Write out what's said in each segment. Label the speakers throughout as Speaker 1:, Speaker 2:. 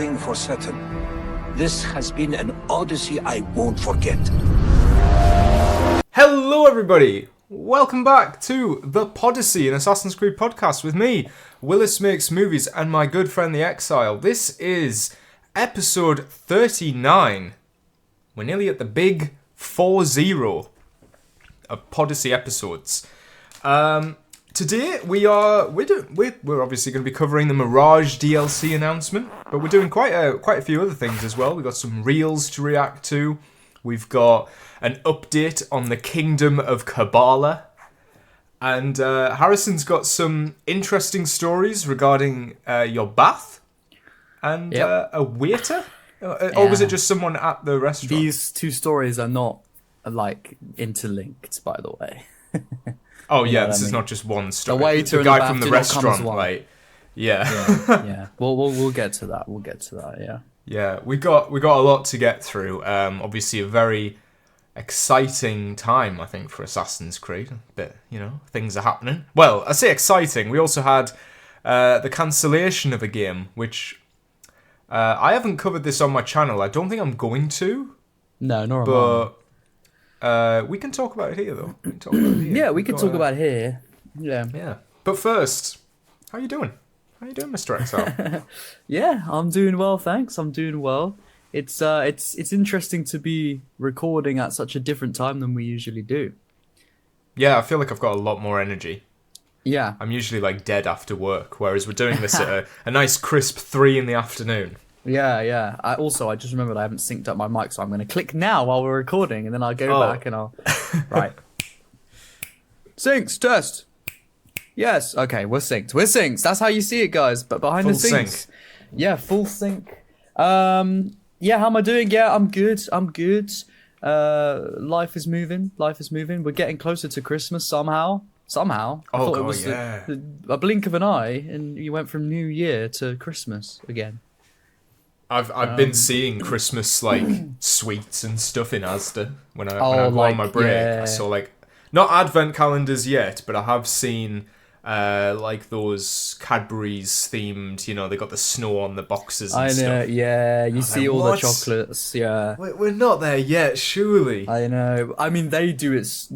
Speaker 1: thing for certain. This has been an odyssey I won't forget.
Speaker 2: Hello everybody! Welcome back to the Podyssey, an Assassin's Creed podcast with me, Willis Makes Movies, and my good friend the Exile. This is episode 39. We're nearly at the big 4-0 of Podyssey episodes. Today we're obviously going to be covering the Mirage DLC announcement, but we're doing quite a few other things as well. We've got some reels to react to. We've got an update on the Kingdom of Kabbalah, and Harrison's got some interesting stories regarding your bath and a waiter, or was it just someone at the restaurant?
Speaker 3: These two stories are not interlinked, by the way.
Speaker 2: Oh yeah, this is not just one story.
Speaker 3: The waiter
Speaker 2: the guy
Speaker 3: and the
Speaker 2: from the
Speaker 3: bath do not come as
Speaker 2: restaurant,
Speaker 3: one.
Speaker 2: right? Yeah.
Speaker 3: Yeah. We'll get to that. Yeah.
Speaker 2: Yeah, we got a lot to get through. Obviously, a very exciting time, I think, for Assassin's Creed. But things are happening. Well, I say exciting. We also had the cancellation of a game, which I haven't covered this on my channel. I don't think I'm going to.
Speaker 3: No, nor am I.
Speaker 2: But we can talk about it here, though. We can talk about it here.
Speaker 3: Yeah, we can talk about it here. Yeah.
Speaker 2: Yeah. But first, how you doing? How you doing, Mr. XL?
Speaker 3: Yeah, I'm doing well, thanks. I'm doing well. It's interesting to be recording at such a different time than we usually do.
Speaker 2: Yeah, I feel like I've got a lot more energy.
Speaker 3: Yeah.
Speaker 2: I'm usually dead after work, whereas we're doing this at a nice crisp 3 in the afternoon.
Speaker 3: Yeah. I just remembered I haven't synced up my mic, so I'm going to click now while we're recording, and then I'll go back and I'll... Right. Syncs, test. Yes, okay, we're synced. That's how you see it, guys, but behind
Speaker 2: Full
Speaker 3: the scenes.
Speaker 2: sync.
Speaker 3: Yeah, full sync. Yeah, how am I doing? Yeah, I'm good. Life is moving. We're getting closer to Christmas somehow. I thought it was a blink of an eye, and you went from New Year to Christmas again.
Speaker 2: I've been seeing Christmas sweets and stuff in Asda when I go on my break.
Speaker 3: Yeah.
Speaker 2: I saw not advent calendars yet, but I have seen those Cadbury's themed. They got the snow on the boxes and stuff.
Speaker 3: I know. Yeah, you see all
Speaker 2: what?
Speaker 3: the chocolates. Yeah,
Speaker 2: We're not there yet, surely.
Speaker 3: I know. I mean, they do it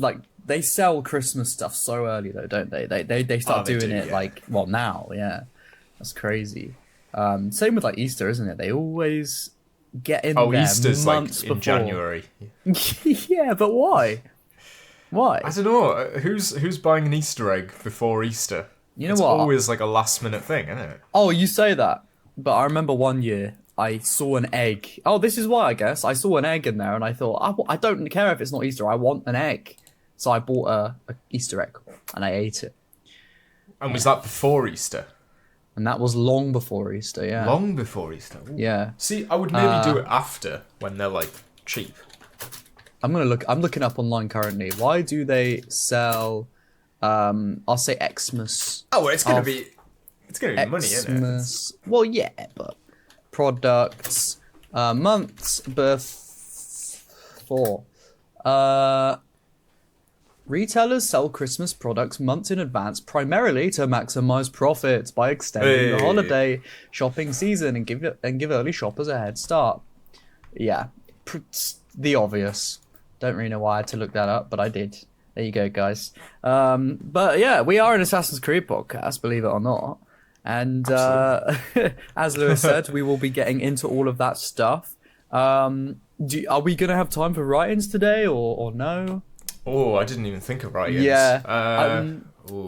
Speaker 3: they sell Christmas stuff so early though, don't they? They start doing it now. Yeah, that's crazy. Same with Easter, isn't it? They always get in there
Speaker 2: Easter's
Speaker 3: months
Speaker 2: in
Speaker 3: before.
Speaker 2: January.
Speaker 3: Yeah, but why? Why?
Speaker 2: I don't know. Who's buying an Easter egg before Easter?
Speaker 3: You know
Speaker 2: it's
Speaker 3: what?
Speaker 2: always a last minute thing, isn't it?
Speaker 3: Oh, you say that, but I remember one year I saw an egg. Oh, this is why I guess I saw an egg in there, and I thought I don't care if it's not Easter. I want an egg, so I bought a Easter egg and I ate it.
Speaker 2: And was that before Easter?
Speaker 3: And that was long before Easter. Yeah.
Speaker 2: Long before Easter. Ooh.
Speaker 3: Yeah.
Speaker 2: See, I would maybe do it after when they're cheap.
Speaker 3: I'm looking up online currently. Why do they sell? I'll say Xmas.
Speaker 2: Oh, well, it's gonna be money, isn't it?
Speaker 3: Well, yeah, but products, months, birth for. Retailers sell Christmas products months in advance, primarily to maximize profits by extending the holiday shopping season and give early shoppers a head start. Yeah, the obvious. Don't really know why I had to look that up, but I did. There you go, guys. But yeah, we are an Assassin's Creed podcast, believe it or not. And as Lewis said, we will be getting into all of that stuff. Are we going to have time for write-ins today or no?
Speaker 2: Oh, I didn't even think of write-ins.
Speaker 3: Yeah.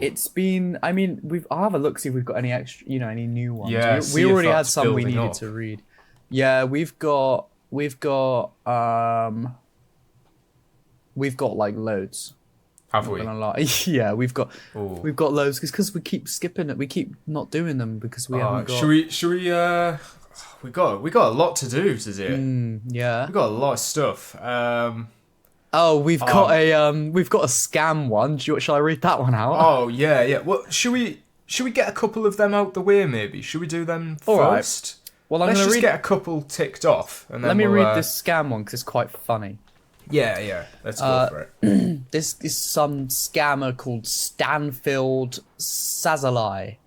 Speaker 3: It's been... I mean, I'll have a look, see if we've got any extra, any new ones.
Speaker 2: Yeah,
Speaker 3: we already had some we
Speaker 2: building
Speaker 3: needed
Speaker 2: up.
Speaker 3: to read. Yeah, we've got loads.
Speaker 2: Have we?
Speaker 3: Yeah, we've got loads because we keep skipping it. We keep not doing them because we haven't got.
Speaker 2: Should we? We got a lot to do today.
Speaker 3: Yeah.
Speaker 2: We got a lot of stuff.
Speaker 3: We've got a scam one. Shall I read that one out?
Speaker 2: Oh yeah. Well, should we get a couple of them out the way? Maybe should we do them first?
Speaker 3: Right. Well,
Speaker 2: let's just get a couple ticked off, and then
Speaker 3: let me read this scam one because it's quite funny.
Speaker 2: Yeah. Let's go for it.
Speaker 3: This is some scammer called Stanfield Sazalai.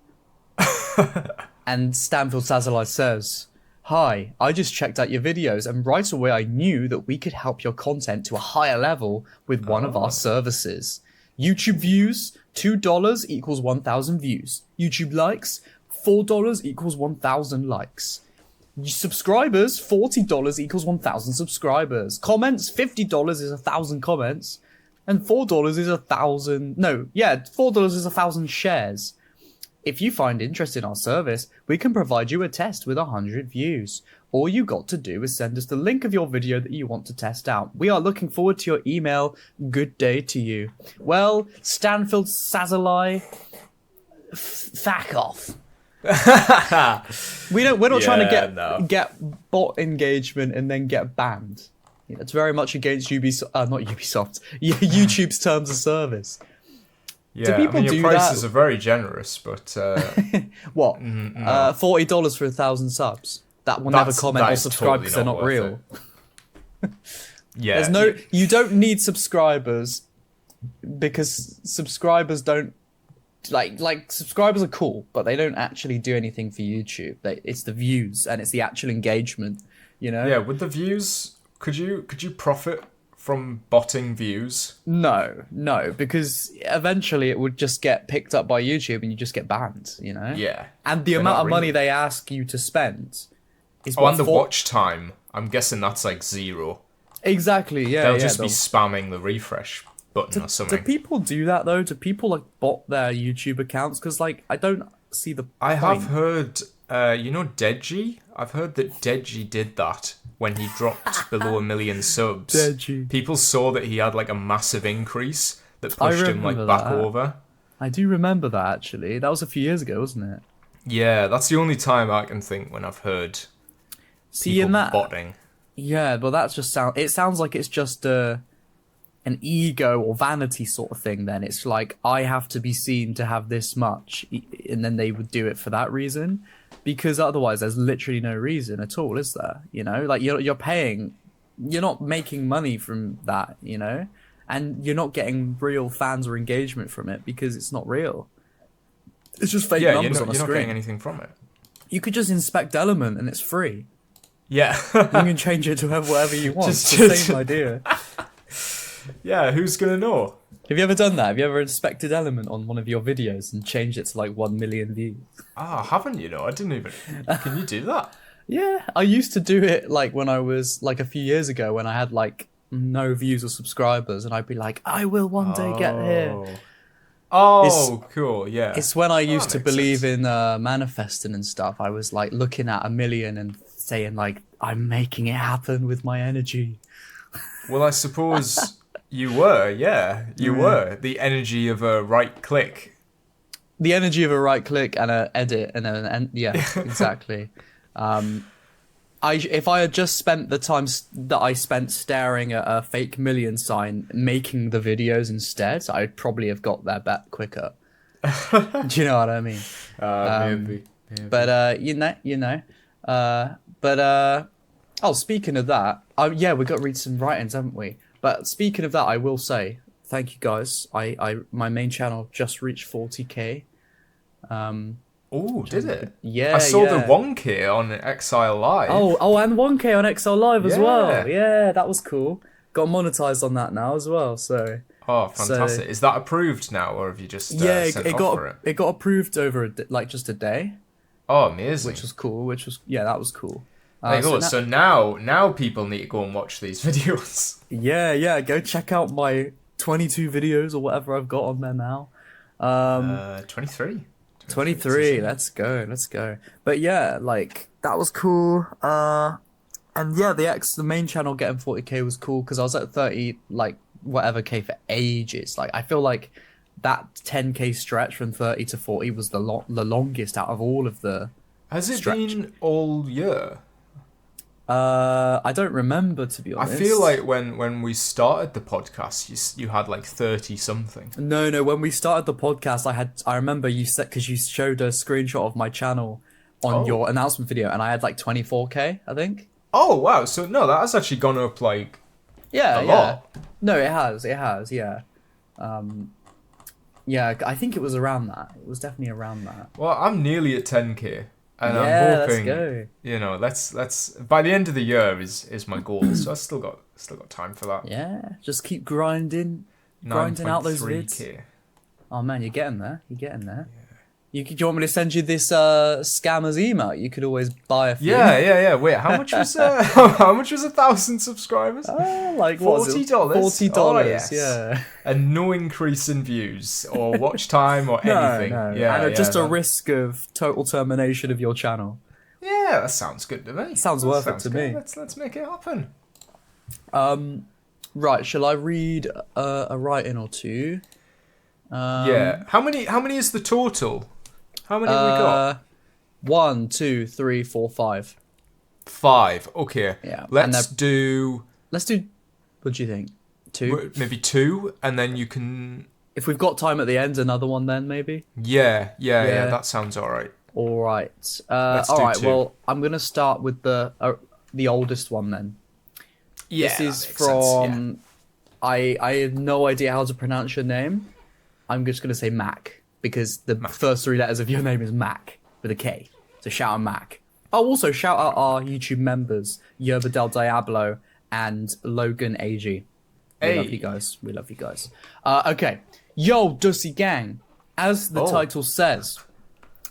Speaker 3: And Stanfield Sazalai says, Hi, I just checked out your videos and right away I knew that we could help your content to a higher level with one of our services. YouTube views, $2 equals 1,000 views. YouTube likes, $4 equals 1,000 likes. Subscribers, $40 equals 1,000 subscribers. Comments, $50 is 1,000 comments. And $4 is 1,000... No, yeah, $4 is 1,000 shares. If you find interest in our service, we can provide you a test with 100 views. All you got to do is send us the link of your video that you want to test out. We are looking forward to your email. Good day to you. Well, Stanfield Sazalai, fuck off. We're not trying to get bot engagement and then get banned. It's very much against YouTube's terms of service.
Speaker 2: Yeah,
Speaker 3: do people
Speaker 2: your
Speaker 3: do
Speaker 2: prices
Speaker 3: that?
Speaker 2: are very generous, but...
Speaker 3: What?
Speaker 2: no.
Speaker 3: $40 for 1,000 subs. That will never comment or subscribe because they're not real.
Speaker 2: Yeah.
Speaker 3: You don't need subscribers because subscribers don't... Like subscribers are cool, but they don't actually do anything for YouTube. It's the views and it's the actual engagement, you know?
Speaker 2: Yeah, with the views, could you profit from botting views?
Speaker 3: No, because eventually it would just get picked up by YouTube and you just get banned, you know?
Speaker 2: Yeah.
Speaker 3: And the amount of money they ask you to spend is
Speaker 2: and the watch time, I'm guessing that's like 0.
Speaker 3: Exactly, yeah.
Speaker 2: They'll just be spamming the refresh button or something.
Speaker 3: Do people do that though? Do people like bot their YouTube accounts? Because like I don't see the point.
Speaker 2: I have heard, Deji? I've heard that Deji did that when he dropped below 1 million subs.
Speaker 3: Deji.
Speaker 2: People saw that he had like a massive increase that pushed him like back over.
Speaker 3: I do remember that actually. That was a few years ago, wasn't it?
Speaker 2: Yeah, that's the only time I can think when I've heard people botting.
Speaker 3: Yeah, but that's just it sounds like it's just an ego or vanity sort of thing. Then it's like I have to be seen to have this much, and then they would do it for that reason, because otherwise there's literally no reason at all, is there? You know, like you're paying, you're not making money from that, you know, and you're not getting real fans or engagement from it because it's not real. It's just fake numbers on a screen.
Speaker 2: You're not getting anything from it.
Speaker 3: You could just inspect element and it's free.
Speaker 2: Yeah.
Speaker 3: You can change it to whatever you want. It's the same idea.
Speaker 2: Yeah, who's gonna know?
Speaker 3: Have you ever done that? Have you ever inspected element on one of your videos and changed it to like 1 million views?
Speaker 2: I haven't, I didn't even... Can you do that?
Speaker 3: Yeah, I used to do it like when I was like a few years ago when I had like no views or subscribers, and I'd be like, I will one day get here.
Speaker 2: Oh, cool, yeah.
Speaker 3: It's when I used to believe in manifesting and stuff. I was like looking at 1 million and saying like, I'm making it happen with my energy.
Speaker 2: Well, I suppose you were, yeah. You were. The energy of a right click.
Speaker 3: The energy of a right click and an edit and yeah, exactly. If I had just spent the time that I spent staring at a fake million sign making the videos instead, I'd probably have got there back quicker. Do you know what I mean?
Speaker 2: Maybe.
Speaker 3: But speaking of that, we've got to read some write-ins, haven't we? But speaking of that, I will say thank you guys. My main channel just reached 40k.
Speaker 2: Oh, did it?
Speaker 3: Yeah,
Speaker 2: I saw the 1k on Exile Live.
Speaker 3: Oh, and 1k on Exile Live as well. Yeah, that was cool. Got monetized on that now as well. So.
Speaker 2: Oh, fantastic! Is that approved now, or have you just sent off for it?
Speaker 3: It got approved over just a day.
Speaker 2: Oh, amazing!
Speaker 3: Which was cool. That was cool.
Speaker 2: There you go. So now people need to go and watch these videos.
Speaker 3: Yeah. Go check out my 22 videos or whatever I've got on there now.
Speaker 2: 23.
Speaker 3: 23. Let's go. But yeah, like that was cool. And yeah, the main channel getting 40k was cool because I was at 30 like whatever k for ages. Like I feel like that 10k stretch from 30 to 40 was the longest out of all of the.
Speaker 2: Has it been all year?
Speaker 3: I don't remember, to be honest.
Speaker 2: I feel like when we started the podcast, you had like 30 something.
Speaker 3: No. When we started the podcast, I remember you said, because you showed a screenshot of my channel on your announcement video, and I had like 24k, I think.
Speaker 2: Oh wow! So no, that has actually gone up like a lot.
Speaker 3: No, it has. Yeah. Yeah, I think it was around that. It was definitely around that.
Speaker 2: Well, I'm nearly at 10k. And
Speaker 3: Yeah,
Speaker 2: I'm
Speaker 3: let's
Speaker 2: hoping,
Speaker 3: go.
Speaker 2: let's by the end of the year is my goal. So I still got time for that.
Speaker 3: Yeah, just keep grinding out those vids.
Speaker 2: 9.3K.
Speaker 3: Oh man, you're getting there. You're getting there. Do you want me to send you this scammer's email? You could always buy a few.
Speaker 2: Yeah. Wait, how much was how much was 1,000 subscribers?
Speaker 3: Like $40. $40.
Speaker 2: Oh, yes.
Speaker 3: Yeah.
Speaker 2: And no increase in views or watch time or anything.
Speaker 3: No.
Speaker 2: Yeah,
Speaker 3: And just a risk of total termination of your channel.
Speaker 2: Yeah, that sounds good to me.
Speaker 3: Sounds worth it to me.
Speaker 2: Let's make it happen.
Speaker 3: Right, shall I read a write-in or two?
Speaker 2: Yeah. How many is the total? How many have we got?
Speaker 3: 1, 2, 3, 4, 5.
Speaker 2: 5. Okay.
Speaker 3: Yeah.
Speaker 2: Let's do
Speaker 3: What do you think? 2?
Speaker 2: maybe 2, and then you can.
Speaker 3: If we've got time at the end, another one then maybe.
Speaker 2: Yeah. That sounds all right.
Speaker 3: All right.
Speaker 2: Let's
Speaker 3: all
Speaker 2: do
Speaker 3: right.
Speaker 2: 2.
Speaker 3: Well, I'm gonna start with the oldest one then.
Speaker 2: Yeah.
Speaker 3: This is
Speaker 2: that makes sense,
Speaker 3: from. I have no idea how to pronounce your name. I'm just gonna say Mac because the first 3 letters of your name is Mac with a K. So shout out Mac. Oh, also shout out our YouTube members, Yerba Del Diablo and Logan AG. We love you guys. We love you guys. Okay. Yo, Dussy Gang. As the title says,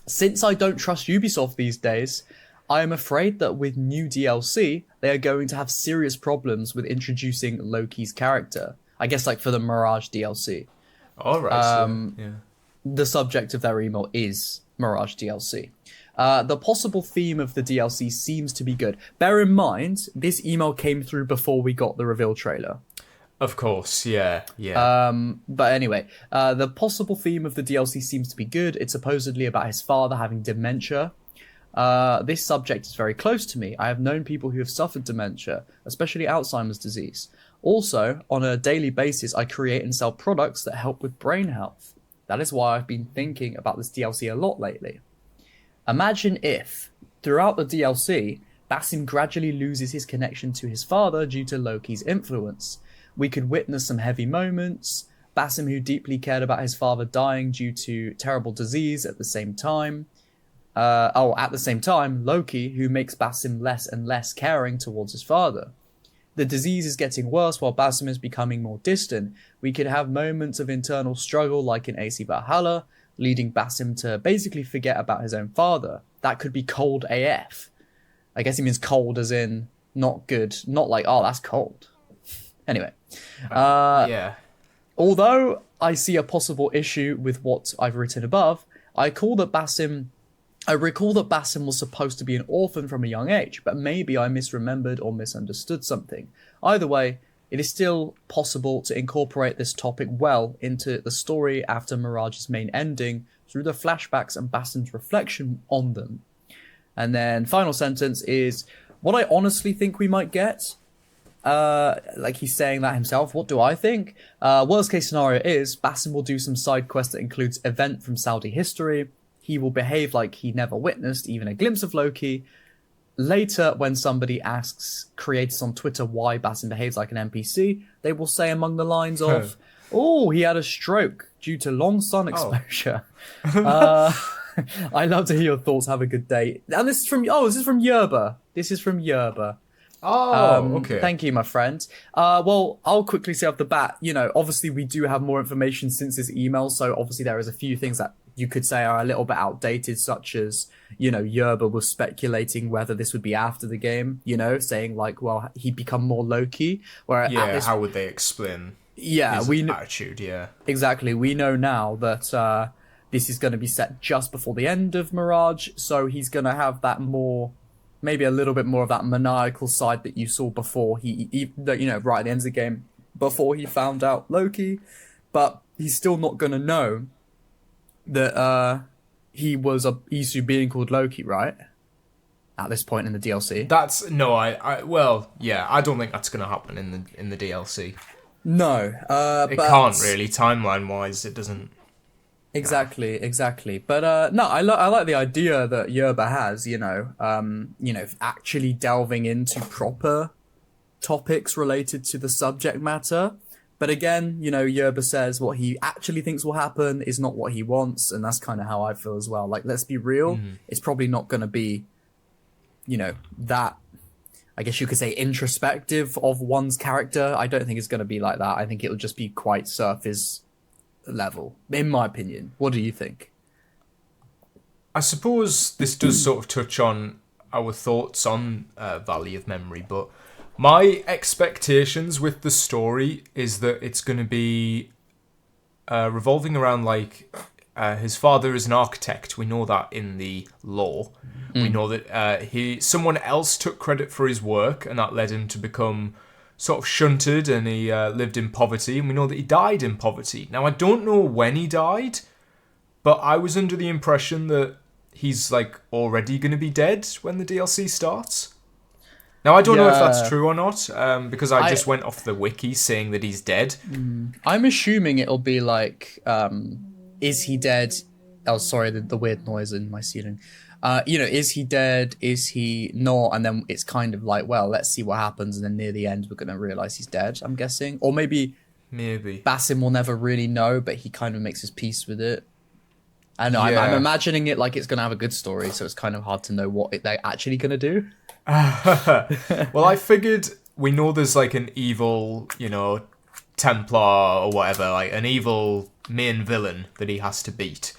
Speaker 3: since I don't trust Ubisoft these days, I am afraid that with new DLC, they are going to have serious problems with introducing Loki's character. I guess like for the Mirage DLC.
Speaker 2: All right. Yeah.
Speaker 3: The subject of their email is Mirage DLC. The possible theme of the DLC seems to be good. Bear in mind, this email came through before we got the reveal trailer.
Speaker 2: Of course, yeah.
Speaker 3: But anyway, the possible theme of the DLC seems to be good. It's supposedly about his father having dementia. This subject is very close to me. I have known people who have suffered dementia, especially Alzheimer's disease. Also, on a daily basis, I create and sell products that help with brain health. That is why I've been thinking about this DLC a lot lately. Imagine if, throughout the DLC, Basim gradually loses his connection to his father due to Loki's influence. We could witness some heavy moments, Basim who deeply cared about his father dying due to terrible disease at the same time. At the same time, Loki, who makes Basim less and less caring towards his father. The disease is getting worse while Basim is becoming more distant. We could have moments of internal struggle like in AC Valhalla, leading Basim to basically forget about his own father. That could be cold AF. I guess he means cold as in not good, not like, oh, that's cold. Anyway.
Speaker 2: Yeah.
Speaker 3: Although I see a possible issue with what I've written above, I recall that Basim was supposed to be an orphan from a young age, but maybe I misremembered or misunderstood something. Either way, it is still possible to incorporate this topic well into the story after Mirage's main ending through the flashbacks and Basim's reflection on them. And then final sentence is, what I honestly think we might get, like he's saying that himself, what do I think? Worst case scenario is, Basim will do some side quest that includes event from Saudi history. He will behave like he never witnessed even a glimpse of Loki. Later, when somebody asks creators on Twitter why Basim behaves like an NPC, they will say among the lines of, oh, he had a stroke due to long sun exposure. I love to hear your thoughts. Have a good day. And this is from Yerba. This is from Yerba.
Speaker 2: Okay.
Speaker 3: Thank you, my friend. Well, I'll quickly say off the bat, obviously we do have more information since this email, so obviously there is a few things that you could say are a little bit outdated, such as, Yerba was speculating whether this would be after the game, saying like, well, he'd become more Loki.
Speaker 2: How would they explain his attitude, yeah.
Speaker 3: Exactly. We know now that this is going to be set just before the end of Mirage, so he's going to have that maybe a little bit more of that maniacal side that you saw before right at the end of the game, before he found out Loki, but he's still not going to know that he was a Isu being called Loki, right? At this point in the DLC.
Speaker 2: I don't think that's going to happen in the DLC.
Speaker 3: No,
Speaker 2: it can't really, timeline wise, it doesn't.
Speaker 3: Exactly. But no, I like the idea that Yerba has, actually delving into proper topics related to the subject matter. But again, Yerba says what he actually thinks will happen is not what he wants, and that's kind of how I feel as well. Like, let's be real, it's probably not going to be, that, I guess you could say, introspective of one's character. I don't think it's going to be like that. I think it'll just be quite surface level, in my opinion. What do you think?
Speaker 2: I suppose this does sort of touch on our thoughts on Valley of Memory, but my expectations with the story is that it's going to be revolving around, like, his father is an architect. We know that in the lore. We know that someone else took credit for his work, and that led him to become sort of shunted, and he lived in poverty, and we know that he died in poverty. Now, I don't know when he died, but I was under the impression that he's, like, already going to be dead when the DLC starts. Now, I don't know if that's true or not, because I just went off the wiki saying that he's dead.
Speaker 3: I'm assuming it'll be like, is he dead? Oh, sorry, the weird noise in my ceiling. Is he dead? Is he not? And then it's kind of like, well, let's see what happens. And then near the end, we're going to realize he's dead, I'm guessing. Or maybe Basim will never really know, but he kind of makes his peace with it. I know, I'm imagining it like it's going to have a good story, so it's kind of hard to know what they're actually going to do.
Speaker 2: Well, I figured we know there's, like, an evil, Templar or whatever, like an evil main villain that he has to beat.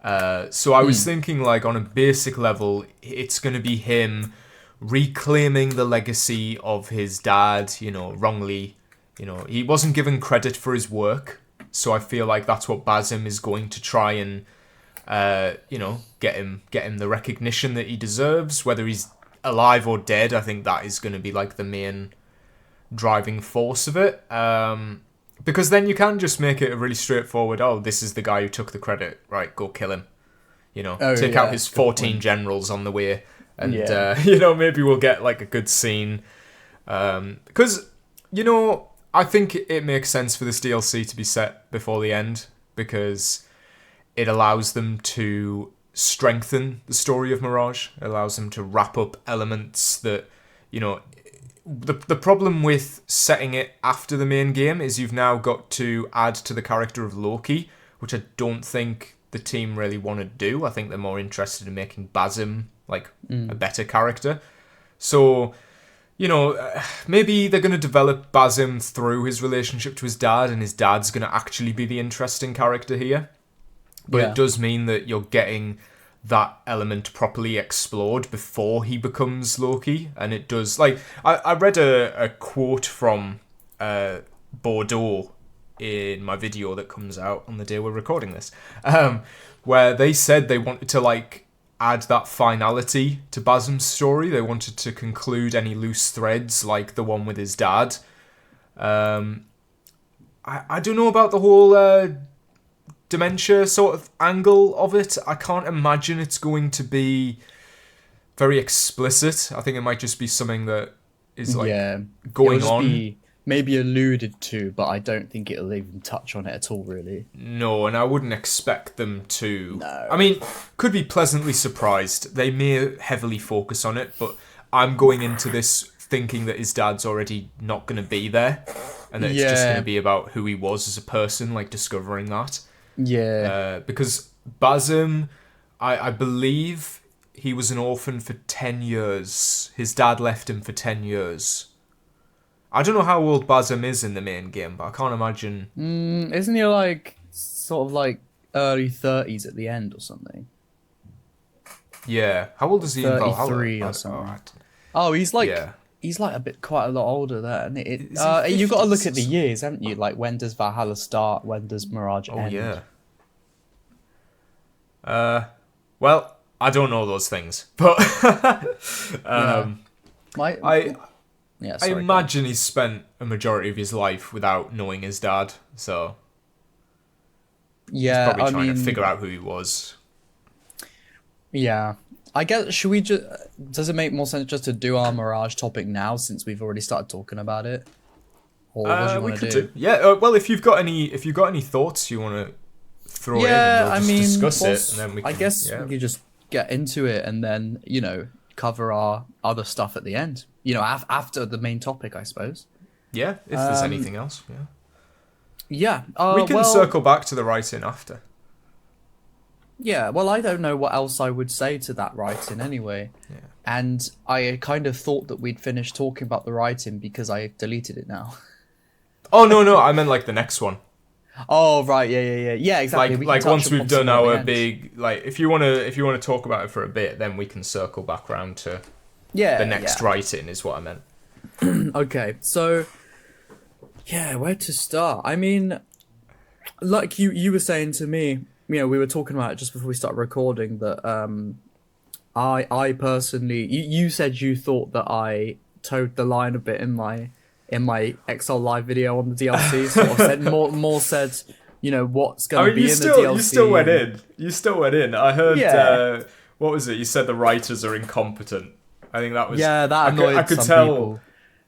Speaker 2: So I was thinking, like, on a basic level, it's going to be him reclaiming the legacy of his dad, wrongly. He wasn't given credit for his work, so I feel like that's what Basim is going to try and, get him the recognition that he deserves, whether he's alive or dead. I think that is going to be, like, the main driving force of it. Because then you can just make it a really straightforward, this is the guy who took the credit, right, go kill him. Take out his 14 generals on the way, and, maybe we'll get, like, a good scene. Because, I think it makes sense for this DLC to be set before the end, because it allows them to strengthen the story of Mirage. It allows them to wrap up elements that, the problem with setting it after the main game is you've now got to add to the character of Loki, which I don't think the team really want to do. I think they're more interested in making Basim, like, a better character. So, maybe they're going to develop Basim through his relationship to his dad, and his dad's going to actually be the interesting character here. But it does mean that you're getting that element properly explored before he becomes Loki. And it does, like, I read a quote from Bordeaux in my video that comes out on the day we're recording this, where they said they wanted to, like, add that finality to Basim's story. They wanted to conclude any loose threads, like the one with his dad. I don't know about the whole dementia sort of angle of it. I can't imagine it's going to be very explicit. I think it might just be something that is, like, going on. Be
Speaker 3: maybe alluded to, but I don't think it'll even touch on it at all, really.
Speaker 2: No, and I wouldn't expect them to.
Speaker 3: No.
Speaker 2: I mean, could be pleasantly surprised. They may heavily focus on it, but I'm going into this thinking that his dad's already not going to be there, and that it's just going to be about who he was as a person, like, discovering that.
Speaker 3: Yeah.
Speaker 2: Because Basim, I believe he was an orphan for 10 years. His dad left him for 10 years. I don't know how old Basim is in the main game, but I can't imagine.
Speaker 3: Isn't he, like, sort of, like, early 30s at the end or something?
Speaker 2: Yeah. How old is he in Valhalla?
Speaker 3: 33 or something. Oh, he's like... Yeah. He's, like, quite a lot older there. And you've got to look at the years, haven't you? Like, when does Valhalla start? When does Mirage end?
Speaker 2: Oh, yeah. Well, I don't know those things. But I imagine he's spent a majority of his life without knowing his dad. So he's probably trying to figure out who he was.
Speaker 3: Yeah. I guess, should we just... Does it make more sense just to do our Mirage topic now, since we've already started talking about it? Or what do you want to do?
Speaker 2: Yeah, well, if you've got any thoughts you want to throw in, and we'll just discuss it, and then we can...
Speaker 3: I guess we could just get into it, and then, cover our other stuff at the end. After the main topic, I suppose.
Speaker 2: Yeah, if there's anything else, yeah.
Speaker 3: Yeah.
Speaker 2: We can circle back to the writing after.
Speaker 3: Yeah, well, I don't know what else I would say to that writing anyway.
Speaker 2: Yeah.
Speaker 3: And I kind of thought that we'd finished talking about the writing because I deleted it now.
Speaker 2: Oh, no, I meant like the next one.
Speaker 3: Oh, right, yeah, exactly. We can
Speaker 2: Like
Speaker 3: touch
Speaker 2: once we've
Speaker 3: upon
Speaker 2: done
Speaker 3: some of the
Speaker 2: our
Speaker 3: ends.
Speaker 2: big, like, if you wanna talk about it for a bit, then we can circle back around to
Speaker 3: Yeah,
Speaker 2: the next
Speaker 3: yeah.
Speaker 2: writing is what I meant.
Speaker 3: Okay, so yeah, where to start? I mean, like you were saying to me, we were talking about it just before we started recording that I personally, you said you thought that I towed the line a bit in my Excel live video on the DLC. Sort of said more said, what's going to be in the DLC.
Speaker 2: You still went in. I heard.
Speaker 3: Yeah.
Speaker 2: What was it? You said the writers are incompetent. I think that was.
Speaker 3: Yeah, that annoyed
Speaker 2: I could
Speaker 3: some
Speaker 2: tell.
Speaker 3: people.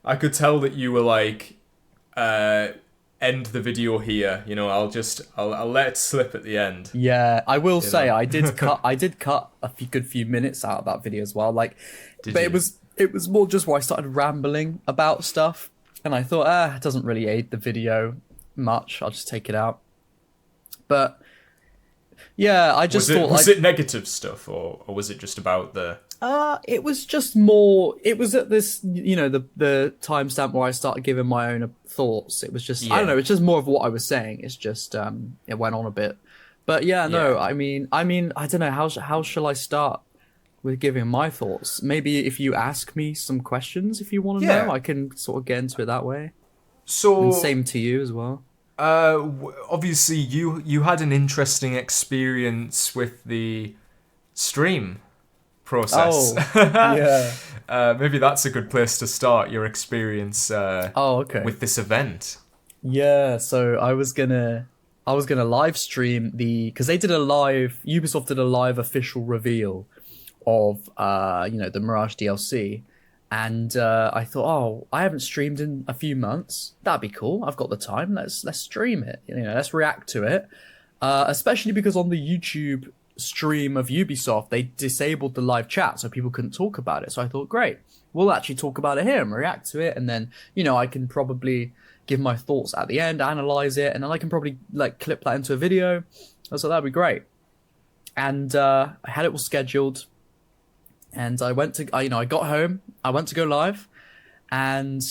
Speaker 2: I could tell that you were like, end the video here. I'll let it slip at the end.
Speaker 3: Yeah, I will say
Speaker 2: know.
Speaker 3: I did cut a good few minutes out of that video as well. Like,
Speaker 2: Did
Speaker 3: but
Speaker 2: you?
Speaker 3: it was more just where I started rambling about stuff, and I thought, it doesn't really aid the video much. I'll just take it out. But yeah, I just thought
Speaker 2: was it negative stuff or was it just about the?
Speaker 3: It was just more. It was at this, the timestamp where I started giving my own thoughts. It was just, I don't know. It's just more of what I was saying. It's just, it went on a bit. But yeah, no.
Speaker 2: Yeah.
Speaker 3: I mean, I don't know how shall I start with giving my thoughts? Maybe if you ask me some questions, if you want to know, I can sort of get into it that way.
Speaker 2: So
Speaker 3: And same to you as well.
Speaker 2: Obviously you had an interesting experience with the stream process.
Speaker 3: Yeah.
Speaker 2: Maybe that's a good place to start your experience
Speaker 3: Okay.
Speaker 2: with this event.
Speaker 3: Yeah, so I was gonna live stream because Ubisoft did a live official reveal of the Mirage DLC, and I thought, I haven't streamed in a few months. That'd be cool. I've got the time. Let's stream it. Let's react to it. Especially because on the YouTube stream of Ubisoft, they disabled the live chat so people couldn't talk about it. So I thought, great, we'll actually talk about it here and react to it, and then I can probably give my thoughts at the end, analyze it, and then I can probably clip that into a video. I thought that'd be great. And I had it all scheduled, and I went to I got home, I went to go live, and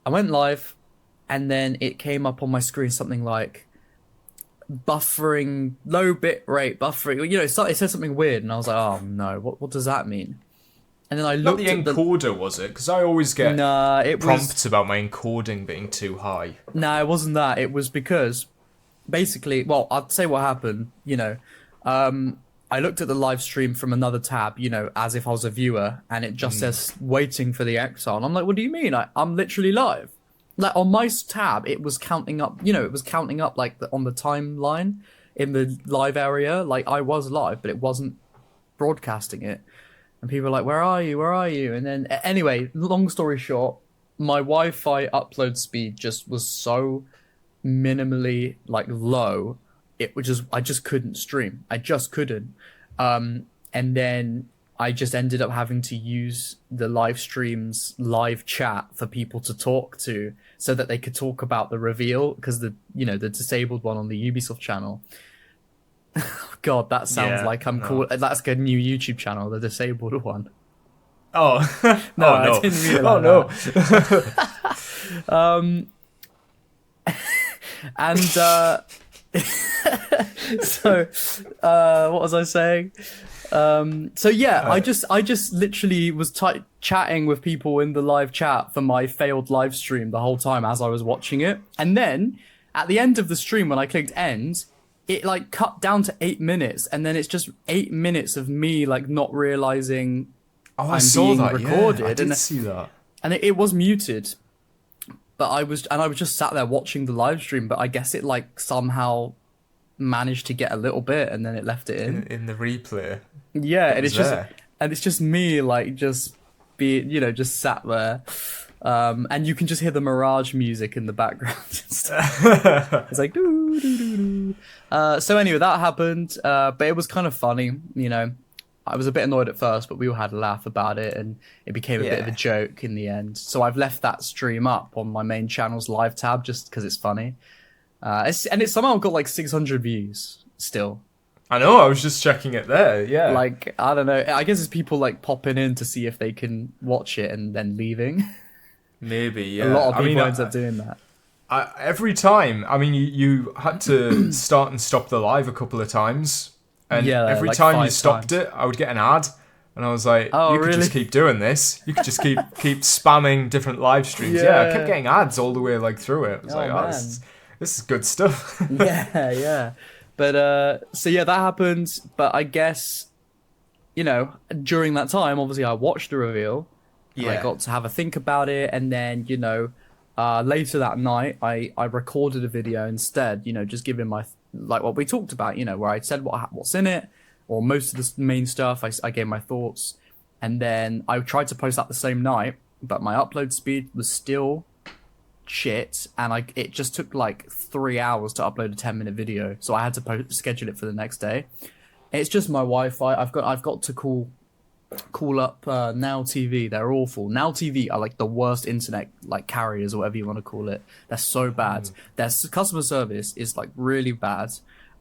Speaker 3: I went live, and then it came up on my screen something like buffering, low bit rate buffering. It said something weird, and I was like, oh no, what does that mean? And then I
Speaker 2: Not
Speaker 3: looked
Speaker 2: the
Speaker 3: at
Speaker 2: encoder, was it? Because I always get
Speaker 3: it
Speaker 2: prompts about my encoding being too high.
Speaker 3: No, it wasn't that. It was because basically, well, I'll say what happened. I looked at the live stream from another tab, as if I was a viewer, and it just says waiting for the exile. And I'm like, what do you mean? I'm literally live. Like on my tab, it was counting up. It was counting up on the timeline in the live area. Like I was live, but it wasn't broadcasting it. And people were like, where are you? Where are you? And then anyway, long story short, my Wi-Fi upload speed just was so minimally low. I just couldn't stream. I just couldn't. And then I just ended up having to use the live stream's live chat for people to talk to so that they could talk about the reveal, because the disabled one on the Ubisoft channel. God, that sounds like I'm cool. That's like a new YouTube channel, the disabled one.
Speaker 2: Oh
Speaker 3: No, I didn't mean it like that. And so what was I saying? So yeah, I just literally was chatting with people in the live chat for my failed live stream the whole time as I was watching it. And then at the end of the stream, when I clicked end, it cut down to 8 minutes, and then it's just 8 minutes of me not realizing
Speaker 2: I saw that.
Speaker 3: recorded.
Speaker 2: Yeah, I did see that.
Speaker 3: And it was muted. But I was just sat there watching the live stream, but I guess it just managed to get a little bit, and then it left it
Speaker 2: in the replay.
Speaker 3: Yeah, and it's just me just sat there, and you can just hear the Mirage music in the background. It's like doo doo doo doo. So anyway, that happened, but it was kind of funny. I was a bit annoyed at first, but we all had a laugh about it, and it became a bit of a joke in the end. So I've left that stream up on my main channel's live tab just because it's funny. It's somehow got like 600 views still.
Speaker 2: I know, I was just checking it there, yeah.
Speaker 3: Like, I don't know. I guess it's people like popping in to see if they can watch it and then leaving.
Speaker 2: Maybe, yeah.
Speaker 3: A lot of people ends up doing that.
Speaker 2: Every time, I mean, you had to start and stop the live a couple of times. And every
Speaker 3: like
Speaker 2: time you
Speaker 3: 5
Speaker 2: stopped
Speaker 3: times.
Speaker 2: it, I would get an ad. And I was like,
Speaker 3: Oh,
Speaker 2: you could
Speaker 3: really?
Speaker 2: just keep doing this. You could just keep spamming different live streams. Yeah, I kept getting ads all the way like through it. I was like,
Speaker 3: man.
Speaker 2: this is good stuff.
Speaker 3: Yeah. But, so yeah, that happened. But I guess, during that time, obviously I watched the reveal. And I got to have a think about it. And then, later that night, I recorded a video instead, just giving my, like what we talked about, where I said what's in it, or most of the main stuff. I gave my thoughts. And then I tried to post that the same night, but my upload speed was still shit, and it just took like 3 hours to upload a 10-minute video, so I had to schedule it for the next day. It's just my Wi-Fi. I've got to call up Now TV. They're awful. Now TV are like the worst internet like carriers, or whatever you want to call it. They're so bad. Their customer service is like really bad.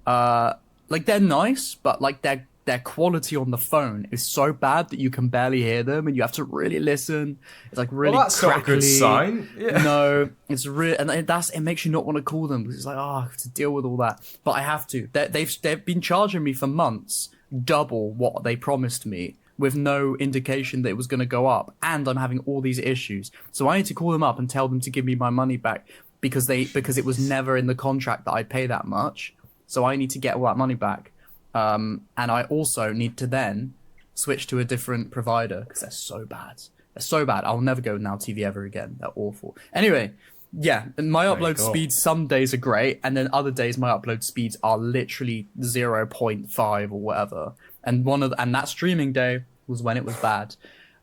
Speaker 3: Like they're nice, but like their quality on the phone is so bad that you can barely hear them, and you have to really listen. It's like really
Speaker 2: that's
Speaker 3: crackly.
Speaker 2: not a good sign. Yeah.
Speaker 3: No, it's really, and it makes you not want to call them, because it's like, I have to deal with all that. But I have to. They've been charging me for months double what they promised me, with no indication that it was going to go up, and I'm having all these issues. So I need to call them up and tell them to give me my money back, because it was never in the contract that I pay that much. So I need to get all that money back. And I also need to then switch to a different provider, because they're so bad. They're so bad. I'll never go Now TV ever again. They're awful. Anyway, yeah, my upload speeds some days are great, and then other days my upload speeds are literally 0.5 or whatever. And and that streaming day was when it was bad.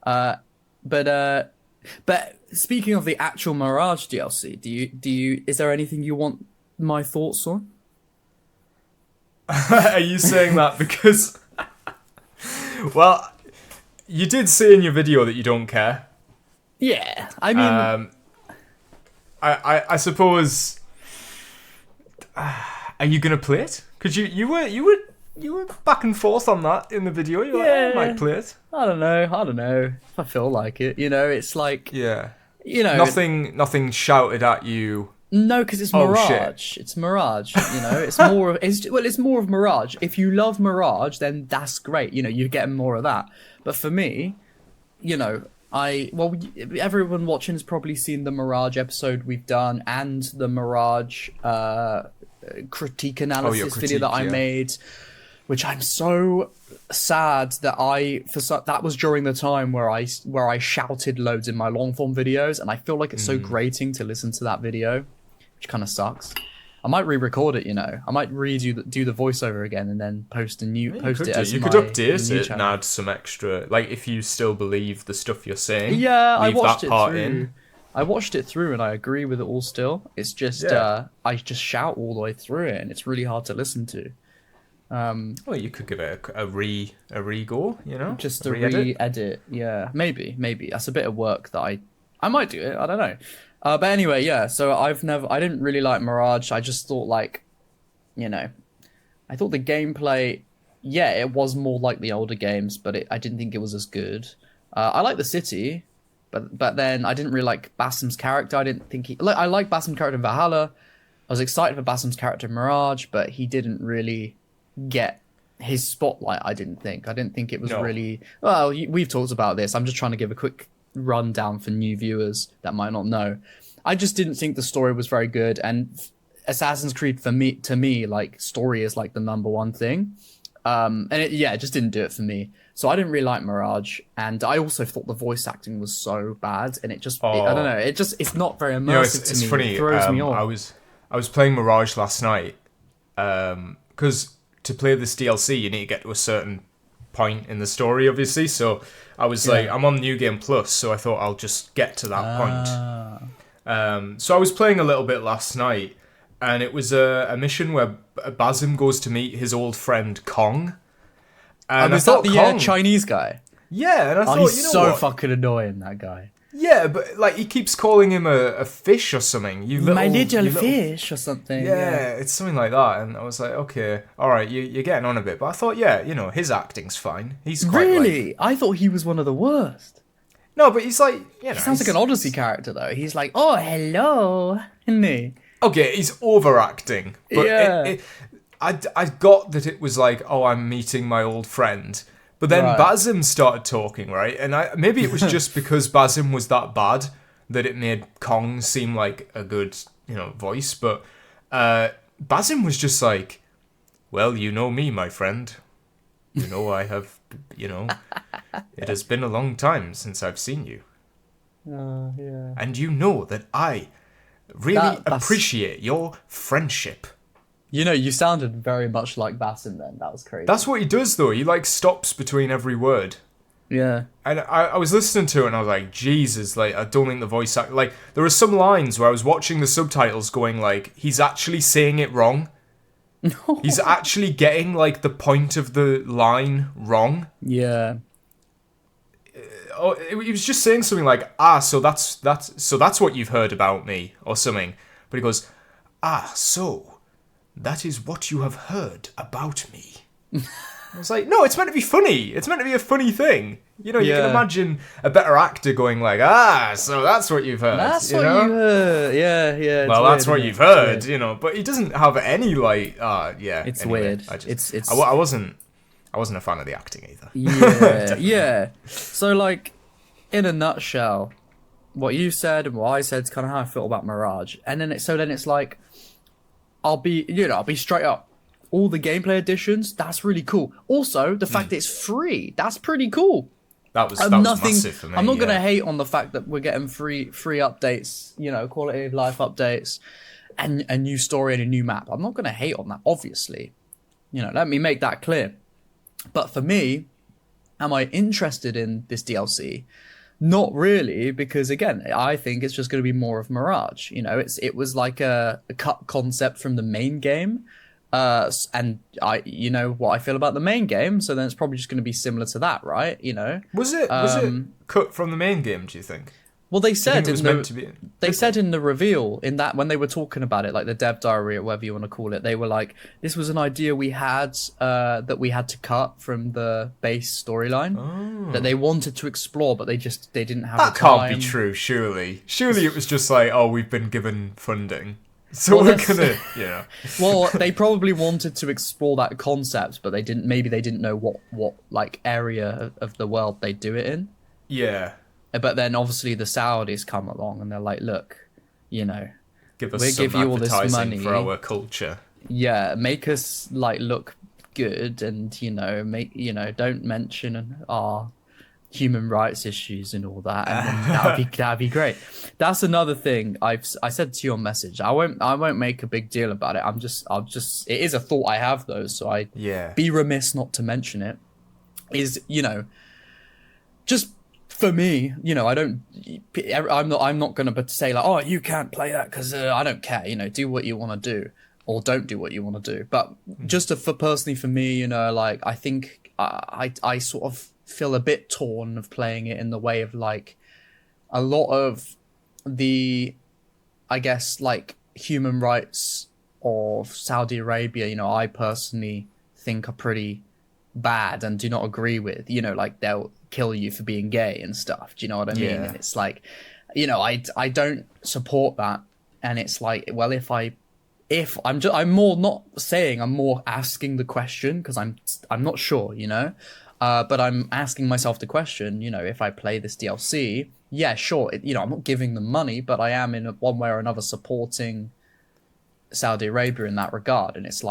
Speaker 3: But speaking of the actual Mirage DLC, is there anything you want my thoughts on?
Speaker 2: Are you saying that because... Well, you did say in your video that you don't care.
Speaker 3: Yeah, I mean...
Speaker 2: I suppose... Are you going to play it? Because you were back and forth on that in the video. You're like, I might play it.
Speaker 3: I don't know if I feel like it. It's like...
Speaker 2: Yeah. Nothing shouted at you.
Speaker 3: No, because it's Mirage. It's Mirage. It's more of it's more of Mirage. If you love Mirage, then that's great. You get more of that. But for me, everyone watching has probably seen the Mirage episode we've done, and the Mirage critique analysis video that I made, which I'm so sad that that was during the time where I shouted loads in my long form videos, and I feel like it's so grating to listen to that video, which kind of sucks. I might re-record it, I might do the voiceover again, and then post it as
Speaker 2: you could update it and add some extra, like if you still believe the stuff you're saying.
Speaker 3: Yeah,
Speaker 2: I
Speaker 3: watched it through. I watched it through, and I agree with it all still. It's just I just shout all the way through it, and it's really hard to listen to.
Speaker 2: Well, you could give it a re-go,
Speaker 3: just a re-edit. Yeah, maybe that's a bit of work that I might do it. I don't know. But anyway, yeah. So I didn't really like Mirage. I just thought I thought the gameplay, it was more like the older games, but I didn't think it was as good. I like the city, but then I didn't really like Basim's character. I didn't think I like Basim's character in Valhalla. I was excited for Basim's character in Mirage, but he didn't really get his spotlight. I didn't think it was really well. We've talked about this. I'm just trying to give a quick rundown for new viewers that might not know. I just didn't think the story was very good, and Assassin's Creed to me like story is like the number one thing, and it just didn't do it for me. So I didn't really like Mirage, and I also thought the voice acting was so bad, and I don't know, it's not very immersive to me. It's funny. It throws me off.
Speaker 2: I was playing Mirage last night, because to play this DLC you need to get to a certain point in the story, obviously. So I was like, I'm on New Game Plus, so I thought I'll just get to that point. So I was playing a little bit last night, and it was a mission where Basim goes to meet his old friend Kong. And
Speaker 3: is that the Chinese guy?
Speaker 2: Yeah, and I thought,
Speaker 3: he's so fucking annoying, that guy.
Speaker 2: Yeah, but like he keeps calling him a fish or something.
Speaker 3: My little
Speaker 2: you
Speaker 3: fish or something.
Speaker 2: Yeah, it's something like that. And I was like, okay, all right, you're getting on a bit. But I thought, yeah, his acting's fine. He's quite
Speaker 3: Really? I thought he was one of the worst.
Speaker 2: No, but he's like,
Speaker 3: He sounds like an Odyssey character, though. He's like, oh, hello, isn't he?
Speaker 2: Okay, he's overacting. But
Speaker 3: Yeah.
Speaker 2: I got that it was like, oh, I'm meeting my old friend. But then
Speaker 3: Right.
Speaker 2: Basim started talking, right? And maybe it was just because Basim was that bad that it made Kong seem like a good, voice. But Basim was just like, well, you know me, my friend. I have, it has been a long time since I've seen you.
Speaker 3: Yeah.
Speaker 2: And you know that I really
Speaker 3: That's-
Speaker 2: appreciate your friendship.
Speaker 3: You sounded very much like Basim then. That was crazy.
Speaker 2: That's what he does, though. He, stops between every word.
Speaker 3: Yeah.
Speaker 2: And I was listening to it, and I was like, Jesus, I don't think the voice act... there were some lines where I was watching the subtitles going, he's actually saying it wrong. He's actually getting, the point of the line wrong.
Speaker 3: Yeah.
Speaker 2: He was just saying something like, so that's what you've heard about me, or something. But he goes, so that is what you have heard about me. I was like, no, it's meant to be funny. It's meant to be a funny thing. You can imagine a better actor going so that's what you've heard.
Speaker 3: That's what you heard. Yeah.
Speaker 2: Well, that's what you've heard, but he doesn't have any
Speaker 3: It's
Speaker 2: anyway,
Speaker 3: weird.
Speaker 2: I wasn't a fan of the acting either.
Speaker 3: Yeah. Yeah. So, in a nutshell, what you said and what I said is kind of how I feel about Mirage. And then it's like, I'll be straight up. All the gameplay additions, that's really cool. Also, the fact that it's free, that's pretty cool.
Speaker 2: That was massive for me.
Speaker 3: I'm not going to hate on the fact that we're getting free updates, quality of life updates, and a new story and a new map. I'm not going to hate on that, obviously. Let me make that clear. But for me, am I interested in this DLC? Not really, because again, I think it's just going to be more of Mirage. It was like a cut concept from the main game. And what I feel about the main game, so then it's probably just going to be similar to that, right?
Speaker 2: Was it cut from the main game? Do you think?
Speaker 3: Well, they said
Speaker 2: said
Speaker 3: in the reveal in that when they were talking about it, like the dev diary or whatever you want to call it, they were like, "This was an idea we had that we had to cut from the base storyline that they wanted to explore, but they didn't have
Speaker 2: That
Speaker 3: the time."
Speaker 2: can't be true, surely. Surely it was just like, oh, we've been given funding. So we're gonna,
Speaker 3: Well, they probably wanted to explore that concept, but they didn't. Maybe they didn't know what area of the world they'd do it in.
Speaker 2: Yeah.
Speaker 3: But then obviously the Saudis come along and they're like, look,
Speaker 2: give us
Speaker 3: we'll
Speaker 2: some
Speaker 3: give you all this
Speaker 2: advertising
Speaker 3: money
Speaker 2: for our culture.
Speaker 3: Yeah, make us look good, and don't mention our human rights issues and all that, and then that'd be great. That's another thing I said to you on message. I won't make a big deal about it. I'll just it is a thought I have though, so I'd be remiss not to mention it. Is just for me, I'm not gonna say like, oh, you can't play that because I don't care. Do what you want to do or don't do what you want to do. But just personally for me, I think I sort of feel a bit torn of playing it in the way of a lot of the, I guess, human rights of Saudi Arabia, I personally think are pretty bad and do not agree with. They'll kill you for being gay and stuff. Do you know what I mean? And it's I don't support that. And it's well, I'm more not saying, I'm more asking the question because I'm not sure, but I'm asking myself the question, if I play this DLC, yeah, sure, I'm not giving them money, but I am in one way or another supporting Saudi Arabia in that regard. And it's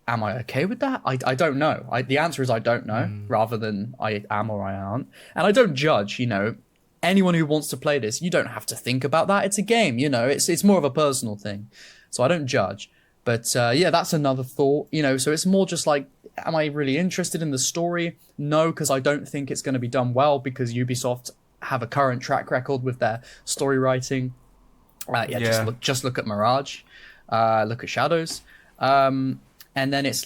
Speaker 3: am I okay with that? I don't know. The answer is I don't know, rather than I am or I aren't. And I don't judge, anyone who wants to play this, you don't have to think about that. It's a game, it's more of a personal thing. So I don't judge. But that's another thought, so it's more just am I really interested in the story? No, because I don't think it's going to be done well because Ubisoft have a current track record with their story writing. Just look at Mirage, look at Shadows. And then it's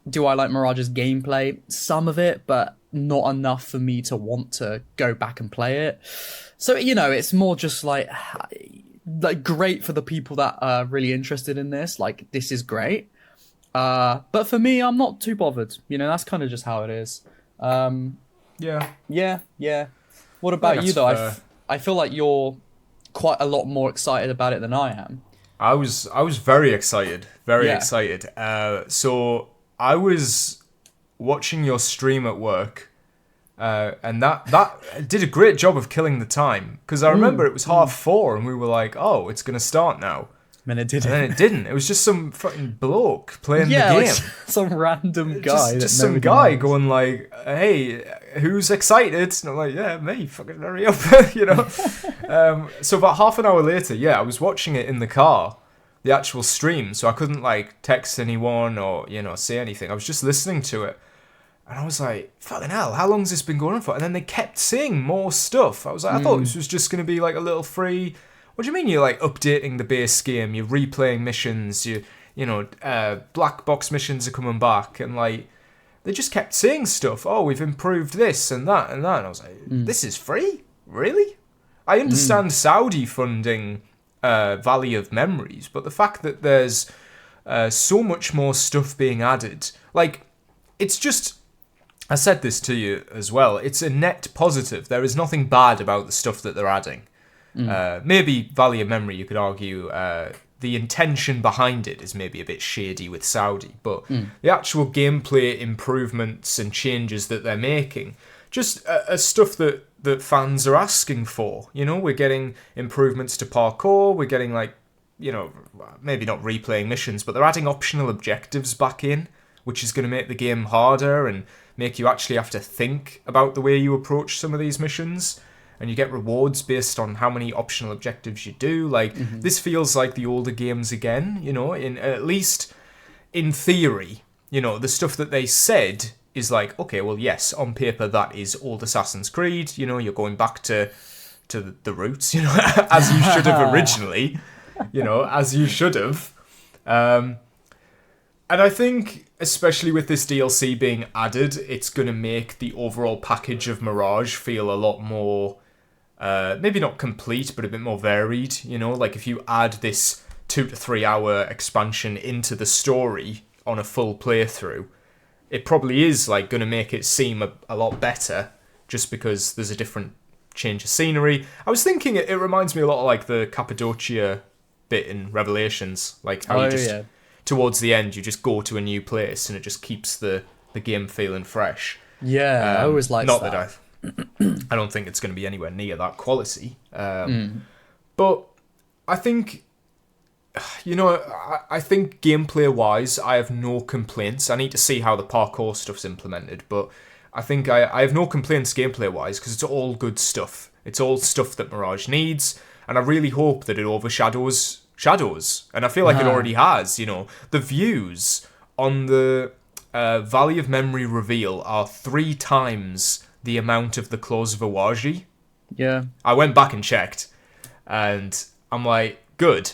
Speaker 3: Do I like Mirage's gameplay? Some of it, but not enough for me to want to go back and play it. So, it's more just like great for the people that are really interested in this. Like, this is great. But for me, I'm not too bothered. That's kind of just how it is.
Speaker 2: Yeah.
Speaker 3: Yeah. What about you, though? I feel like you're quite a lot more excited about it than I am.
Speaker 2: I was very excited. Very excited. So I was watching your stream at work, and that did a great job of killing the time. Because I remember it was 4:30, and we were like, "Oh, it's gonna start now."
Speaker 3: And it didn't.
Speaker 2: And then it didn't. It was just some fucking bloke playing the game.
Speaker 3: Like some random guy.
Speaker 2: Just some guy going like, "Hey, who's excited?" And I'm like, "Yeah, me. Fucking hurry up," So about half an hour later, I was watching it in the car, the actual stream. So I couldn't like text anyone or say anything. I was just listening to it, and I was like, "Fucking hell, how long's this been going on for?" And then they kept saying more stuff. I was like, I thought this was just going to be like a little free. What do you mean you're like updating the base game? You're replaying missions. Black box missions are coming back, and like they just kept saying stuff. Oh, we've improved this and that and that. And I was like, this is free, really? I understand Saudi funding Valley of Memories, but the fact that there's so much more stuff being added, like it's just. I said this to you as well. It's a net positive. There is nothing bad about the stuff that they're adding. Maybe Valley of Memory, you could argue, the intention behind it is maybe a bit shady with Saudi, but the actual gameplay improvements and changes that they're making, just stuff that fans are asking for. We're getting improvements to parkour, we're getting maybe not replaying missions, but they're adding optional objectives back in, which is going to make the game harder and make you actually have to think about the way you approach some of these missions. And you get rewards based on how many optional objectives you do. This feels like the older games again, in at least in theory. The stuff that they said is like, okay, well, yes, on paper that is old Assassin's Creed. You're going back to the roots, as you should have originally, as you should have. And I think, especially with this DLC being added, it's going to make the overall package of Mirage feel a lot more... maybe not complete, but a bit more varied. Like if you add this 2 to 3 hour expansion into the story on a full playthrough, it probably is like going to make it seem a lot better, just because there's a different change of scenery. I was thinking it reminds me a lot of like the Cappadocia bit in Revelations, like how towards the end you just go to a new place and it just keeps the game feeling fresh.
Speaker 3: Yeah, I always liked that.
Speaker 2: Not that I don't think it's going to be anywhere near that quality. But I think, I think gameplay-wise, I have no complaints. I need to see how the parkour stuff's implemented, but I think I have no complaints gameplay-wise because it's all good stuff. It's all stuff that Mirage needs, and I really hope that it overshadows Shadows. And I feel like it already has, The views on the Valley of Memory reveal are 3 times... the amount of the Claws of Awaji.
Speaker 3: Yeah.
Speaker 2: I went back and checked, and I'm like, good.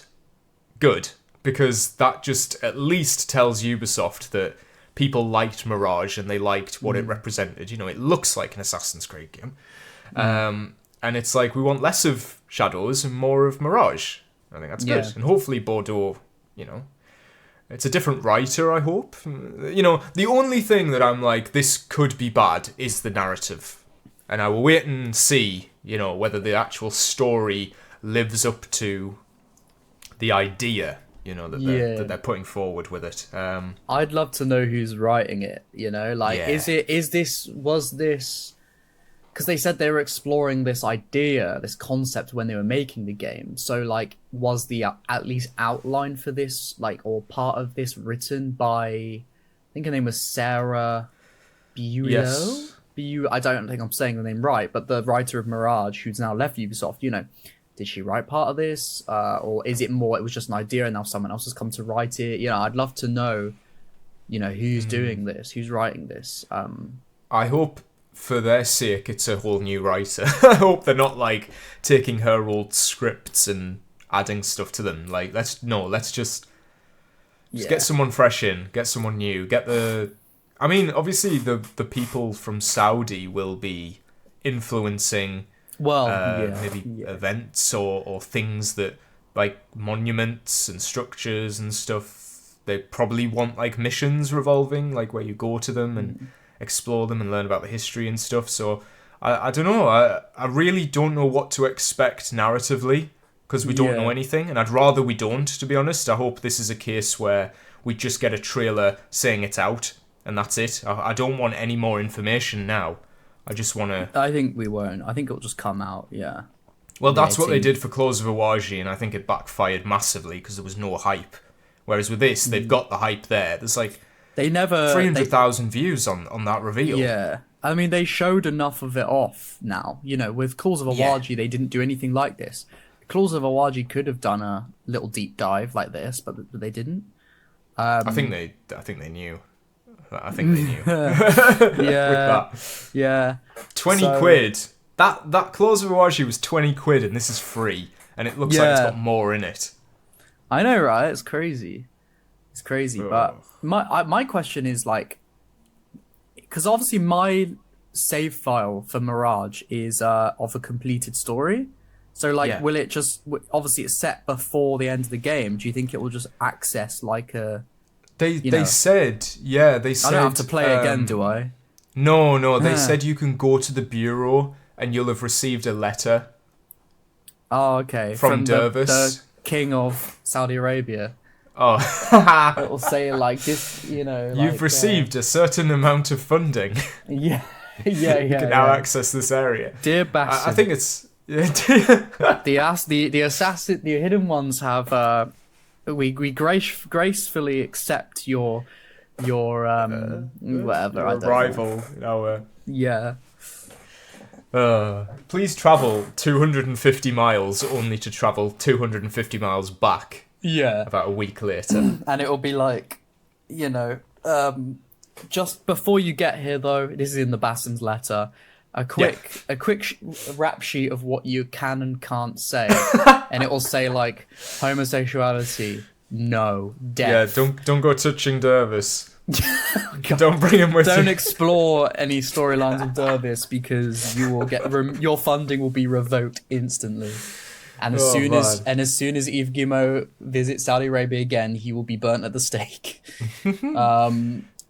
Speaker 2: Because that just at least tells Ubisoft that people liked Mirage and they liked what it represented. It looks like an Assassin's Creed game. And it's like, we want less of Shadows and more of Mirage. I think that's good. And hopefully Bordeaux, it's a different writer, I hope. The only thing that I'm like, this could be bad, is the narrative. And I will wait and see, whether the actual story lives up to the idea, that they're putting forward with it.
Speaker 3: I'd love to know who's writing it, was this... Because they said they were exploring this idea, this concept when they were making the game. So, was the at least outline for this, or part of this written by, I think her name was Sarah Buell?
Speaker 2: Yes.
Speaker 3: I don't think I'm saying the name right, but the writer of Mirage, who's now left Ubisoft, did she write part of this? Or is it more, it was just an idea and now someone else has come to write it? I'd love to know, who's doing this, who's writing this.
Speaker 2: I hope... for their sake, it's a whole new writer. I hope they're not taking her old scripts and adding stuff to them. Let's just get someone fresh in, get someone new, get the I mean, obviously the people from Saudi will be influencing maybe events or things that, like, monuments and structures and stuff. They probably want, like, missions revolving, like, where you go to them and explore them and learn about the history and stuff. So I don't know. I really don't know what to expect narratively, because we don't know anything, and I'd rather we don't, to be honest. I hope this is a case where we just get a trailer saying it's out, and that's it. I don't want any more information now. I just want to...
Speaker 3: I think we won't. I think it'll just come out, yeah.
Speaker 2: Well, that's what they did for Close of Awaji, and I think it backfired massively because there was no hype. Whereas with this, they've got the hype there. There's like 300,000 views on that reveal.
Speaker 3: Yeah. I mean, they showed enough of it off now. You know, with Claws of Awaji, they didn't do anything like this. Claws of Awaji could have done a little deep dive like this, but they didn't.
Speaker 2: I think they knew. I think they knew.
Speaker 3: Yeah.
Speaker 2: With that.
Speaker 3: Yeah.
Speaker 2: 20 quid. That Claws of Awaji was 20 quid, and this is free, and it looks like it's got more in it.
Speaker 3: I know, right? It's crazy. It's crazy, but my question is, like, because obviously my save file for Mirage is of a completed story. So, like, will it just... Obviously, it's set before the end of the game. Do you think it will just access, like, a...
Speaker 2: They said... Yeah, they said...
Speaker 3: I don't have to play again, do I?
Speaker 2: No. They said you can go to the bureau and you'll have received a letter.
Speaker 3: Oh, okay.
Speaker 2: From Dervis.
Speaker 3: The king of Saudi Arabia.
Speaker 2: Oh.
Speaker 3: It will say, like, this, you know...
Speaker 2: You've received a certain amount of funding.
Speaker 3: Yeah. You
Speaker 2: can now access this area.
Speaker 3: Dear Basim.
Speaker 2: I think it's...
Speaker 3: the hidden ones have we gracefully accept your whatever
Speaker 2: your
Speaker 3: I don't
Speaker 2: arrival
Speaker 3: know.
Speaker 2: Please travel 250 miles only to travel 250 miles back about a week later.
Speaker 3: And it will be like, you know, just before you get here, though, this is in the Basim's letter, a quick rap sheet of what you can and can't say, and it will say, like, homosexuality, no, death.
Speaker 2: Yeah, don't go touching Dervis. Don't bring him with you.
Speaker 3: Don't explore any storylines of Dervis, because you will get your funding will be revoked instantly. And as soon as Yves Guillemot visits Saudi Arabia again, he will be burnt at the stake.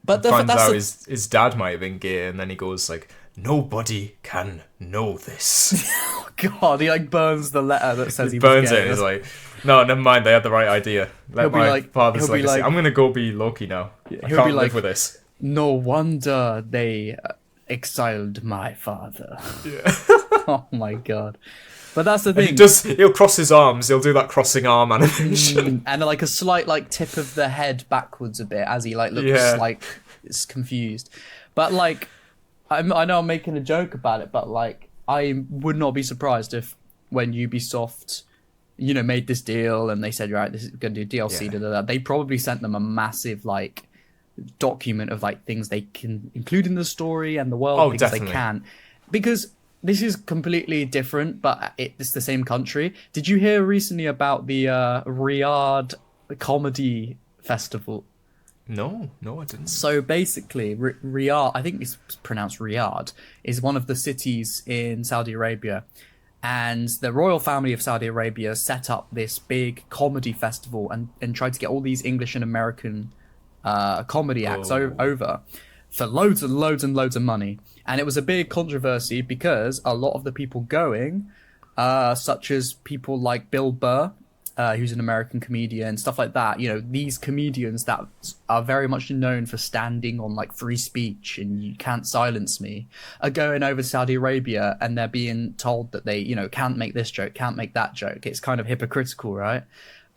Speaker 3: But
Speaker 2: finds out his dad might have been gay, and then he goes like, "Nobody can know this."
Speaker 3: Oh, God, he like burns the letter that says he
Speaker 2: burns
Speaker 3: was gay.
Speaker 2: it. And he's like, "No, never mind. They had the right idea. Let my father's legacy.
Speaker 3: Like,
Speaker 2: I'm gonna go be Loki now. I can't live with this."
Speaker 3: No wonder they exiled my father.
Speaker 2: Yeah.
Speaker 3: Oh my God. But that's the thing.
Speaker 2: He'll cross his arms. He'll do that crossing arm animation,
Speaker 3: and like a slight like tip of the head backwards a bit as he like looks like it's confused. But like, I know I'm making a joke about it, but like, I would not be surprised if when Ubisoft, you know, made this deal and they said, right, this is going to do DLC. They probably sent them a massive like document of like things they can include in the story and the world, because definitely. They can, because. This is completely different, but it's the same country. Did you hear recently about the Riyadh Comedy Festival?
Speaker 2: No, I didn't.
Speaker 3: So basically, Riyadh, I think it's pronounced Riyadh, is one of the cities in Saudi Arabia. And the royal family of Saudi Arabia set up this big comedy festival and tried to get all these English and American comedy acts over for loads and loads and loads of money. And it was a big controversy because a lot of the people going, such as people like Bill Burr, who's an American comedian, stuff like that, you know, these comedians that are very much known for standing on like free speech and you can't silence me, are going over to Saudi Arabia and they're being told that they, you know, can't make this joke, can't make that joke. It's kind of hypocritical, right?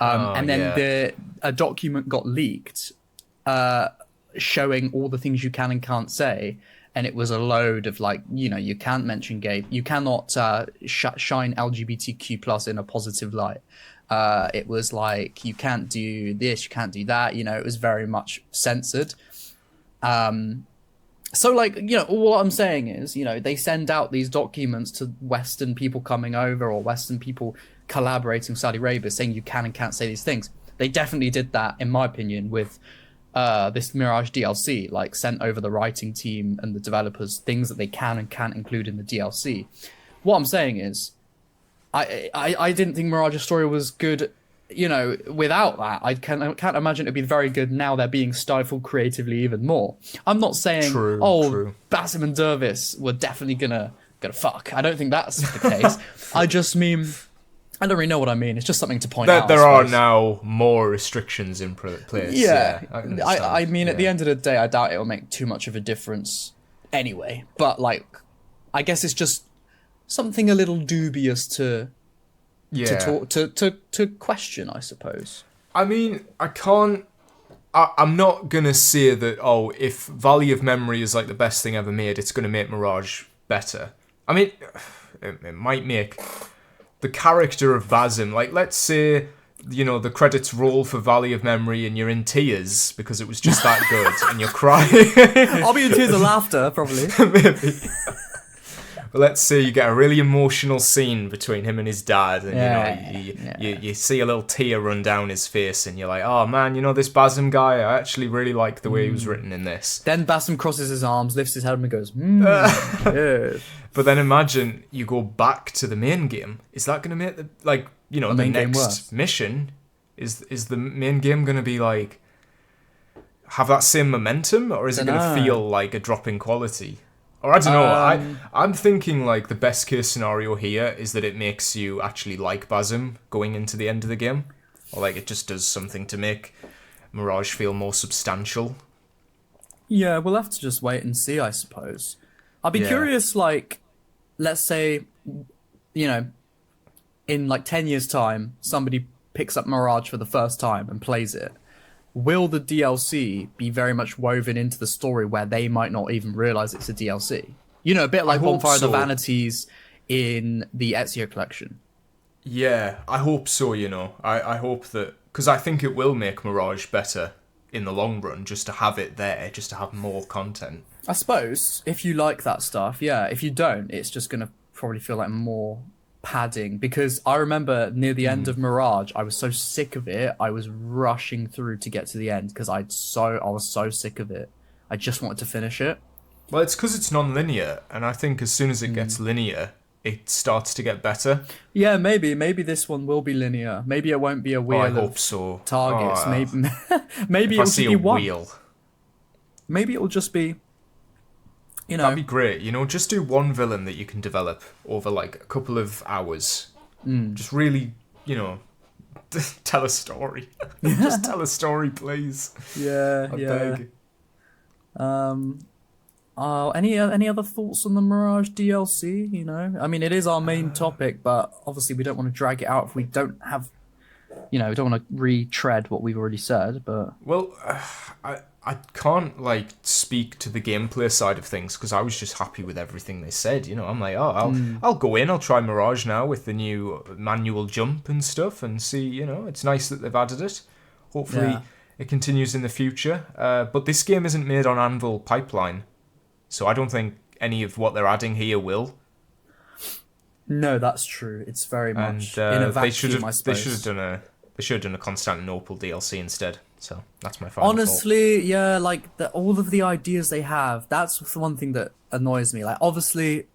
Speaker 3: And then a document got leaked showing all the things you can and can't say. And it was a load of like, you know, you can't mention gay, you cannot shine LGBTQ plus in a positive light. It was like, you can't do this, you can't do that. You know, it was very much censored. So like, you know, all I'm saying is, you know, they send out these documents to Western people coming over or Western people collaborating with Saudi Arabia saying you can and can't say these things. They definitely did that, in my opinion, with this Mirage DLC, like sent over the writing team and the developers things that they can and can't include in the DLC. What I'm saying is, I didn't think Mirage's story was good, without that. I can't imagine it'd be very good now they're being stifled creatively even more. I'm not saying,
Speaker 2: True.
Speaker 3: Basim and Dervis were definitely gonna fuck. I don't think that's the case. I just mean, I don't really know what I mean. It's just something to point out.
Speaker 2: There are now more restrictions in place.
Speaker 3: Yeah,
Speaker 2: I
Speaker 3: I mean, at the end of the day, I doubt it'll make too much of a difference anyway. But like, I guess it's just something a little dubious to talk to question, I suppose.
Speaker 2: I mean, I'm not gonna say that. Oh, if Valley of Memory is like the best thing ever made, it's gonna make Mirage better. I mean, it might make the character of Basim, like, let's say, the credits roll for Valley of Memory and you're in tears because it was just that good and you're crying.
Speaker 3: I'll be in tears of laughter, probably.
Speaker 2: Maybe. But let's say you get a really emotional scene between him and his dad, and you see a little tear run down his face, and you're like, oh man, this Basim guy, I actually really like the way he was written in this.
Speaker 3: Then Basim crosses his arms, lifts his head up and goes, yes.
Speaker 2: But then imagine you go back to the main game. Is that going to make the next mission? Is the main game going to be like have that same momentum, or is it going to feel like a drop in quality? Or I don't know. I'm thinking like the best case scenario here is that it makes you actually like Basim going into the end of the game, or like it just does something to make Mirage feel more substantial.
Speaker 3: Yeah, we'll have to just wait and see, I suppose. I'd be curious, like, let's say, in like 10 years' time, somebody picks up Mirage for the first time and plays it. Will the DLC be very much woven into the story where they might not even realize it's a DLC? A bit like Bonfire of the Vanities in the Ezio collection.
Speaker 2: Yeah, I hope so, I hope that, because I think it will make Mirage better in the long run, just to have it there, just to have more content.
Speaker 3: I suppose, if you like that stuff, yeah. If you don't, it's just going to probably feel like more padding, because I remember near the end of Mirage, I was so sick of it, I was rushing through to get to the end, because I was so sick of it. I just wanted to finish it.
Speaker 2: Well, it's because it's non-linear, and I think as soon as it gets linear, it starts to get better.
Speaker 3: Yeah, maybe this one will be linear. Maybe it won't be a wheel
Speaker 2: I hope so.
Speaker 3: Targets. Maybe it'll just be one.
Speaker 2: Wheel.
Speaker 3: Maybe it'll just be,
Speaker 2: That'd be great. Just do one villain that you can develop over like a couple of hours. Just really, tell a story. Just tell a story, please.
Speaker 3: Yeah,
Speaker 2: I beg.
Speaker 3: Any other thoughts on the Mirage DLC? I mean, it is our main topic, but obviously we don't want to drag it out if we don't have, we don't want to retread what we've already said. But
Speaker 2: I can't like speak to the gameplay side of things because I was just happy with everything they said. I'm like, I'll go in, I'll try Mirage now with the new manual jump and stuff, and see. It's nice that they've added it. Hopefully, it continues in the future. But this game isn't made on Anvil Pipeline, so I don't think any of what they're adding here will.
Speaker 3: No, that's true. It's very much in a vacuum, I suppose.
Speaker 2: They should have done a Constantinople DLC instead. So that's my final
Speaker 3: Honestly,
Speaker 2: thought.
Speaker 3: yeah, like all of the ideas they have, that's the one thing that annoys me. Like, obviously,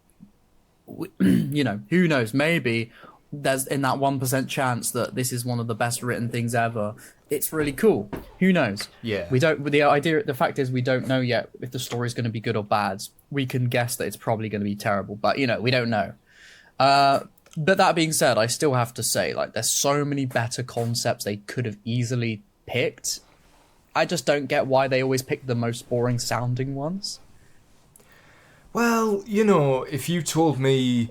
Speaker 3: who knows? Maybe there's in that 1% chance that this is one of the best written things ever. It's really cool. Who knows?
Speaker 2: Yeah.
Speaker 3: The fact is, we don't know yet if the story's going to be good or bad. We can guess that it's probably going to be terrible, but we don't know. But that being said, I still have to say, like, there's so many better concepts they could have easily picked. I just don't get why they always pick the most boring sounding ones.
Speaker 2: Well, if you told me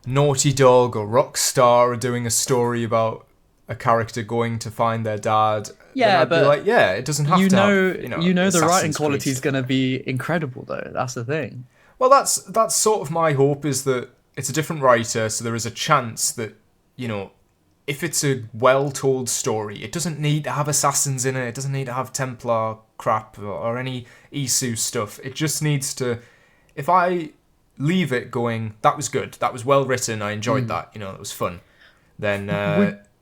Speaker 2: Naughty Dog or Rockstar are doing a story about a character going to find their dad, then I'd be like, it doesn't have to have,
Speaker 3: the writing quality is going to be incredible, though. That's the thing.
Speaker 2: Well, that's sort of my hope, is that it's a different writer, so there is a chance that, if it's a well-told story, it doesn't need to have assassins in it, it doesn't need to have Templar crap or any Isu stuff. It just needs to... If I leave it going, that was good, that was well-written, I enjoyed that, that was fun, then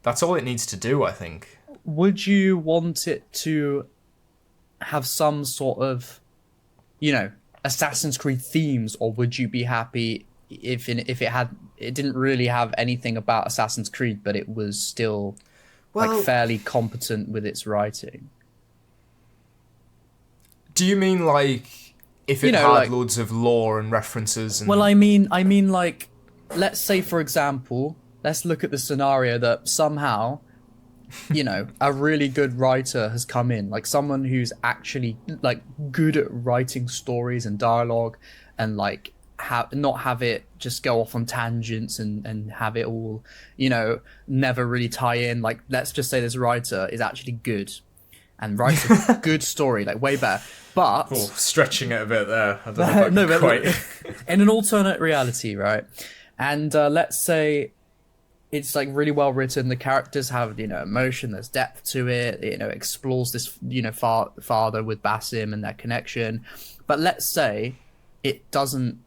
Speaker 2: that's all it needs to do, I think.
Speaker 3: Would you want it to have some sort of, Assassin's Creed themes, or would you be happy if it didn't really have anything about Assassin's Creed, but it was still fairly competent with its writing?
Speaker 2: Do you mean like if it had loads of lore and references? And...
Speaker 3: Well, I mean, like, let's say, for example, let's look at the scenario that somehow, a really good writer has come in, like someone who's actually like good at writing stories and dialogue, and like not have it just go off on tangents and have it all, never really tie in. Like, let's just say this writer is actually good and writes a good story, like way better. But
Speaker 2: stretching it a bit there. I don't know if I can quite.
Speaker 3: In an alternate reality, right? And let's say it's like really well written. The characters have, emotion. There's depth to it. It, explores this, father with Basim and their connection. But let's say it doesn't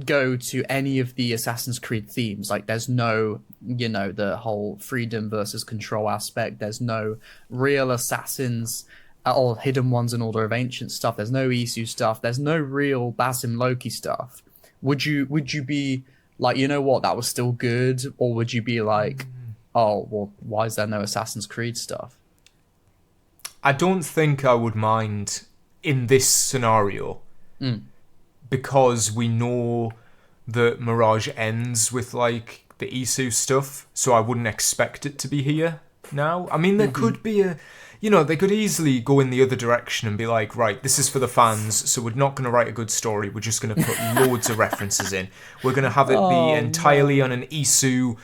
Speaker 3: go to any of the Assassin's Creed themes. Like, there's no, the whole freedom versus control aspect. There's no real assassins or hidden ones in Order of Ancient stuff. There's no Isu stuff. There's no real Basim Loki stuff. Would you be like, that was still good? Or would you be like, oh, well, why is there no Assassin's Creed stuff?
Speaker 2: I don't think I would mind in this scenario, because we know that Mirage ends with, like, the Isu stuff, so I wouldn't expect it to be here now. I mean, there could be they could easily go in the other direction and be like, right, this is for the fans, so we're not going to write a good story, we're just going to put loads of references in. We're going to have it be entirely on an Isu,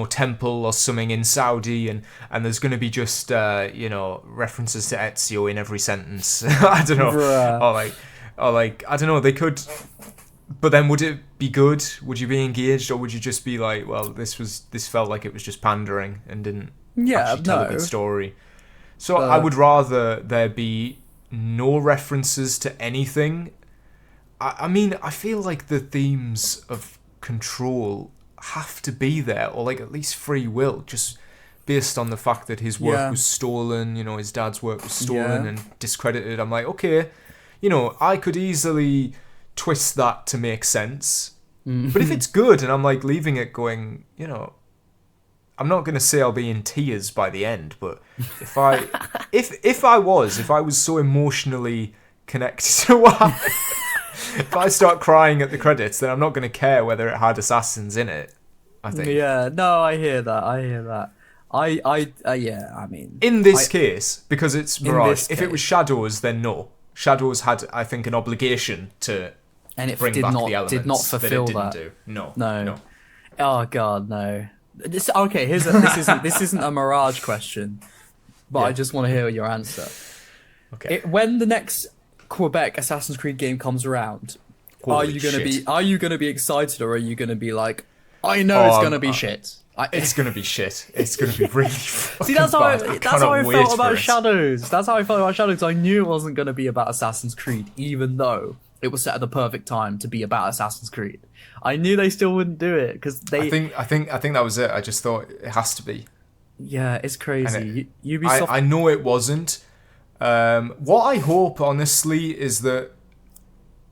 Speaker 2: temple or something in Saudi, and there's going to be just, references to Ezio in every sentence. I don't know.
Speaker 3: Bruh.
Speaker 2: Or like, I don't know, they could... But then would it be good? Would you be engaged, or would you just be like, well, this felt like it was just pandering and didn't actually tell a good story? So I would rather there be no references to anything. I mean, I feel like the themes of control have to be there, or like at least free will, just based on the fact that his work was stolen, his dad's work was stolen and discredited. I'm like, okay, I could easily twist that to make sense. But if it's good and I'm like leaving it going, I'm not going to say I'll be in tears by the end, but if I was so emotionally connected to what if I start crying at the credits, then I'm not going to care whether it had assassins in it, I think.
Speaker 3: Yeah, no, I hear that. I mean...
Speaker 2: In this case, because it's Mirage, if it was Shadows, then no. Shadows had, I think, an obligation to bring back the elements
Speaker 3: did not fulfill
Speaker 2: that.
Speaker 3: That.
Speaker 2: Didn't do.
Speaker 3: No. Oh, God, no. This isn't a Mirage question, but I just want to hear your answer.
Speaker 2: Okay.
Speaker 3: When the next Quebec Assassin's Creed game comes around, are you gonna be excited, or are you gonna be like, I know it's gonna be shit?
Speaker 2: It's gonna be shit. It's gonna be really
Speaker 3: See, that's how I felt about Shadows. That's how I felt about Shadows. I knew it wasn't gonna be about Assassin's Creed, even though it was set at the perfect time to be about Assassin's Creed. I knew they still wouldn't do it because they.
Speaker 2: I think that was it. I just thought it has to be.
Speaker 3: Yeah, it's crazy. Ubisoft.
Speaker 2: I know it wasn't. What I hope, honestly, is that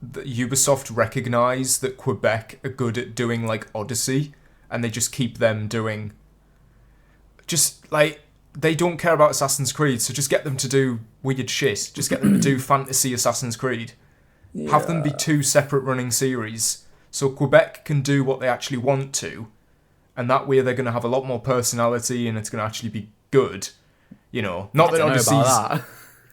Speaker 2: Ubisoft recognise that Quebec are good at doing like Odyssey, and they just keep them doing. Just like they don't care about Assassin's Creed, so just get them to do weird shit. Just get them to do fantasy Assassin's Creed. Yeah. Have them be two separate running series, so Quebec can do what they actually want to, and that way they're going to have a lot more personality, and it's going to actually be good. Not that Odyssey's...
Speaker 3: That.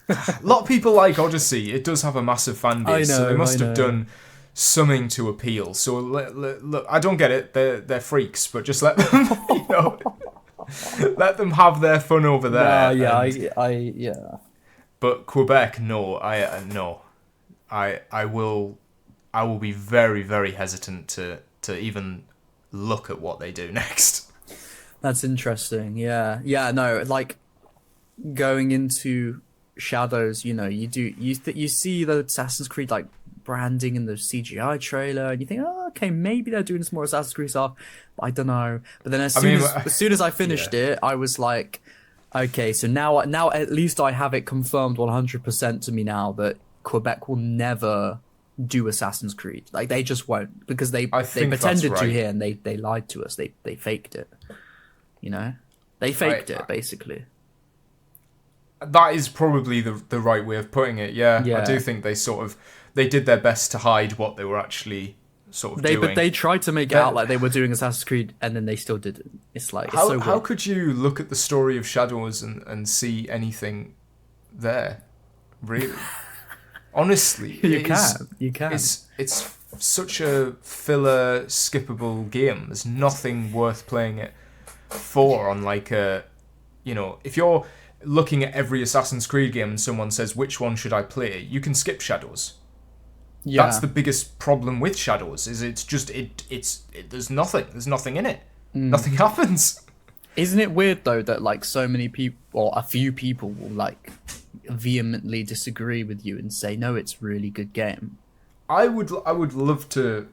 Speaker 2: A lot of people like Odyssey. It does have a massive fan base, so they must have done something to appeal. So look, I don't get it. They're freaks, but just let them, let them have their fun over there.
Speaker 3: Yeah.
Speaker 2: But Quebec, no. I will be very, very hesitant to even look at what they do next.
Speaker 3: That's interesting. Yeah. No, like going into Shadows, you see the Assassin's Creed like branding in the CGI trailer, and you think, oh, okay, maybe they're doing some more Assassin's Creed stuff, but I don't know. But then as soon as I finished it, I was like, Okay, so now at least I have it confirmed 100% to me now that Quebec will never do Assassin's Creed. Like, they just won't, because they
Speaker 2: think that's
Speaker 3: pretended to
Speaker 2: right.
Speaker 3: here, and they lied to us. They faked it. You know, they faked it basically.
Speaker 2: That is probably the right way of putting it. Yeah,
Speaker 3: Yeah.
Speaker 2: I do think they did their best to hide what they were actually sort of doing.
Speaker 3: But they tried to make it out like they were doing Assassin's Creed, and then they still didn't. It's like, it's so weird.
Speaker 2: How could you look at the story of Shadows and see anything there? Really? Honestly,
Speaker 3: You can.
Speaker 2: It's such a filler, skippable game. There's nothing worth playing it for on like a, if you're looking at every Assassin's Creed game and someone says, which one should I play? You can skip Shadows.
Speaker 3: Yeah.
Speaker 2: That's the biggest problem with Shadows, is it's just, there's nothing in it. Nothing happens.
Speaker 3: Isn't it weird though that like so many people, or a few people, will like vehemently disagree with you and say, no, it's a really good game?
Speaker 2: I would love to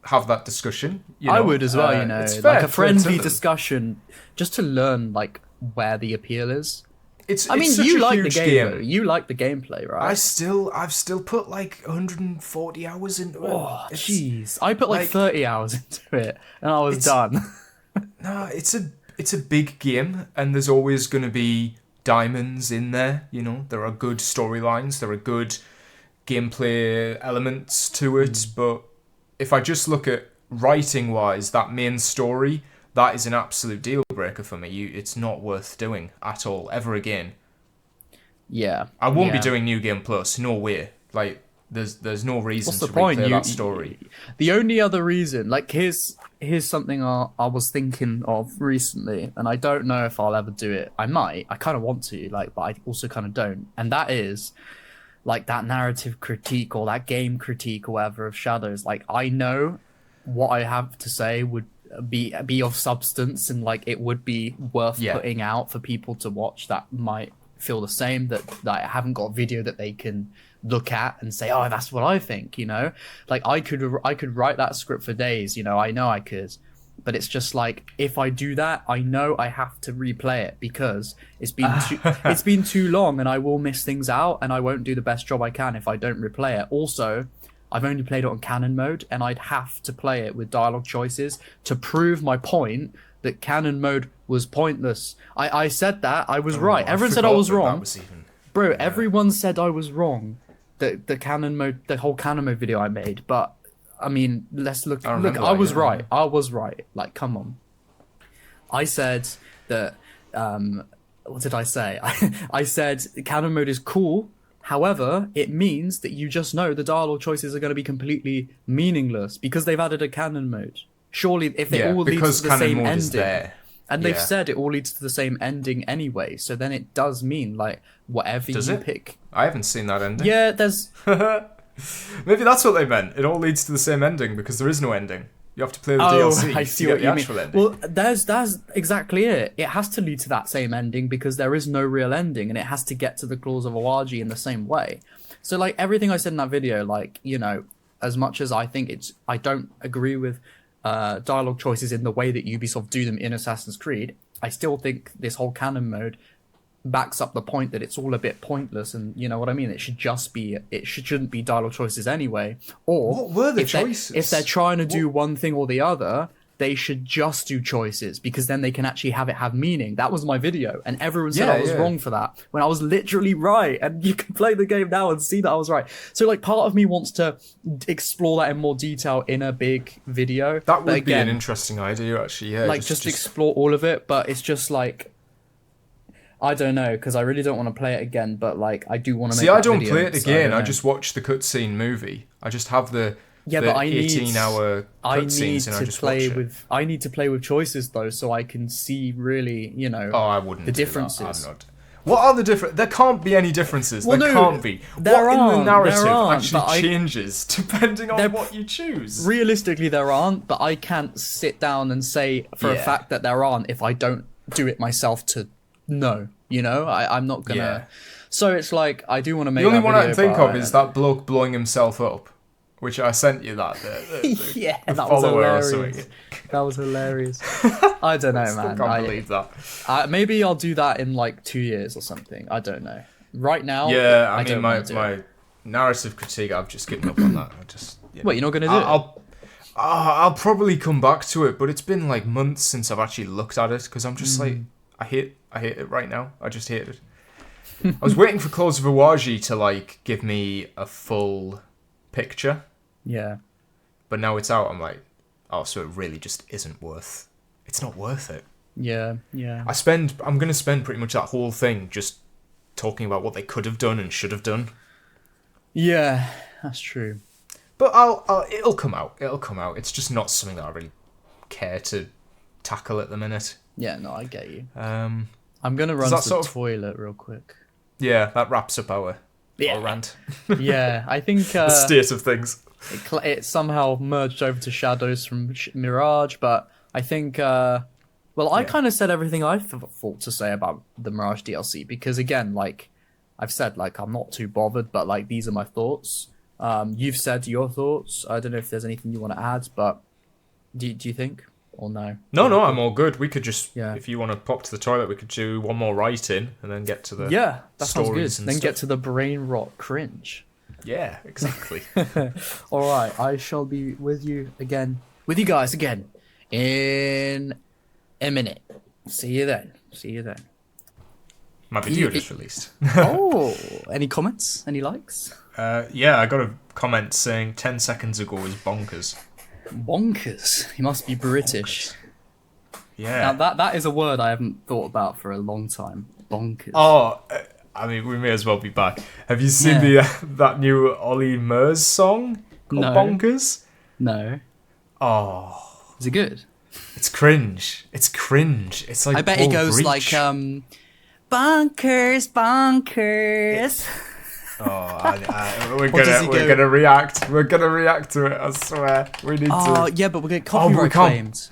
Speaker 2: have that discussion.
Speaker 3: I would as well,
Speaker 2: It's fair,
Speaker 3: like a friendly
Speaker 2: fair to them.
Speaker 3: discussion, just to learn like where the appeal is.
Speaker 2: It's
Speaker 3: You
Speaker 2: such a
Speaker 3: like the
Speaker 2: huge
Speaker 3: game. Though. You like the gameplay, right?
Speaker 2: I've still put like 140 hours into it.
Speaker 3: Oh, jeez. I put like
Speaker 2: like-
Speaker 3: 30 hours into it, and I was done.
Speaker 2: No, it's a big game, and there's always going to be diamonds in there. There are good storylines, there are good gameplay elements to it, but if I just look at writing wise, that main story, that is an absolute deal breaker for me. It's not worth doing at all ever again.
Speaker 3: Yeah.
Speaker 2: I won't be doing New Game Plus. No way. Like, there's no reason
Speaker 3: What's the
Speaker 2: to
Speaker 3: point?
Speaker 2: replay that story.
Speaker 3: The only other reason, like, here's something I was thinking of recently, and I don't know if I'll ever do it. I might. I kind of want to, like, but I also kind of don't. And that is, like, that narrative critique or that game critique or whatever of Shadows. Like, I know what I have to say would be of substance, and like it would be worth putting out for people to watch that might feel the same, that I haven't got a video that they can look at and say, oh, that's what I think, like I could write that script for days, I know I could, but it's just like, if I do that, I know I have to replay it because it's been too long, and I will miss things out, and I won't do the best job I can if I don't replay it. Also, I've only played it on canon mode, and I'd have to play it with dialogue choices to prove my point that canon mode was pointless. I said that. I was right. Everyone said I was wrong. Bro, everyone said I was wrong. The canon mode, the whole canon mode video I made. But, I mean, let's look. Look, I was right. I was right. Like, come on. I said that, what did I say? I said canon mode is cool. However, it means that you just know the dialogue choices are going to be completely meaningless because they've added a canon mode. Surely, if they all lead to the same ending, and they've said it all leads to the same ending anyway, so then it does mean like whatever you pick.
Speaker 2: I haven't seen that ending.
Speaker 3: Yeah, there's.
Speaker 2: Maybe that's what they meant. It all leads to the same ending because there is no ending. You have to play the DLC
Speaker 3: I see
Speaker 2: to
Speaker 3: what
Speaker 2: get the
Speaker 3: you
Speaker 2: actual
Speaker 3: mean.
Speaker 2: ending.
Speaker 3: Well, that's exactly it. It has to lead to that same ending because there is no real ending, and it has to get to the claws of Awaji in the same way. So, like, everything I said in that video, like, as much as I think I don't agree with dialogue choices in the way that Ubisoft do them in Assassin's Creed, I still think this whole canon mode backs up the point that it's all a bit pointless, and you know what I mean. It shouldn't be dialogue choices anyway. Or
Speaker 2: what were the choices?
Speaker 3: If they're trying to do one thing or the other, they should just do choices because then they can actually have meaning. That was my video, and everyone said I was wrong for that when I was literally right. And you can play the game now and see that I was right. So like, part of me wants to explore that in more detail in a big video.
Speaker 2: That would be an interesting idea, actually. Yeah,
Speaker 3: like just explore all of it, but it's just like, I don't know, because I really don't want to play it again, but like I do want to.
Speaker 2: See, I don't play it again. I just watch the cutscene movie. I just have the 18-hour cutscenes, and I just watch it.
Speaker 3: I need to play with choices though, so I can see really,
Speaker 2: I wouldn't.
Speaker 3: The differences.
Speaker 2: I'm not. What are the different? There can't be any differences.
Speaker 3: Well,
Speaker 2: there can't be.
Speaker 3: There
Speaker 2: what
Speaker 3: aren't,
Speaker 2: in the narrative
Speaker 3: there aren't,
Speaker 2: actually changes depending on what you choose?
Speaker 3: Realistically, there aren't, but I can't sit down and say for a fact that there aren't if I don't do it myself to know. I'm not gonna. So it's like, I do want to make.
Speaker 2: The only one I can think of is that bloke blowing himself up which I sent you that.
Speaker 3: Yeah,
Speaker 2: the
Speaker 3: that was
Speaker 2: follower or
Speaker 3: hilarious.
Speaker 2: something.
Speaker 3: That was hilarious. I don't know,
Speaker 2: Still
Speaker 3: man.
Speaker 2: can't believe that.
Speaker 3: Maybe I'll do that in like 2 years or something. I don't know. Right now,
Speaker 2: Yeah, I mean,
Speaker 3: don't wanna do
Speaker 2: my
Speaker 3: it.
Speaker 2: narrative critique, I've just given up on that.
Speaker 3: Wait, you're not gonna do it?
Speaker 2: I'll probably come back to it, but it's been like months since I've actually looked at it because I'm just like, I hate it right now. I just hate it. I was waiting for Close of Awaji to like give me a full picture,
Speaker 3: Yeah.
Speaker 2: but now it's out. I'm like, oh, so it really just isn't worth. It's not worth it.
Speaker 3: Yeah. Yeah.
Speaker 2: I'm gonna spend pretty much that whole thing just talking about what they could have done and should have done.
Speaker 3: Yeah, that's true.
Speaker 2: But it'll come out. It'll come out. It's just not something that I really care to tackle at the minute.
Speaker 3: Yeah, no, I get you.
Speaker 2: Um,
Speaker 3: I'm gonna run to the toilet real quick.
Speaker 2: yeah, that wraps up our rant.
Speaker 3: Yeah, I think
Speaker 2: The state of things.
Speaker 3: it somehow merged over to Shadows from Mirage, but I think, I kind of said everything I thought to say about the Mirage DLC, because again, like, I've said, like, I'm not too bothered, but, like, these are my thoughts. You've said your thoughts. I don't know if there's anything you want to add, but do you think? Or no?
Speaker 2: No, I'm all good. We could just,
Speaker 3: Yeah.
Speaker 2: if you want to pop to the toilet, we could do one more write-in and then get to the
Speaker 3: That sounds good.
Speaker 2: stories and
Speaker 3: Then get
Speaker 2: stuff.
Speaker 3: to the brain rot cringe.
Speaker 2: Yeah, exactly.
Speaker 3: All right, I shall be with you guys again, in a minute. See you then.
Speaker 2: My video just released.
Speaker 3: Oh, any comments? Any likes?
Speaker 2: Yeah, I got a comment saying 10 seconds ago was bonkers.
Speaker 3: Bonkers. He must be British.
Speaker 2: Yeah.
Speaker 3: Now that is a word I haven't thought about for a long time. Bonkers.
Speaker 2: Oh, I mean, we may as well be back. Have you seen that new Ollie Murs song called
Speaker 3: No.
Speaker 2: Bonkers?
Speaker 3: No.
Speaker 2: Oh,
Speaker 3: Is it good?
Speaker 2: it's cringe. It's like
Speaker 3: I bet he
Speaker 2: Paul
Speaker 3: goes
Speaker 2: Breach.
Speaker 3: like bonkers.
Speaker 2: Oh, we're
Speaker 3: Or does he go-
Speaker 2: gonna react. We're gonna react to it. I swear. We need
Speaker 3: Oh
Speaker 2: to.
Speaker 3: yeah, but we'll get
Speaker 2: Oh, we
Speaker 3: copyright
Speaker 2: can't.
Speaker 3: claimed.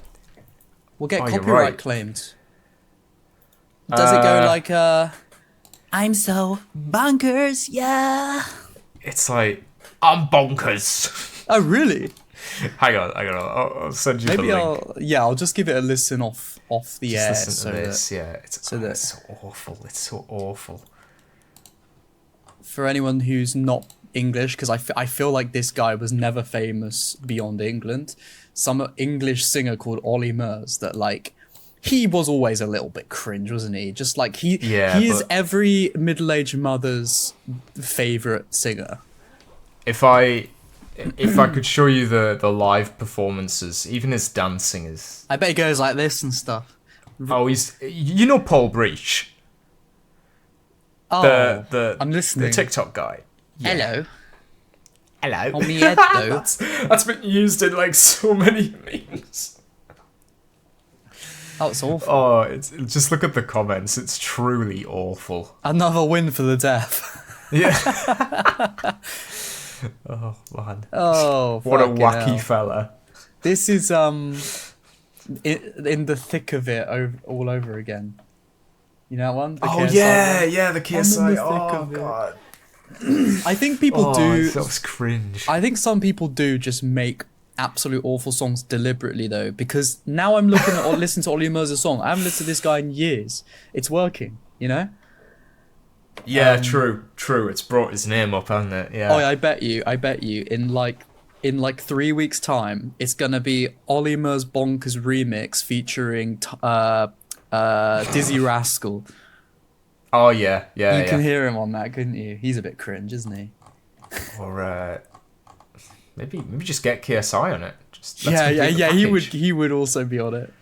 Speaker 3: We'll get
Speaker 2: Oh, you're
Speaker 3: copyright
Speaker 2: right.
Speaker 3: claimed. Does it go like I'm so bonkers, yeah.
Speaker 2: It's like I'm bonkers.
Speaker 3: Oh really?
Speaker 2: Hang on. I'll send you
Speaker 3: Maybe
Speaker 2: the link.
Speaker 3: I'll just give it a listen off the air.
Speaker 2: Just listen
Speaker 3: so
Speaker 2: to this.
Speaker 3: that
Speaker 2: Yeah, it's so awful. It's so awful.
Speaker 3: for anyone who's not English, because I feel like this guy was never famous beyond England. Some English singer called Ollie Murs that like he was always a little bit cringe, wasn't he? Just like he is every middle-aged mother's favorite singer.
Speaker 2: If I could show you the live performances, even his dancing is.
Speaker 3: I bet he goes like this and stuff.
Speaker 2: Oh, you know Paul Breach,
Speaker 3: Oh,
Speaker 2: the
Speaker 3: I'm listening.
Speaker 2: the TikTok guy.
Speaker 3: Hello.
Speaker 2: Hello.
Speaker 3: On the head though.
Speaker 2: That's been used in like so many memes.
Speaker 3: Oh, it's awful.
Speaker 2: Oh, it's just look at the comments. It's truly awful.
Speaker 3: Another win for the deaf.
Speaker 2: Yeah. Oh man.
Speaker 3: Oh,
Speaker 2: What a
Speaker 3: fucking
Speaker 2: wacky
Speaker 3: hell.
Speaker 2: fella.
Speaker 3: This is in the thick of it all over again. You know that one? The
Speaker 2: Oh
Speaker 3: KSI
Speaker 2: yeah,
Speaker 3: one?
Speaker 2: yeah, the
Speaker 3: I'm
Speaker 2: KSI.
Speaker 3: in the thick
Speaker 2: Oh
Speaker 3: of it.
Speaker 2: god.
Speaker 3: I think people do.
Speaker 2: That was cringe.
Speaker 3: I think some people do just make absolute awful songs deliberately though, because now I'm looking at or listening to Ollie Murs' song. I haven't listened to this guy in years. It's working, you know?
Speaker 2: Yeah, true. It's brought his name up, hasn't it? Yeah.
Speaker 3: Oh yeah, I bet you in like 3 weeks' time, it's gonna be Ollie Murs Bonkers remix featuring Dizzy Rascal.
Speaker 2: Oh yeah.
Speaker 3: You can hear him on that, couldn't you? He's a bit cringe, isn't he?
Speaker 2: Or maybe just get KSI on it. Just let's complete the
Speaker 3: Yeah.
Speaker 2: package.
Speaker 3: He would also be on it.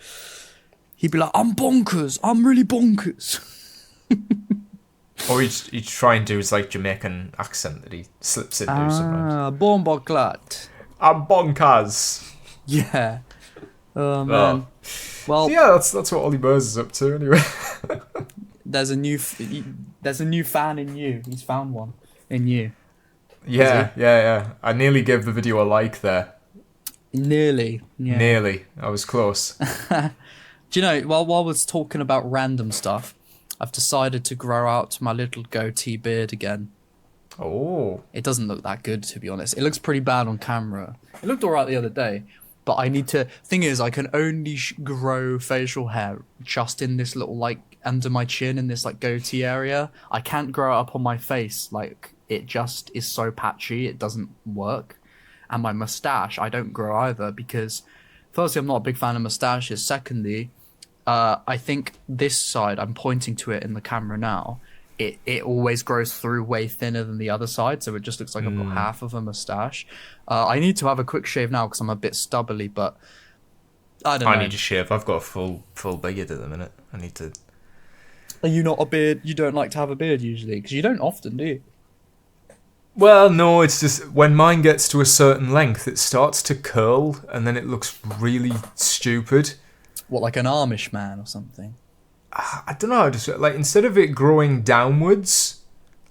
Speaker 3: He'd be like, "I'm bonkers. I'm really bonkers."
Speaker 2: Or he'd try and do his like Jamaican accent that he slips into sometimes.
Speaker 3: Bomboclat.
Speaker 2: I'm bonkers.
Speaker 3: Yeah. Oh man. Well,
Speaker 2: So, yeah, that's what Ollie Murs is up to anyway.
Speaker 3: there's a new fan in you. He's found one in you.
Speaker 2: Yeah. I nearly gave the video a like there.
Speaker 3: Nearly. Yeah.
Speaker 2: Nearly. I was close.
Speaker 3: Do you know, while I was talking about random stuff, I've decided to grow out my little goatee beard again.
Speaker 2: Oh.
Speaker 3: It doesn't look that good, to be honest. It looks pretty bad on camera. It looked alright the other day, but I need to... Thing is, I can only grow facial hair just in this little, like, under my chin in this, like, goatee area. I can't grow it up on my face. Like, it just is so patchy, it doesn't work. And my mustache, I don't grow either because, firstly, I'm not a big fan of mustaches. Secondly, I think this side, I'm pointing to it in the camera now, it always grows through way thinner than the other side, so it just looks like I've got half of a mustache. I need to have a quick shave now because I'm a bit stubbly, but I don't know.
Speaker 2: I need to shave. I've got a full beard at the minute. I need to...
Speaker 3: Are you not a beard? You don't like to have a beard usually? Because you don't often, do you?
Speaker 2: Well, no, it's just when mine gets to a certain length, it starts to curl, and then it looks really stupid.
Speaker 3: What, like an Amish man or something?
Speaker 2: I don't know how to say it. Like, instead of it growing downwards,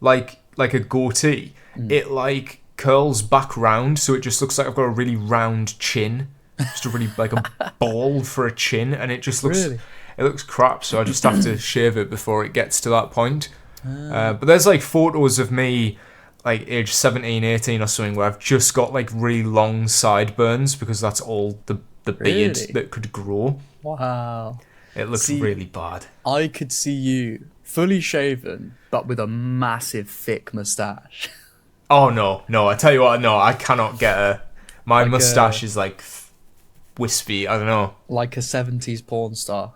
Speaker 2: like a goatee, it, like, curls back round, so it just looks like I've got a really round chin. Just a really, like, a ball for a chin, and it just looks...
Speaker 3: Really?
Speaker 2: It looks crap, so I just have to shave it before it gets to that point. But there's, like, photos of me, like, age 17, 18 or something, where I've just got, like, really long sideburns, because that's all the beard
Speaker 3: Really?
Speaker 2: that could grow.
Speaker 3: Wow.
Speaker 2: It looks really bad.
Speaker 3: I could see you fully shaven, but with a massive thick moustache.
Speaker 2: Oh, no, I tell you what, no, I cannot get a... My
Speaker 3: Like
Speaker 2: moustache is, like, wispy, I don't know.
Speaker 3: Like a 70s porn star.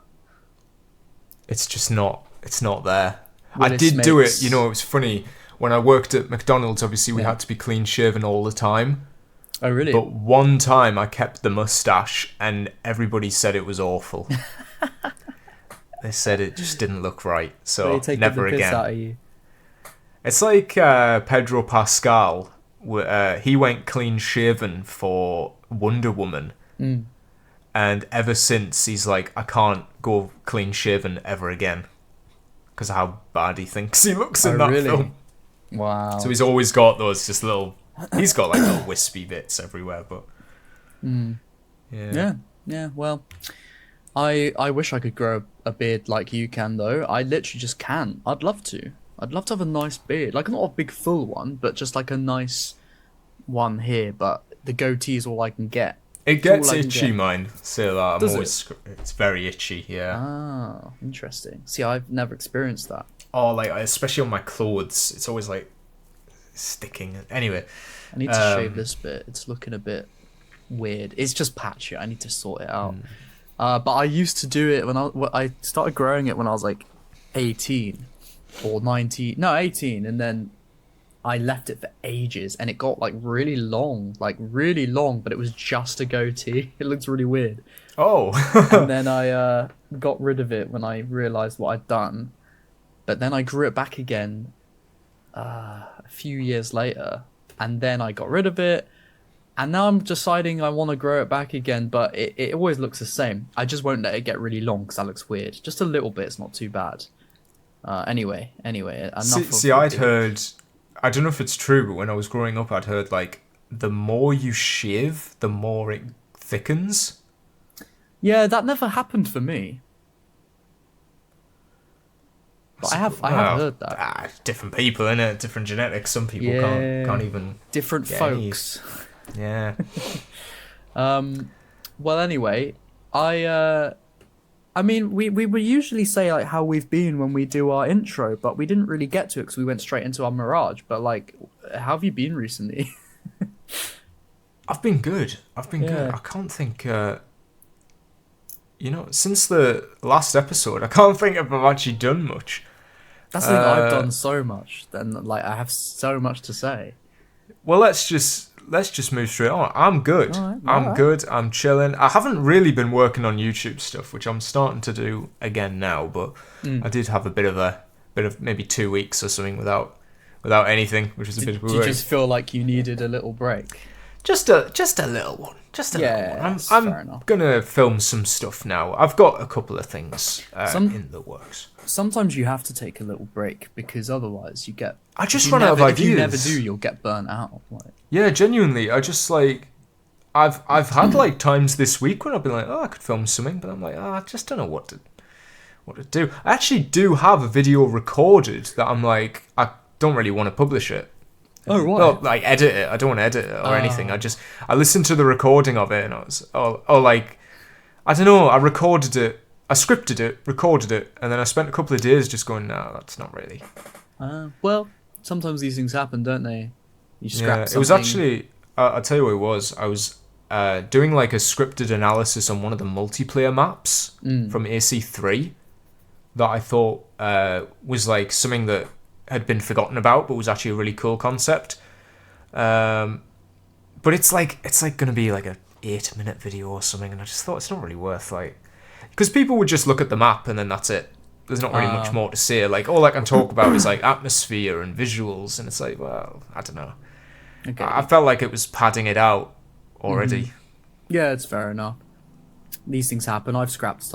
Speaker 2: It's just not, it's not there. I
Speaker 3: Willis
Speaker 2: did do it,
Speaker 3: makes-
Speaker 2: you know, it was funny. When I worked at McDonald's, obviously we had to be clean shaven all the time.
Speaker 3: Oh, really?
Speaker 2: But one time I kept the moustache and everybody said it was awful. They said it just didn't look right, so
Speaker 3: They take
Speaker 2: never
Speaker 3: the piss
Speaker 2: again.
Speaker 3: out of you.
Speaker 2: It's like Pedro Pascal. He went clean shaven for Wonder Woman. And ever since, he's like, I can't go clean shaven ever again. Because of how bad he thinks he looks in
Speaker 3: Oh,
Speaker 2: that
Speaker 3: really?
Speaker 2: film.
Speaker 3: Wow.
Speaker 2: So he's always got those just little... He's got like little wispy bits everywhere, but...
Speaker 3: Yeah, well... I wish I could grow a beard like you can, though. I literally just can't. I'd love to. I'd love to have a nice beard. Like, not a big full one, but just like a nice one here, but the goatee is all I can get.
Speaker 2: It
Speaker 3: It's all
Speaker 2: gets
Speaker 3: I can
Speaker 2: itchy,
Speaker 3: get.
Speaker 2: mine. So that I'm
Speaker 3: Does
Speaker 2: always... It's very itchy, yeah.
Speaker 3: Ah, interesting. See, I've never experienced that.
Speaker 2: Oh, like, especially on my clothes. It's always like sticking. Anyway.
Speaker 3: I need to shave this bit. It's looking a bit weird. It's just patchy. I need to sort it out. But I used to do it when I started growing it when I was like 18 or 19. No, 18. And then I left it for ages and it got like really long, but it was just a goatee. It looks really weird.
Speaker 2: Oh.
Speaker 3: And then I got rid of it when I realized what I'd done. But then I grew it back again a few years later. And then I got rid of it. And now I'm deciding I want to grow it back again, but it always looks the same. I just won't let it get really long because that looks weird. Just a little bit, it's not too bad. Anyway, enough
Speaker 2: See,
Speaker 3: of
Speaker 2: I'd
Speaker 3: the-
Speaker 2: heard... I don't know if it's true, but when I was growing up, I'd heard, like, the more you shave, the more it thickens.
Speaker 3: Yeah, that never happened for me. But I have heard that.
Speaker 2: Different people, innit? Different genetics. Some people
Speaker 3: Yeah.
Speaker 2: can't even...
Speaker 3: Different
Speaker 2: get
Speaker 3: folks.
Speaker 2: Yeah.
Speaker 3: Well, anyway, I mean, we would usually say like how we've been when we do our intro, but we didn't really get to it because we went straight into our Mirage. But like, how have you been recently?
Speaker 2: I've been good. Good.
Speaker 3: Yeah.
Speaker 2: I can't think... since the last episode, I can't think if I've actually done much.
Speaker 3: That's the thing. I've done so much. Then like, I have so much to say.
Speaker 2: Well, let's just move straight on. I'm good. I'm good. I'm chilling. I haven't really been working on YouTube stuff, which I'm starting to do again now. But I did have a bit of maybe 2 weeks or something without anything, which was a bit of a
Speaker 3: Do you
Speaker 2: worry.
Speaker 3: just feel like you needed a little break?
Speaker 2: Just a little one.
Speaker 3: Yeah,
Speaker 2: little one.
Speaker 3: that's fair
Speaker 2: I'm
Speaker 3: enough.
Speaker 2: gonna film some stuff now. I've got a couple of things in the works.
Speaker 3: Sometimes you have to take a little break because otherwise you get.
Speaker 2: I just
Speaker 3: if you
Speaker 2: run out of
Speaker 3: never-
Speaker 2: ideas.
Speaker 3: If you never do, you'll get burnt out. Like,
Speaker 2: Yeah, genuinely, I just like I've had like times this week when I've been like, oh, I could film something, but I'm like, I just don't know what to do. I actually do have a video recorded that I'm like, I don't really want to publish it.
Speaker 3: Oh, right.
Speaker 2: Well, like edit it. I don't want to edit it or anything. I listened to the recording of it and I was like, I don't know. I recorded it. I scripted it, recorded it, and then I spent a couple of days just going, no, that's not really.
Speaker 3: Well, sometimes these things happen, don't they? You scrap something.
Speaker 2: It was actually. I'll tell you what it was. I was doing like a scripted analysis on one of the multiplayer maps from AC3 that I thought was like something that had been forgotten about, but was actually a really cool concept. But it's like going to be like a 8-minute video or something, and I just thought it's not really worth like, because people would just look at the map and then that's it. There's not really much more to say. Like all I can talk about is like atmosphere and visuals, and it's like, well, I don't know. Okay. I felt like it was padding it out already.
Speaker 3: Yeah, it's fair enough. These things happen. I've scrapped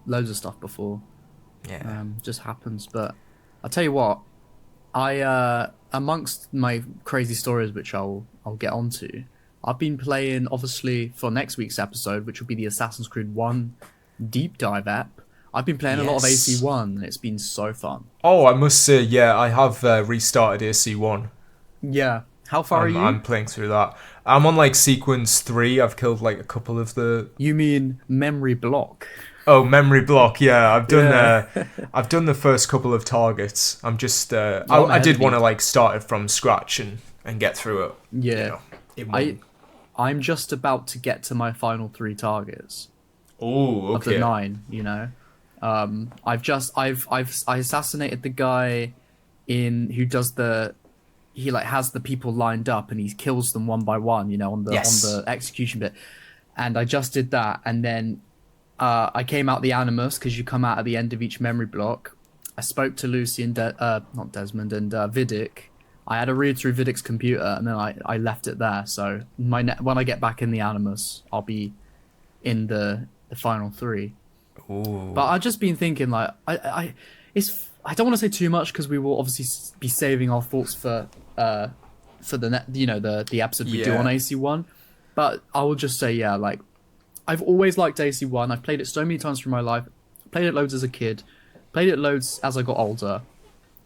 Speaker 3: loads of stuff before.
Speaker 2: Yeah,
Speaker 3: just happens. But I'll tell you what, I amongst my crazy stories, which I'll get onto, I've been playing, obviously, for next week's episode, which will be the Assassin's Creed 1 deep dive app. I've been playing a lot of AC1, and it's been so fun.
Speaker 2: Oh, I must say, yeah, I have restarted AC1.
Speaker 3: Yeah. How far are you?
Speaker 2: I'm playing through that. I'm on like sequence 3. I've killed like a couple of the...
Speaker 3: You mean memory block?
Speaker 2: Oh, memory block. Yeah, I've done. I've done the first couple of targets. I'm just. I did want to like start it from scratch and get through it.
Speaker 3: Yeah. I'm just about to get to my final 3 targets.
Speaker 2: Oh, okay.
Speaker 3: Of the 9, you know. I assassinated the guy who does he like has the people lined up and he kills them one by one, you know, on the execution bit. And I just did that, and then I came out the Animus, because you come out at the end of each memory block. I spoke to Lucy and not Desmond and Vidic. I had a read through Vidic's computer, and then I left it there. So when I get back in the Animus, I'll be in the final 3.
Speaker 2: Ooh.
Speaker 3: But I've just been thinking, like, I don't want to say too much, because we will obviously be saving our thoughts for the episode we do on AC1. But I will just say, yeah, like, I've always liked AC1. I've played it so many times through my life. Played it loads as a kid. Played it loads as I got older.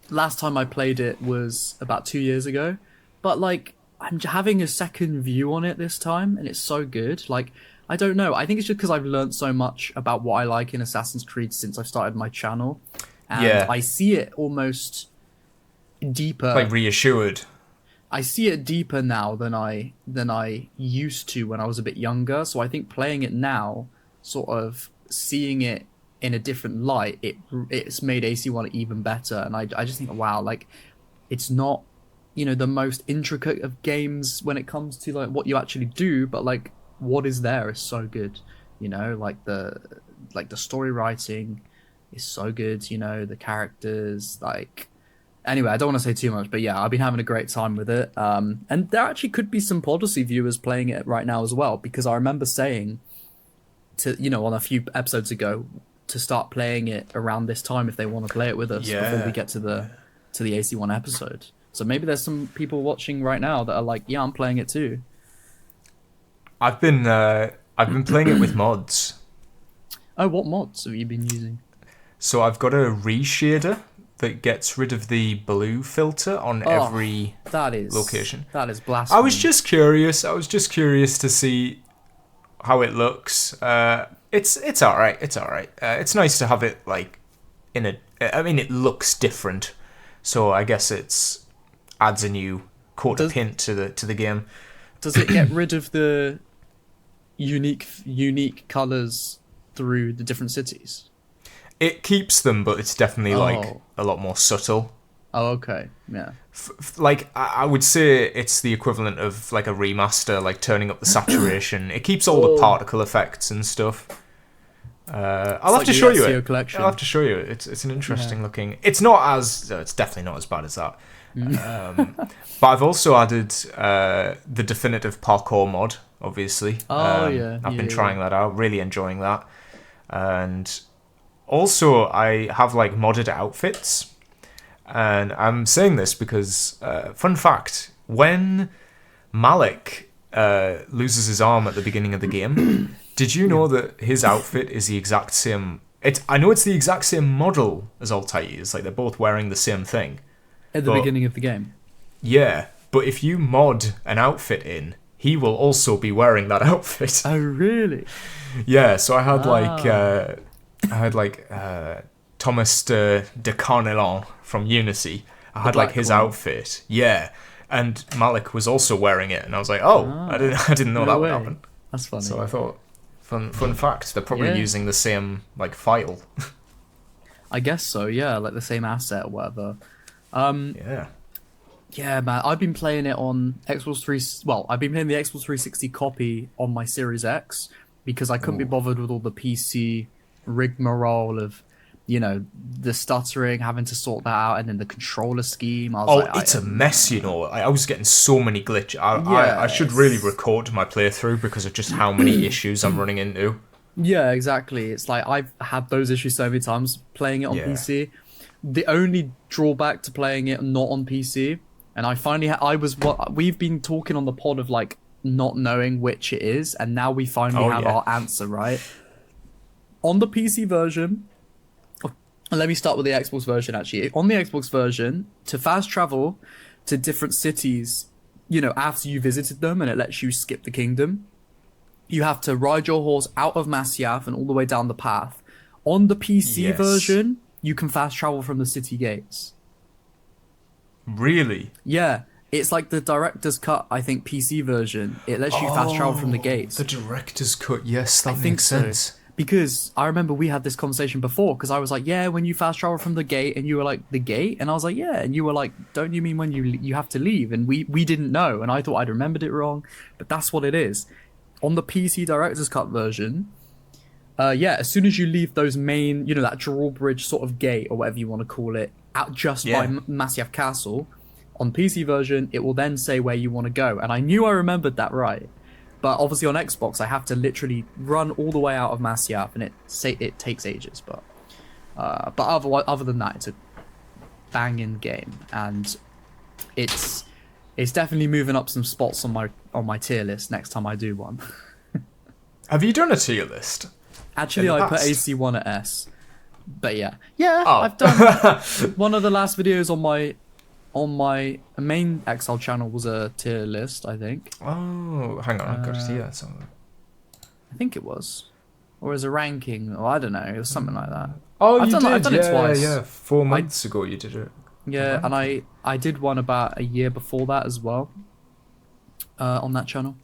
Speaker 3: Last time I played it was about 2 years ago. But, like, I'm having a second view on it this time, and it's so good. Like, I don't know. I think it's just because I've learned so much about what I like in Assassin's Creed since I've started my channel. And I see it almost deeper.
Speaker 2: Like reassured.
Speaker 3: I see it deeper now than I used to when I was a bit younger. So I think playing it now, sort of seeing it in a different light, it's made AC1 even better. And I just think, wow, like, it's not, you know, the most intricate of games when it comes to like what you actually do, but like what is there is so good. You know, like the story writing is so good. You know, the characters, like. Anyway, I don't want to say too much, but yeah, I've been having a great time with it. And there actually could be some Podyssey viewers playing it right now as well, because I remember saying on a few episodes ago to start playing it around this time if they want to play it with us before we get to the AC1 episode. So maybe there's some people watching right now that are like, yeah, I'm playing it too.
Speaker 2: I've been playing it with mods.
Speaker 3: Oh, what mods have you been using?
Speaker 2: So I've got a reshader that gets rid of the blue filter on every location.
Speaker 3: That is blasphemy.
Speaker 2: I was just curious to see how it looks. It's all right. It's all right. It's nice to have it like it looks different, so I guess it's adds a new coat of paint to the game.
Speaker 3: Does it get rid of the unique colors through the different cities?
Speaker 2: It keeps them, but it's definitely like a lot more subtle.
Speaker 3: Oh, okay. Yeah.
Speaker 2: Like, I would say it's the equivalent of like a remaster, like turning up the saturation. It keeps all the particle effects and stuff. I'll have to show you it.
Speaker 3: Collection.
Speaker 2: I'll have to show you it. It's an interesting looking. It's definitely not as bad as that. But I've also added the definitive parkour mod, obviously. I've been trying that out, really enjoying that. And also, I have like modded outfits, and I'm saying this because, fun fact, when Malik loses his arm at the beginning of the game, did you know that his outfit is the exact same? I know it's the exact same model as Altair's, like they're both wearing the same thing.
Speaker 3: At the beginning of the game?
Speaker 2: Yeah, but if you mod an outfit in, he will also be wearing that outfit.
Speaker 3: Oh, really?
Speaker 2: Yeah, so I had Thomas de Carnelon from Unity. I had like his outfit. Yeah. And Malik was also wearing it, and I was like, I didn't know that would happen.
Speaker 3: That's funny.
Speaker 2: So I thought, fun fact, they're probably using the same like file.
Speaker 3: I guess so, yeah, like the same asset or whatever. Yeah, man, I've been playing it on Xbox 3. Well, I've been playing the Xbox 360 copy on my Series X because I couldn't be bothered with all the PC rigmarole of, you know, the stuttering, having to sort that out, and then the controller scheme.
Speaker 2: It's a mess, you know. I was getting so many glitches. I should really record my playthrough because of just how many issues I'm running into.
Speaker 3: Yeah, exactly. It's like I've had those issues so many times playing it on PC. The only drawback to playing it not on PC, and I finally we've been talking on the pod of like not knowing which it is, and now we finally have our answer, right? On the PC version, let me start with the Xbox version actually. On the Xbox version, to fast travel to different cities, you know, after you visited them and it lets you skip the kingdom, you have to ride your horse out of Masyaf and all the way down the path. On the PC version, you can fast travel from the city gates.
Speaker 2: Really?
Speaker 3: Yeah. It's like the director's cut, I think, PC version. It lets you fast travel from the gates.
Speaker 2: The director's cut, yes, that makes sense.
Speaker 3: Because I remember we had this conversation before, because I was like, yeah, when you fast travel from the gate, and you were like, the gate? And I was like, yeah. And you were like, don't you mean when you have to leave? And we didn't know, and I thought I'd remembered it wrong, but that's what it is. On the PC director's cut version, as soon as you leave those main, you know, that drawbridge sort of gate, or whatever you want to call it, out just by Masyaf Castle, on PC version, it will then say where you want to go. And I knew I remembered that right. But obviously on Xbox, I have to literally run all the way out of Masyaf, and it takes ages. But other than that, it's a banging game, and it's definitely moving up some spots on my tier list next time I do one.
Speaker 2: Have you done a tier list?
Speaker 3: Actually, I put AC1 at S. But I've done one of the last videos on my main XL channel was a tier list, I think.
Speaker 2: Oh, hang on, I've got to see that somewhere.
Speaker 3: I think it was. Or as a ranking, or I don't know, it was something like that.
Speaker 2: Oh,
Speaker 3: I've done it twice.
Speaker 2: Yeah, 4 months ago you did it.
Speaker 3: Yeah, and I did one about a year before that as well, on that channel.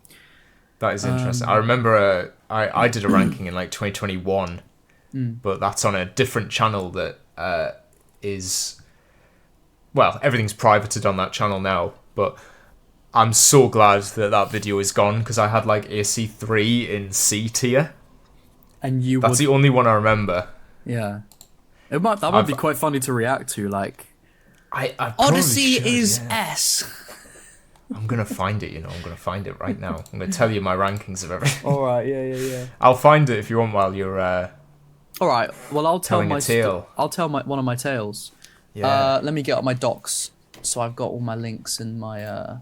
Speaker 2: That is interesting. I remember I did a ranking in like 2021, but that's on a different channel that is... Well, everything's privated on that channel now, but I'm so glad that video is gone, because I had like AC3 in C tier.
Speaker 3: And
Speaker 2: that's the only one I remember.
Speaker 3: Yeah. That might be quite funny to react to, like...
Speaker 2: I
Speaker 3: Odyssey
Speaker 2: should,
Speaker 3: is S.
Speaker 2: I'm going to find it, you know. I'm going to find it right now. I'm going to tell you my rankings of everything.
Speaker 3: Alright, yeah.
Speaker 2: I'll find it if you want while you're...
Speaker 3: Alright, well, I'll tell
Speaker 2: my tale.
Speaker 3: I'll tell one of my tales.
Speaker 2: Yeah.
Speaker 3: Let me get up my docs, so I've got all my links and my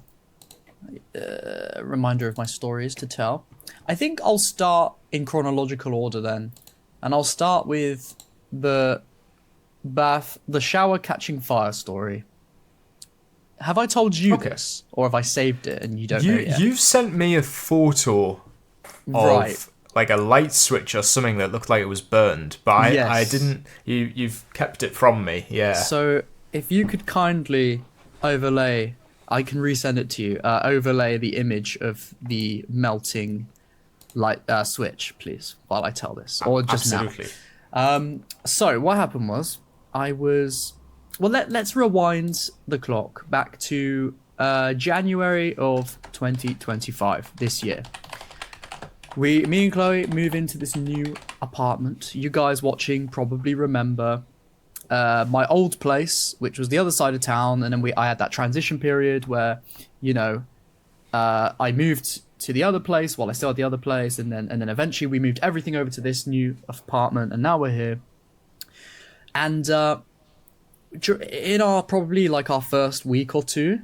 Speaker 3: reminder of my stories to tell. I think I'll start in chronological order then, and I'll start with the shower catching fire story. Have I told you this, or have I saved it and you don't know yet?
Speaker 2: You've sent me a photo of like a light switch or something that looked like it was burned, but I didn't. You've kept it from me, yeah. So
Speaker 3: if you could kindly overlay, I can resend it to you. Overlay the image of the melting light switch, please, while I tell this, or just
Speaker 2: absolutely.
Speaker 3: Now. So what happened was let's rewind the clock back to January of 2025 this year. Me and Chloe move into this new apartment. You guys watching probably remember my old place, which was the other side of town, and then I had that transition period where, you know, I moved to the other place while I still had the other place, and then eventually we moved everything over to this new apartment, and now we're here. And in our probably like our first week or two,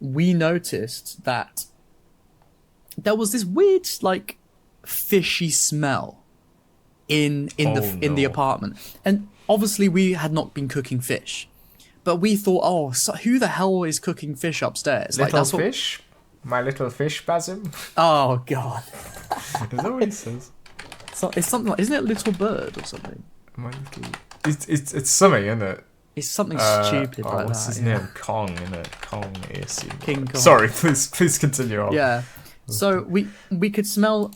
Speaker 3: we noticed that there was this weird like fishy smell in the apartment, and obviously we had not been cooking fish, But we thought, oh, so who the hell is cooking fish upstairs?
Speaker 2: Little fish? My little fish, Basim?
Speaker 3: Oh, God.
Speaker 2: Is that what it says?
Speaker 3: So it's something like, isn't it little bird or something?
Speaker 2: My little... It's something, isn't it?
Speaker 3: It's something stupid like that.
Speaker 2: What's his name? Kong, isn't it? Kong is
Speaker 3: King Kong.
Speaker 2: Sorry, please continue on.
Speaker 3: Yeah. So we could smell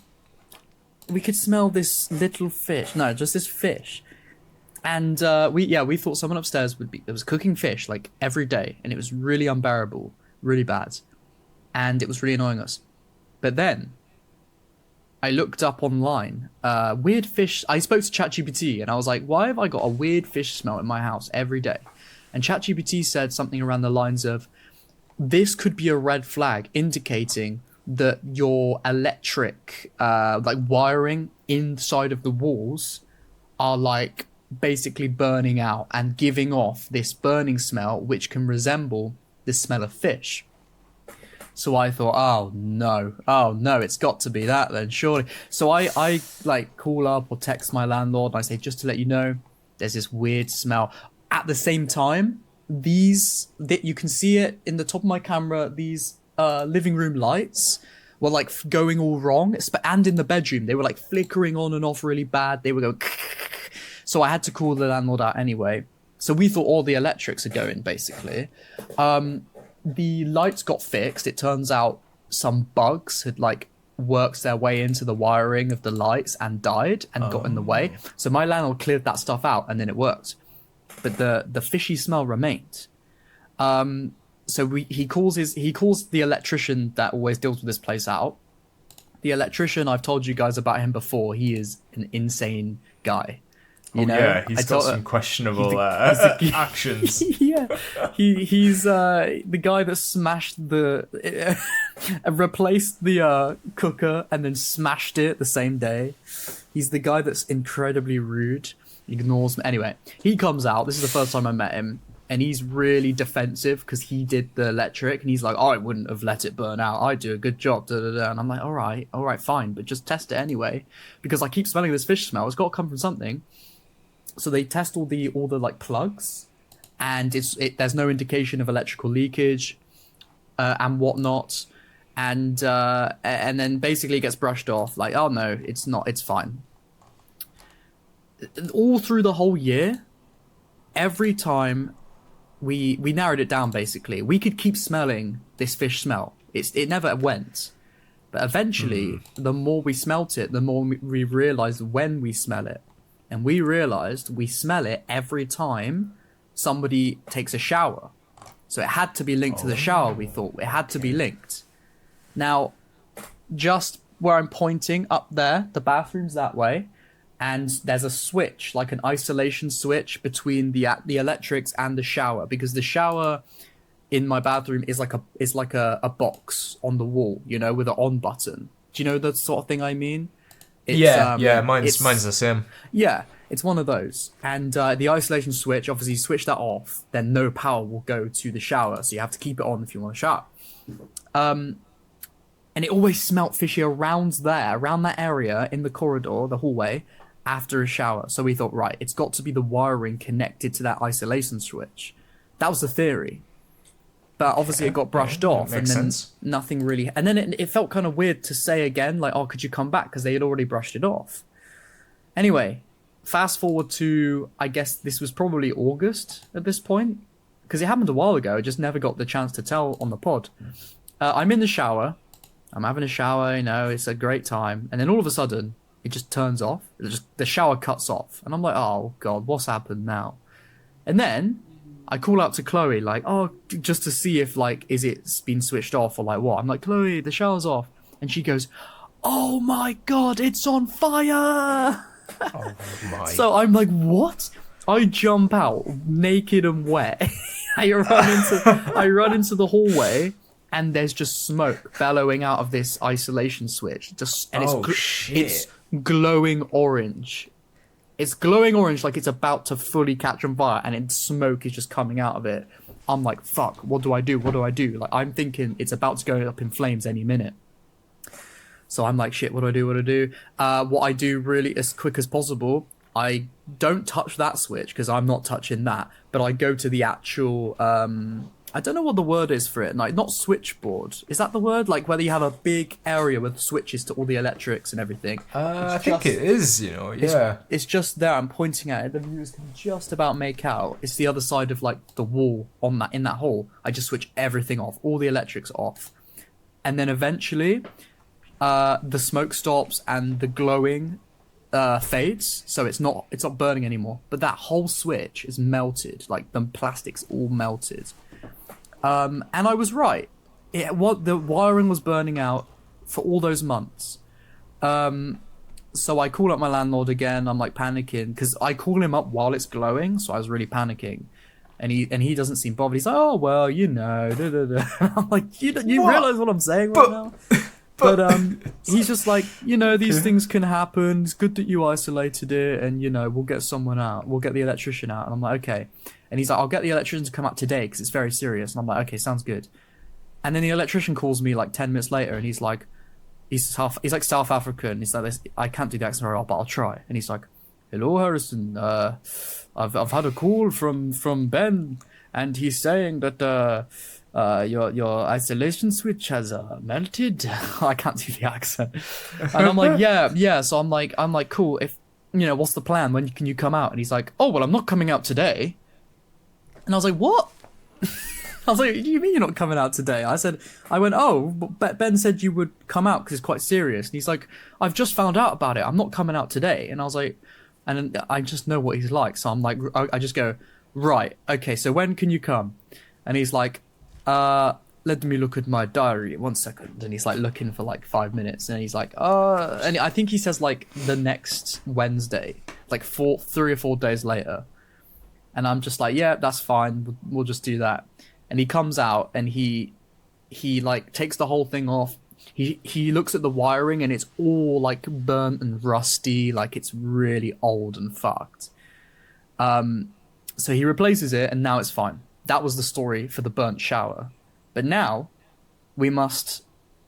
Speaker 3: this little fish. No, just this fish. And we thought someone upstairs was cooking fish like every day, and it was really unbearable, really bad. And it was really annoying us. But then I looked up online, weird fish. I spoke to ChatGPT and I was like, why have I got a weird fish smell in my house every day? And ChatGPT said something around the lines of, this could be a red flag indicating that your electric, like wiring inside of the walls are like basically burning out and giving off this burning smell, which can resemble the smell of fish. So I thought, oh no, it's got to be that then, surely. So I like call up or text my landlord and I say, just to let you know, there's this weird smell. At the same time, you can see it in the top of my camera, these living room lights were like going all wrong. And in the bedroom, they were like flickering on and off really bad. They were going, so I had to call the landlord out anyway. So we thought all the electrics are going, basically. The lights got fixed. It turns out some bugs had like worked their way into the wiring of the lights and died and got in the way. So my landlord cleared that stuff out and then it worked. But the fishy smell remained. So he calls the electrician that always deals with this place out. The electrician, I've told you guys about him before. He is an insane guy. You know?
Speaker 2: Yeah, he's got some questionable actions.
Speaker 3: Yeah, he's the guy that smashed replaced the cooker and then smashed it the same day. He's the guy that's incredibly rude, ignores me. Anyway, he comes out. This is the first time I met him, and he's really defensive because he did the electric, and he's like, "I wouldn't have let it burn out. I do a good job." Da, da, da. And I'm like, "All right, fine, but just test it anyway, because I keep smelling this fish smell. It's got to come from something." So they test all the like plugs, and there's no indication of electrical leakage and whatnot, and then basically it gets brushed off like, oh no, it's not, it's fine. All through the whole year, every time we narrowed it down, basically we could keep smelling this fish smell. It never went, but eventually the more we smelt it, the more we realized when we smell it. And we realized we smell it every time somebody takes a shower. So it had to be linked to the shower, we thought. It had to be linked. Now, just where I'm pointing up there, the bathroom's that way, and there's a switch, like an isolation switch between the electrics and the shower, because the shower in my bathroom is like a box on the wall, you know, with an on button. Do you know the sort of thing I mean?
Speaker 2: Mine's the same.
Speaker 3: Yeah, it's one of those. And the isolation switch, obviously you switch that off, then no power will go to the shower, so you have to keep it on if you want to shower. And it always smelt fishy around that area in the corridor, the hallway, after a shower. So we thought, right, it's got to be the wiring connected to that isolation switch. That was the theory. But obviously it got brushed off, and then nothing really... And then it felt kind of weird to say again, like, oh, could you come back? Because they had already brushed it off. Anyway, fast forward to, I guess this was probably August at this point. Because it happened a while ago, I just never got the chance to tell on the pod. I'm in the shower. I'm having a shower, you know, it's a great time. And then all of a sudden, it just turns off. The shower cuts off. And I'm like, oh, God, what's happened now? And then... I call out to Chloe, like, oh, just to see if, like, is it been switched off or, like, what? I'm like, Chloe, the shower's off. And she goes, oh, my God, it's on fire!
Speaker 2: Oh, my.
Speaker 3: So I'm like, what? I jump out, naked and wet. I run into the hallway, and there's just smoke bellowing out of this isolation switch. It's glowing orange. It's glowing orange like it's about to fully catch on fire, and smoke is just coming out of it. I'm like, fuck, what do I do? Like, I'm thinking it's about to go up in flames any minute. So I'm like, shit, what do I do? What I do really as quick as possible, I don't touch that switch because I'm not touching that, but I go to the actual I don't know what the word is for it, like not switchboard. Is that the word? Like whether you have a big area with switches to all the electrics and everything.
Speaker 2: I think it is, yeah.
Speaker 3: It's just there. I'm pointing at it. The viewers can just about make out. It's the other side of like the wall in that hole. I just switch everything off, all the electrics off, and then eventually, the smoke stops and the glowing fades, so it's not burning anymore. But that whole switch is melted, like the plastic's all melted. And I was right. The wiring was burning out for all those months. So I call up my landlord again. I'm like panicking because I call him up while it's glowing, so I was really panicking. And he doesn't seem bothered. He's like, oh well, Da, da, da. I'm like, you realize what I'm saying right now? But he's just like, these things can happen. It's good that you isolated it, and we'll get someone out. We'll get the electrician out. And I'm like, okay. And he's like, I'll get the electrician to come out today because it's very serious. And I'm like, okay, sounds good. And then the electrician calls me like 10 minutes later, and he's like South African. He's like, I can't do the accent very well, but I'll try. And he's like, hello, Harrison. I've had a call from Ben, and he's saying that your isolation switch has melted. I can't do the accent. And I'm like, yeah. So I'm like, cool. If what's the plan? When can you come out? And he's like, oh well, I'm not coming out today. And I was like, what? I was like, what do you mean you're not coming out today? I went, oh, Ben said you would come out because it's quite serious. And he's like, I've just found out about it. I'm not coming out today. And I was like, and I just know what he's like. So I'm like, I just go, right, okay, so when can you come? And he's like, let me look at my diary 1 second. And he's like looking for like 5 minutes. And he's like, and I think he says like the next Wednesday, like 3 or 4 days later. And I'm just like, yeah, that's fine. We'll just do that. And he comes out and he like takes the whole thing off. He looks at the wiring and it's all like burnt and rusty, like it's really old and fucked. So he replaces it and now it's fine. That was the story for the burnt shower. But now we must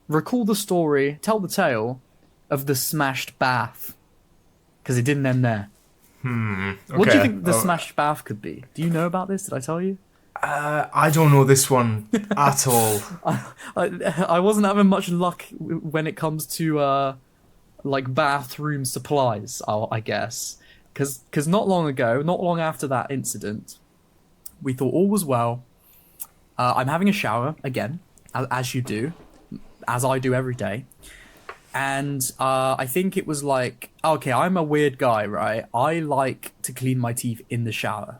Speaker 3: recall the story, tell the tale of the smashed bath. Because it didn't end there.
Speaker 2: Okay.
Speaker 3: What do you think the smashed bath could be? Do you know about this? Did I tell you?
Speaker 2: I don't know this one at all.
Speaker 3: I wasn't having much luck when it comes to like bathroom supplies, I guess. Because not long after that incident, we thought all was well. I'm having a shower again, as you do, as I do every day. And I think it was like, okay, I'm a weird guy, right? I like to clean my teeth in the shower.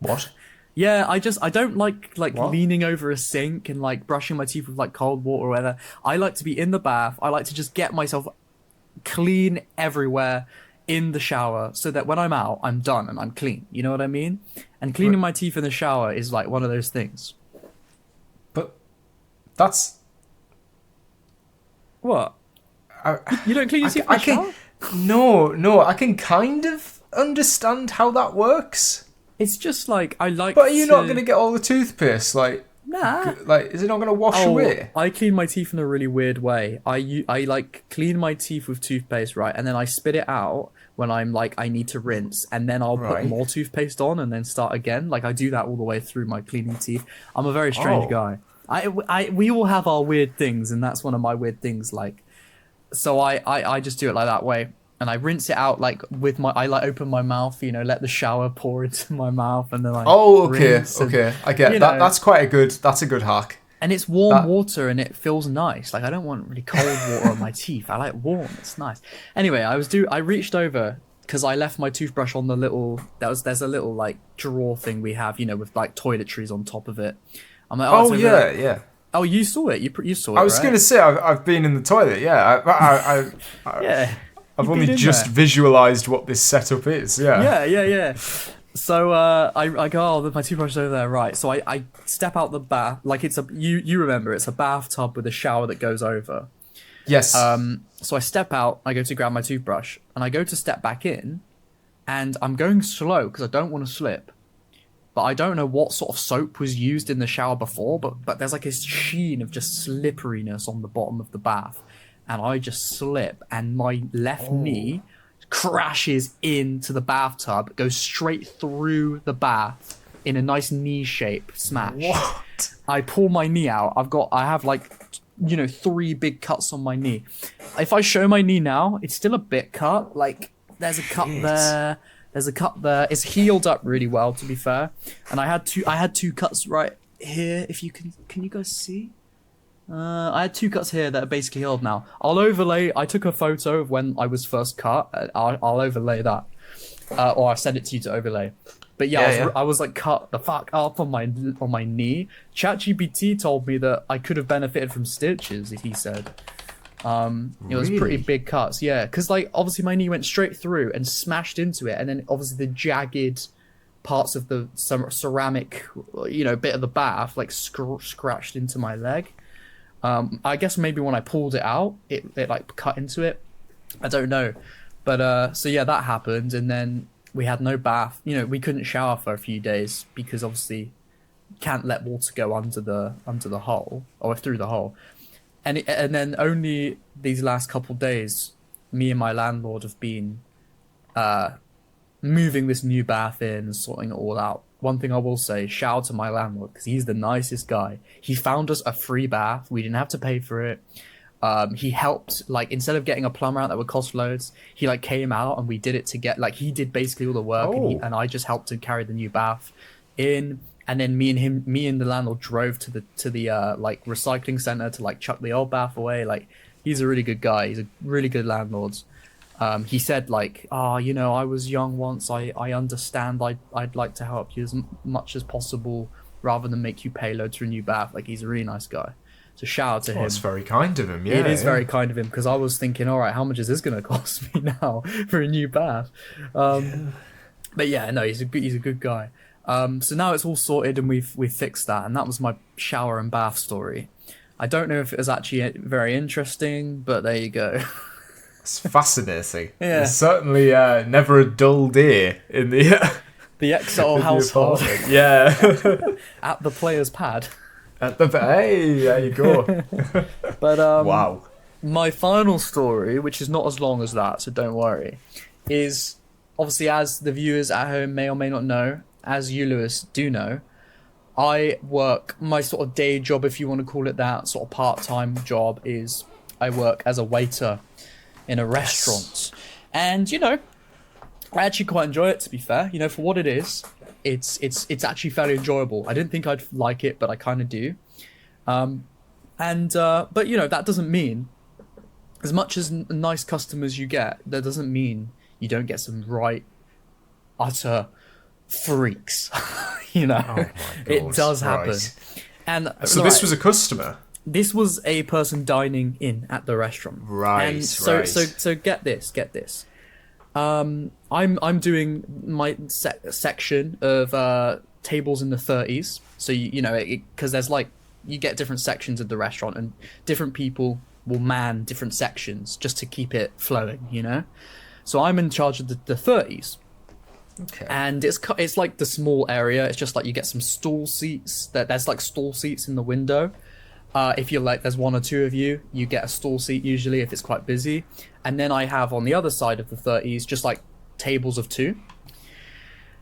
Speaker 2: What?
Speaker 3: Yeah, I don't like
Speaker 2: What?
Speaker 3: leaning over a sink and like brushing my teeth with like cold water or whatever. I like to be in the bath. I like to just get myself clean everywhere in the shower so that when I'm out, I'm done and I'm clean. You know what I mean? And cleaning my teeth in the shower is like one of those things.
Speaker 2: But that's...
Speaker 3: What? You don't clean your teeth in the shower?
Speaker 2: No, I can kind of understand how that works.
Speaker 3: It's just like, I like
Speaker 2: But are you not going to get all the toothpaste? Like,
Speaker 3: nah.
Speaker 2: Like, is it not going to wash away?
Speaker 3: I clean my teeth in a really weird way. I like clean my teeth with toothpaste, right? And then I spit it out when I'm like, I need to rinse. And then I'll put more toothpaste on and then start again. Like, I do that all the way through my cleaning teeth. I'm a very strange guy. We all have our weird things, and that's one of my weird things, like... So I just do it like that way. And I rinse it out like with I like open my mouth, let the shower pour into my mouth, and then I rinse
Speaker 2: okay. I get that. That's a good hack.
Speaker 3: And it's warm water, and it feels nice. Like I don't want really cold water on my teeth. I like warm. It's nice. Anyway, I reached over because I left my toothbrush on the little. There's a little like drawer thing we have, with like toiletries on top of it. I'm like, oh
Speaker 2: yeah.
Speaker 3: Oh, you saw it. You saw it.
Speaker 2: I was going to say I've been in the toilet. Yeah,
Speaker 3: yeah.
Speaker 2: I've only just visualized what this setup is.
Speaker 3: Yeah. So I go, oh, my toothbrush is over there, right? So I step out the bath, like it's you remember it's a bathtub with a shower that goes over.
Speaker 2: Yes.
Speaker 3: So I step out, I go to grab my toothbrush, and I go to step back in, and I'm going slow because I don't want to slip. But I don't know what sort of soap was used in the shower before, but there's like a sheen of just slipperiness on the bottom of the bath. And I just slip, and my left knee crashes into the bathtub, goes straight through the bath in a nice knee shape smash.
Speaker 2: What?
Speaker 3: I pull my knee out. I have like, 3 big cuts on my knee. If I show my knee now, it's still a bit cut. Like, there's a cut there. There's a cut there. It's healed up really well, to be fair. And I had two cuts right here. If you can you guys see? I had 2 cuts here that are basically healed now. I took a photo of when I was first cut. I'll overlay that. Or I'll send it to you to overlay. But I was like cut the fuck up on my knee. ChatGPT told me that I could have benefited from stitches, he said. It was pretty big cuts, yeah. Because like obviously my knee went straight through and smashed into it, and then obviously the jagged parts of the ceramic, bit of the bath like scratched into my leg. I guess maybe when I pulled it out, it like cut into it. I don't know, but so yeah, that happened, and then we had no bath. We couldn't shower for a few days because obviously can't let water go under the hole or through the hole. And then only these last couple days, me and my landlord have been moving this new bath in and sorting it all out. One thing I will say, shout out to my landlord, because he's the nicest guy. He found us a free bath. We didn't have to pay for it. He helped, like, instead of getting a plumber out that would cost loads, he like came out and we did it together. Like, he did basically all the work, and I just helped him carry the new bath in. And then me and the landlord drove to the like recycling center to like chuck the old bath away. Like, he's a really good guy. He's a really good landlord. He said like, I was young once. I understand. I'd like to help you as much as possible rather than make you pay loads for a new bath. Like, he's a really nice guy. So shout out to him.
Speaker 2: It's very kind of him. Yeah,
Speaker 3: it is very kind of him, because I was thinking, all right, how much is this going to cost me now for a new bath? But yeah, no, he's a good guy. So now it's all sorted and we've fixed that, and that was my shower and bath story. I don't know if it was actually very interesting, but there you go.
Speaker 2: It's fascinating.
Speaker 3: Yeah.
Speaker 2: There's certainly never a dull day in the
Speaker 3: Exile household.
Speaker 2: Yeah.
Speaker 3: At the player's pad.
Speaker 2: Hey, there you go.
Speaker 3: But
Speaker 2: wow.
Speaker 3: My final story, which is not as long as that, so don't worry, is obviously, as the viewers at home may or may not know, as you, Lewis, do know, I work, my sort of day job, if you want to call it that, sort of part-time job, is I work as a waiter in a restaurant. And, I actually quite enjoy it, to be fair. For what it is, it's actually fairly enjoyable. I didn't think I'd like it, but I kind of do. But, that doesn't mean, as much as nice customers you get, that doesn't mean you don't get some utter freaks. Oh my God, it does happen. Right. And
Speaker 2: so this was a customer.
Speaker 3: This was a person dining in at the restaurant.
Speaker 2: Right.
Speaker 3: And so get this. I'm doing my section of tables in the 30s. So because there's like, you get different sections of the restaurant, and different people will man different sections just to keep it flowing. So I'm in charge of the 30s.
Speaker 2: Okay.
Speaker 3: And it's like the small area. It's just like you get some stall seats. There's like stall seats in the window. If you're like, there's 1 or 2 of you, you get a stall seat usually if it's quite busy. And then I have on the other side of the 30s just like tables of 2.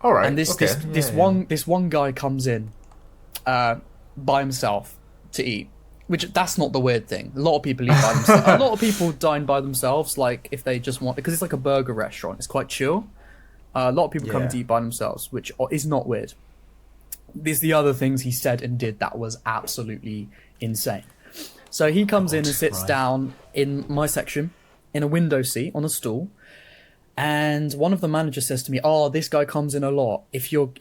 Speaker 2: All right.
Speaker 3: And this one guy comes in by himself to eat. Which, that's not the weird thing. A lot of people eat by themselves. A lot of people dine by themselves, like if they just want, because it's like a burger restaurant. It's quite chill. A lot of people come to eat by themselves, which is not weird. There's the other things he said and did that was absolutely insane. So he comes in and sits down in my section, in a window seat, on a stool. And one of the managers says to me, this guy comes in a lot. If you're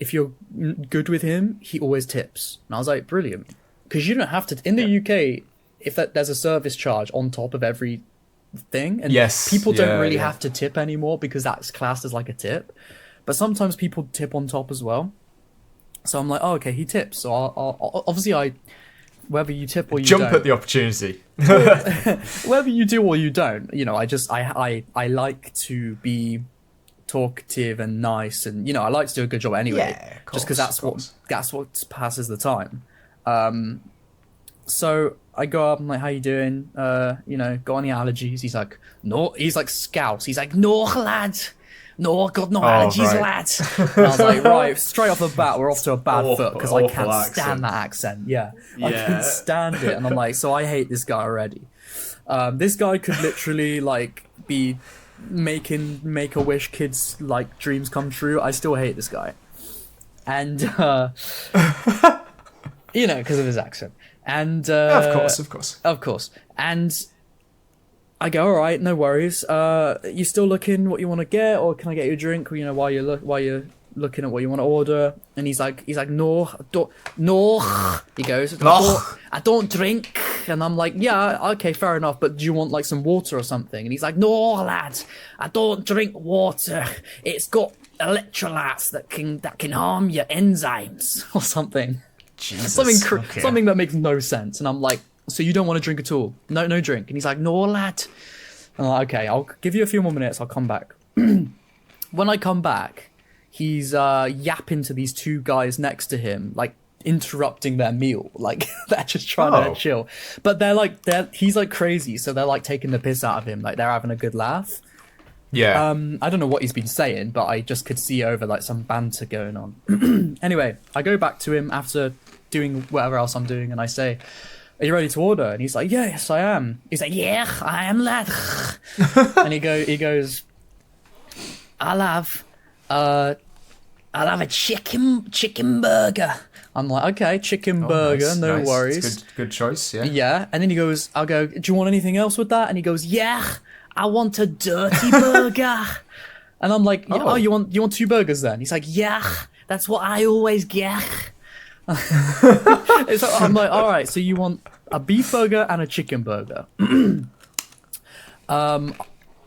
Speaker 3: good with him, he always tips. And I was like, brilliant. Because you don't have to. In the UK, if there's a service charge on top of every thing, and people don't really have to tip anymore because that's classed as like a tip. But sometimes people tip on top as well. So I'm like, okay, he tips. So I'll obviously whether you tip or you
Speaker 2: jump
Speaker 3: don't,
Speaker 2: at the opportunity.
Speaker 3: whether you do or you don't, I like to be talkative and nice, and I like to do a good job anyway. Just because that's what passes the time. So I go up, I'm like, how you doing? You know, got any allergies? He's like, no. He's like scouse. He's like, no, lad. No, I got no allergies, lad. And I was like, right, straight off the bat, we're off to a bad foot because I can't stand that accent. Yeah, I can't stand it. And I'm like, so I hate this guy already. This guy could literally like be make a wish kids like dreams come true. I still hate this guy, and you know, because of his accent. And
Speaker 2: of course. And I go, all right, no worries. You still looking what you want to get, or can I get you a drink? You know, while you're looking at what you want to order. And he's like, no, no. He goes, I don't drink. And I'm like, yeah, okay, fair enough. But do you want like some water or something? And he's like, no, lad, I don't drink water. It's got electrolytes that can harm your enzymes or something. Jesus.
Speaker 3: Something that makes no sense. And I'm like, so you don't want to drink at all? No drink. And he's like, no, lad. And I'm like, okay, I'll give you a few more minutes. I'll come back. When I come back, he's yapping to these two guys next to him, like interrupting their meal. Like they're just trying to chill. But he's like crazy. So they're like taking the piss out of him. Like they're having a good laugh.
Speaker 2: Yeah.
Speaker 3: I don't know what he's been saying, but I just could see over like some banter going on. Anyway, I go back to him after doing whatever else I'm doing, and I say, are you ready to order? And he's like, yeah, yes, I am. He's like, yeah, I am, lad. And he goes, I'll have a chicken burger. I'm like, okay, chicken burger,
Speaker 2: nice,
Speaker 3: no
Speaker 2: nice.
Speaker 3: worries.
Speaker 2: It's good choice, yeah.
Speaker 3: Yeah, and then he goes, I'll go, do you want anything else with that? And he goes, yeah, I want a dirty burger. And I'm like, oh, you want two burgers then? He's like, yeah, that's what I always get. I'm like, all right, so you want a beef burger and a chicken burger. I'm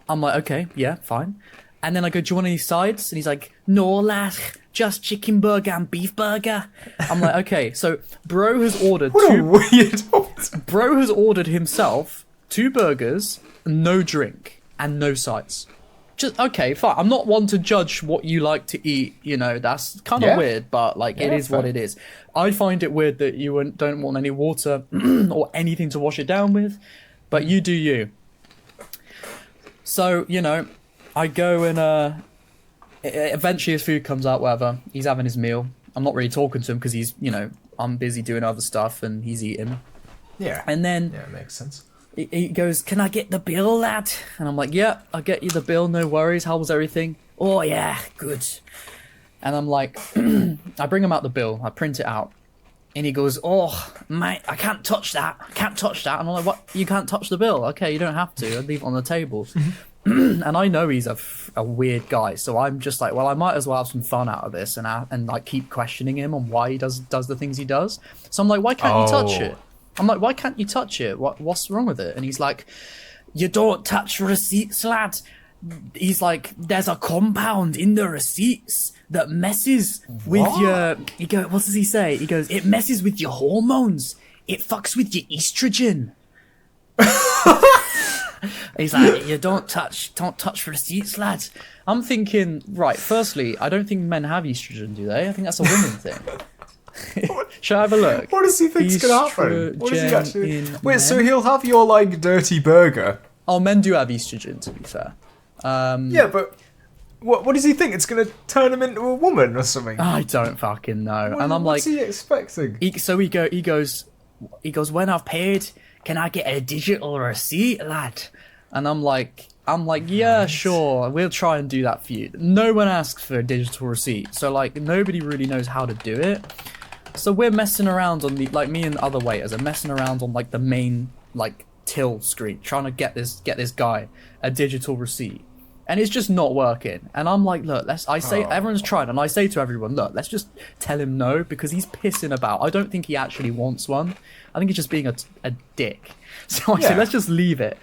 Speaker 3: like, okay, yeah, fine. And then I go, do you want any sides? And he's like, no, lad, just chicken burger and beef burger. I'm like, okay, so bro has ordered Bro has ordered himself 2 burgers, no drink, and no sides. Just okay, fine. I'm not one to judge what you like to eat. You know, that's kind of weird, but like it is what it is. I find it weird that you don't want any water or anything to wash it down with, but you do you. So you know, I go and eventually his food comes out. Whatever, he's having his meal. I'm not really talking to him because he's, you know, I'm busy doing other stuff and he's eating.
Speaker 2: Yeah.
Speaker 3: And then
Speaker 2: it makes sense.
Speaker 3: He goes, can I get the bill, lad? And I'm like, yeah, I'll get you the bill, no worries. How was everything? Oh, yeah, good. And I'm like, I bring him out the bill. I print it out. And he goes, oh, mate, I can't touch that. And I'm like, what? You can't touch the bill? Okay, you don't have to. I'll leave it on the table. And I know he's a weird guy. So I'm just like, well, I might as well have some fun out of this and like keep questioning him on why he does the things he does. So I'm like, why can't you touch it? I'm like, why can't you touch it? What's wrong with it? And he's like, you don't touch receipts, lad. He's like, there's a compound in the receipts that messes with your... what does he say? He goes, it messes with your hormones. It fucks with your estrogen. He's like, you don't touch receipts, lad. I'm thinking, right, firstly, I don't think men have estrogen, do they? I think that's a women thing. Shall I have a look?
Speaker 2: What does he think's gonna happen? What does he actually... Wait,
Speaker 3: men?
Speaker 2: so he'll have your like dirty burger?
Speaker 3: Oh, men do have estrogen, to be fair.
Speaker 2: Yeah, but what does he think? It's gonna turn him into a woman or something?
Speaker 3: I don't fucking know. And I'm
Speaker 2: what's
Speaker 3: like,
Speaker 2: he expecting?
Speaker 3: He goes, when I've paid, can I get a digital receipt, lad? And I'm like, yeah, sure, we'll try and do that for you. No one asks for a digital receipt, so like nobody really knows how to do it. So we're messing around on me and the other waiters are messing around on like the main like till screen, trying to get this guy a digital receipt, and it's just not working. And I'm like, look, everyone's trying, and I say to everyone, look, let's just tell him no because he's pissing about. I don't think he actually wants one. I think he's just being a dick. So I say, let's just leave it.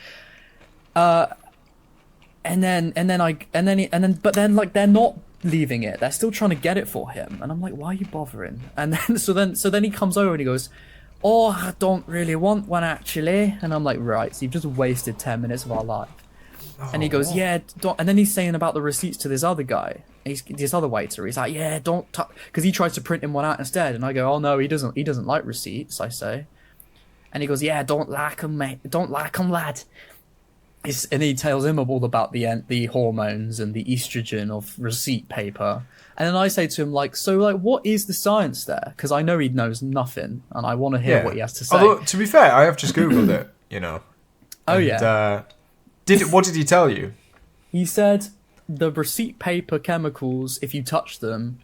Speaker 3: But then like they're not leaving it. They're still trying to get it for him, and I'm like, why are you bothering? And then so then he comes over and he goes, oh, I don't really want one actually. And I'm like, right, so you've just wasted 10 minutes of our life. And he goes, yeah, don't. And then he's saying about the receipts to this other guy, this other waiter. He's like, yeah, don't, because he tries to print him one out instead. And I go, oh no, he doesn't like receipts. I say. And he goes, yeah, don't like 'em, mate. Don't like 'em, lad. And he tells him all about the hormones and the estrogen of receipt paper. And then I say to him, like, so, like, what is the science there? Because I know he knows nothing, and I want to hear what he has to say.
Speaker 2: Although, to be fair, I have just Googled it, you know.
Speaker 3: Oh,
Speaker 2: And,
Speaker 3: yeah.
Speaker 2: What did he tell you?
Speaker 3: He said the receipt paper chemicals, if you touch them,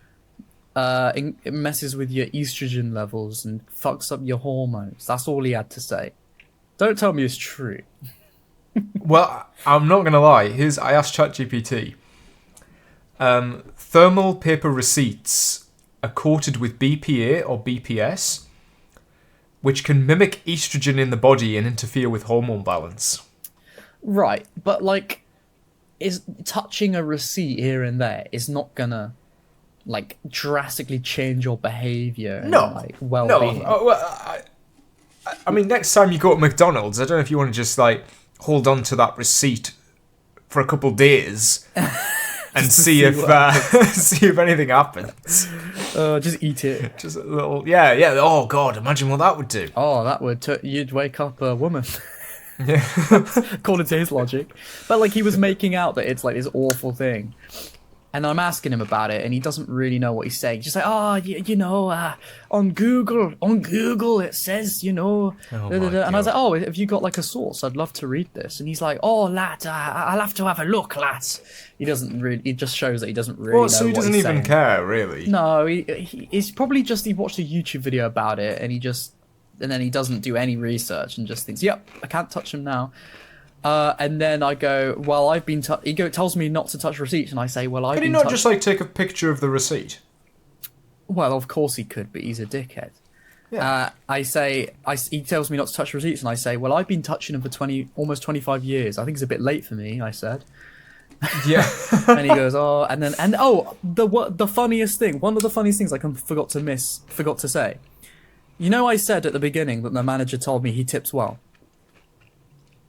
Speaker 3: it messes with your estrogen levels and fucks up your hormones. That's all he had to say. Don't tell me it's true.
Speaker 2: Well, I'm not going to lie. I asked ChatGPT. Thermal paper receipts are coated with BPA or BPS, which can mimic estrogen in the body and interfere with hormone balance.
Speaker 3: Right, but, like, is touching a receipt here and there is not gonna, like, drastically change your behavior and, like, well-being.
Speaker 2: No. Well, I mean, next time you go to McDonald's, I don't know if you want to just, like, hold on to that receipt for a couple days and see if anything happens.
Speaker 3: Just eat it.
Speaker 2: Just a little, yeah. Oh God, imagine what that would do.
Speaker 3: Oh, that would you'd wake up a woman.
Speaker 2: Yeah,
Speaker 3: According to his logic. But, like, he was making out that it's, like, this awful thing. And I'm asking him about it, and he doesn't really know what he's saying. He's just like, on Google it says,
Speaker 2: Oh
Speaker 3: and I was like, oh, have you got, like, a source? I'd love to read this. And he's like, oh, lad, I'll have to have a look, lad. He doesn't really, it just shows that he doesn't really know
Speaker 2: so he
Speaker 3: what
Speaker 2: doesn't
Speaker 3: he's
Speaker 2: even
Speaker 3: saying.
Speaker 2: care, really.
Speaker 3: No, he's probably just, he watched a YouTube video about it, and then he doesn't do any research and just thinks, yep, I can't touch him now. And then I go, well, I've been... He tells me not to touch receipts, and I say, well, I've been...
Speaker 2: Could he not just, like, take a picture of the receipt?
Speaker 3: Well, of course he could, but he's a dickhead.
Speaker 2: Yeah.
Speaker 3: He tells me not to touch receipts, and I say, well, I've been touching them for almost 25 years. I think it's a bit late for me, I said.
Speaker 2: Yeah.
Speaker 3: And he goes, oh, the funniest thing, one of the funniest things I forgot to say. You know, I said at the beginning that the manager told me he tips well.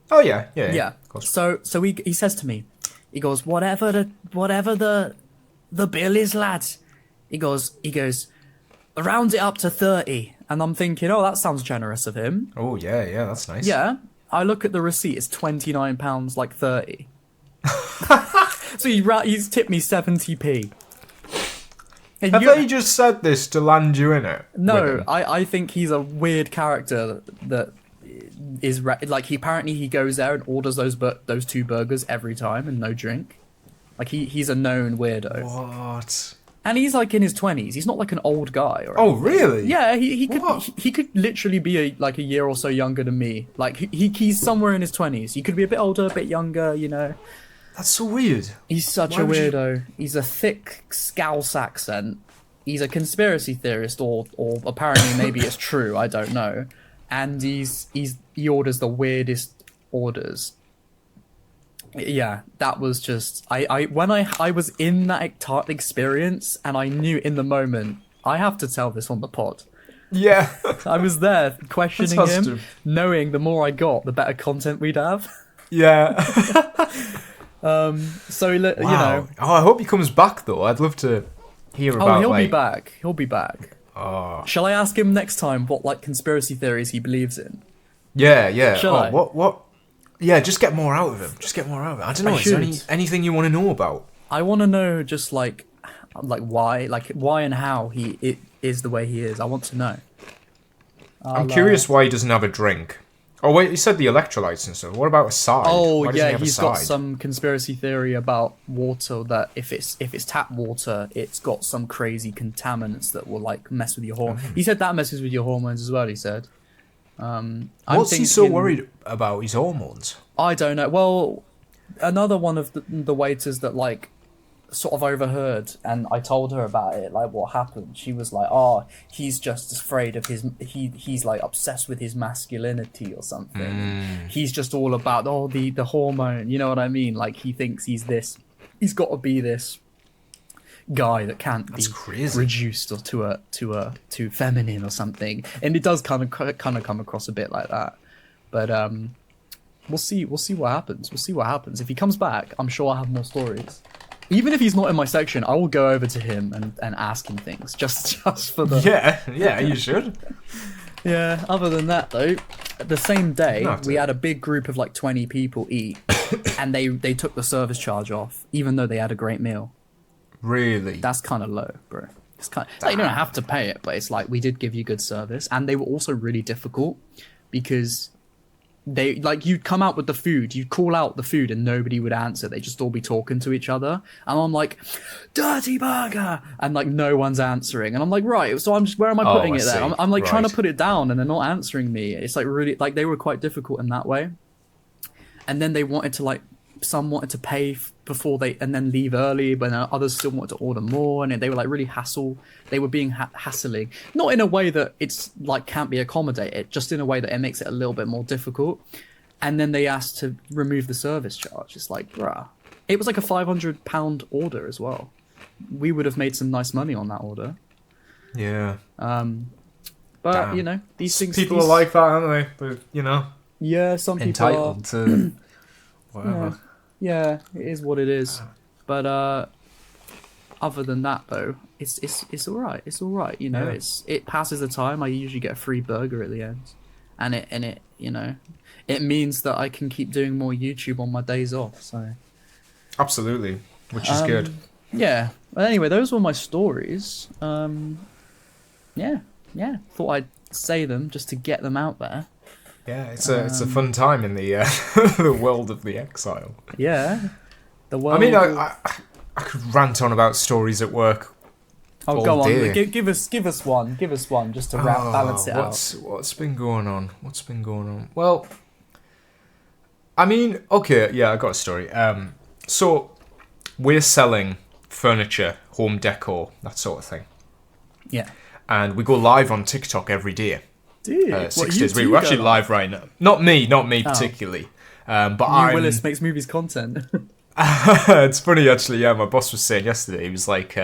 Speaker 2: Oh yeah.
Speaker 3: Of course. So he says to me, he goes, whatever the bill is, lads. He goes, round it up to 30. And I'm thinking, oh, that sounds generous of him.
Speaker 2: Oh yeah, that's nice.
Speaker 3: Yeah. I look at the receipt, it's £29, like 30. So he's tipped me 70p. And
Speaker 2: Have they just said this to land you in it?
Speaker 3: No, I think he's a weird character that is like he goes there and orders those two burgers every time and no drink. Like he's a known weirdo.
Speaker 2: What?
Speaker 3: And he's like in his 20s. He's not like an old guy. Or
Speaker 2: Oh
Speaker 3: anything.
Speaker 2: really?
Speaker 3: Yeah, he could literally be a year or so younger than me. Like he's somewhere in his 20s. He could be a bit older, a bit younger. You know.
Speaker 2: That's so weird.
Speaker 3: He's such a weirdo. He's a thick Scouse accent. He's a conspiracy theorist, or apparently maybe it's true. I don't know. And he orders the weirdest orders. Yeah, that was just when I was in that experience, and I knew in the moment I have to tell this on the pod.
Speaker 2: Yeah.
Speaker 3: I was there questioning
Speaker 2: That's
Speaker 3: him, knowing the more I got, the better content we'd have.
Speaker 2: Yeah.
Speaker 3: So you
Speaker 2: Wow.
Speaker 3: know.
Speaker 2: Oh, I hope he comes back though. I'd love to hear about.
Speaker 3: Oh, he'll
Speaker 2: like...
Speaker 3: be back. He'll be back.
Speaker 2: Oh.
Speaker 3: Shall I ask him next time what like conspiracy theories he believes in?
Speaker 2: Yeah.
Speaker 3: Shall I?
Speaker 2: What? Yeah, just get more out of him. I don't know. Is there anything you want to know about?
Speaker 3: I want to know just like why and how he is the way he is. I want to know.
Speaker 2: I'm curious why he doesn't have a drink. Oh wait, you said the electrolytes and stuff. What about a side?
Speaker 3: Oh
Speaker 2: Why doesn't he
Speaker 3: yeah,
Speaker 2: have a
Speaker 3: he's got
Speaker 2: side?
Speaker 3: some conspiracy theory about water that if it's tap water, it's got some crazy contaminants that will like mess with your hormones. He said that messes with your hormones as well. He said.
Speaker 2: What's he so worried about his hormones?
Speaker 3: I don't know. Well, another one of the waiters that like sort of overheard, and I told her about it, like what happened. She was like, "Oh, he's just afraid of he's like obsessed with his masculinity or something. He's just all about the hormone. You know what I mean? Like he thinks he's this. He's got to be this guy that can't be reduced or to feminine or something." And it does kind of come across a bit like that. But we'll see what happens. If he comes back, I'm sure I'll have more stories. Even if he's not in my section, I will go over to him and ask him things just for the...
Speaker 2: Yeah, you should.
Speaker 3: Yeah, other than that, though, the same day,
Speaker 2: No,
Speaker 3: we had a big group of like 20 people eat, and they took the service charge off, even though they had a great meal.
Speaker 2: Really?
Speaker 3: That's kind of low, bro. It's kind of, like, you don't have to pay it, but it's like we did give you good service, and they were also really difficult because they like you'd come out with the food, you'd call out the food, and nobody would answer. They'd just all be talking to each other, and I'm like, "Dirty burger," and like no one's answering, and I'm like, right, so I'm just where am I putting it there? I'm like trying to put it down, and they're not answering me. It's like really like they were quite difficult in that way, and then they wanted to like some wanted to pay before they and then leave early, but then others still wanted to order more, and they were like really they were being hassling, not in a way that it's like can't be accommodated, just in a way that it makes it a little bit more difficult. And then they asked to remove the service charge. It's like, bruh, it was like a £500 order as well. We would have made some nice money on that order.
Speaker 2: Yeah.
Speaker 3: But
Speaker 2: Damn.
Speaker 3: you know, these things
Speaker 2: People are like that, aren't they? But you know,
Speaker 3: yeah, some people
Speaker 2: entitled to whatever.
Speaker 3: Yeah, it is what it is. But other than that, though, it's all right. It's all right. You know, it passes the time. I usually get a free burger at the end, and it you know, it means that I can keep doing more YouTube on my days off. So
Speaker 2: Absolutely, which is good.
Speaker 3: yeah. But anyway, those were my stories. Yeah. Thought I'd say them just to get them out there.
Speaker 2: Yeah, it's a fun time in the the world of the exile.
Speaker 3: Yeah. The world.
Speaker 2: I mean, I could rant on about stories at work.
Speaker 3: Oh,
Speaker 2: all
Speaker 3: go on.
Speaker 2: day.
Speaker 3: Give us one just to balance it out.
Speaker 2: What's been going on? Well, I mean, okay, yeah, I got a story. So we're selling furniture, home decor, that sort of thing,
Speaker 3: Yeah.
Speaker 2: and we go live on TikTok every day.
Speaker 3: Dude,
Speaker 2: 6 days a week. We're actually live right now. Not me particularly. But
Speaker 3: Willis makes movies content.
Speaker 2: It's funny actually. Yeah, my boss was saying yesterday. He was like,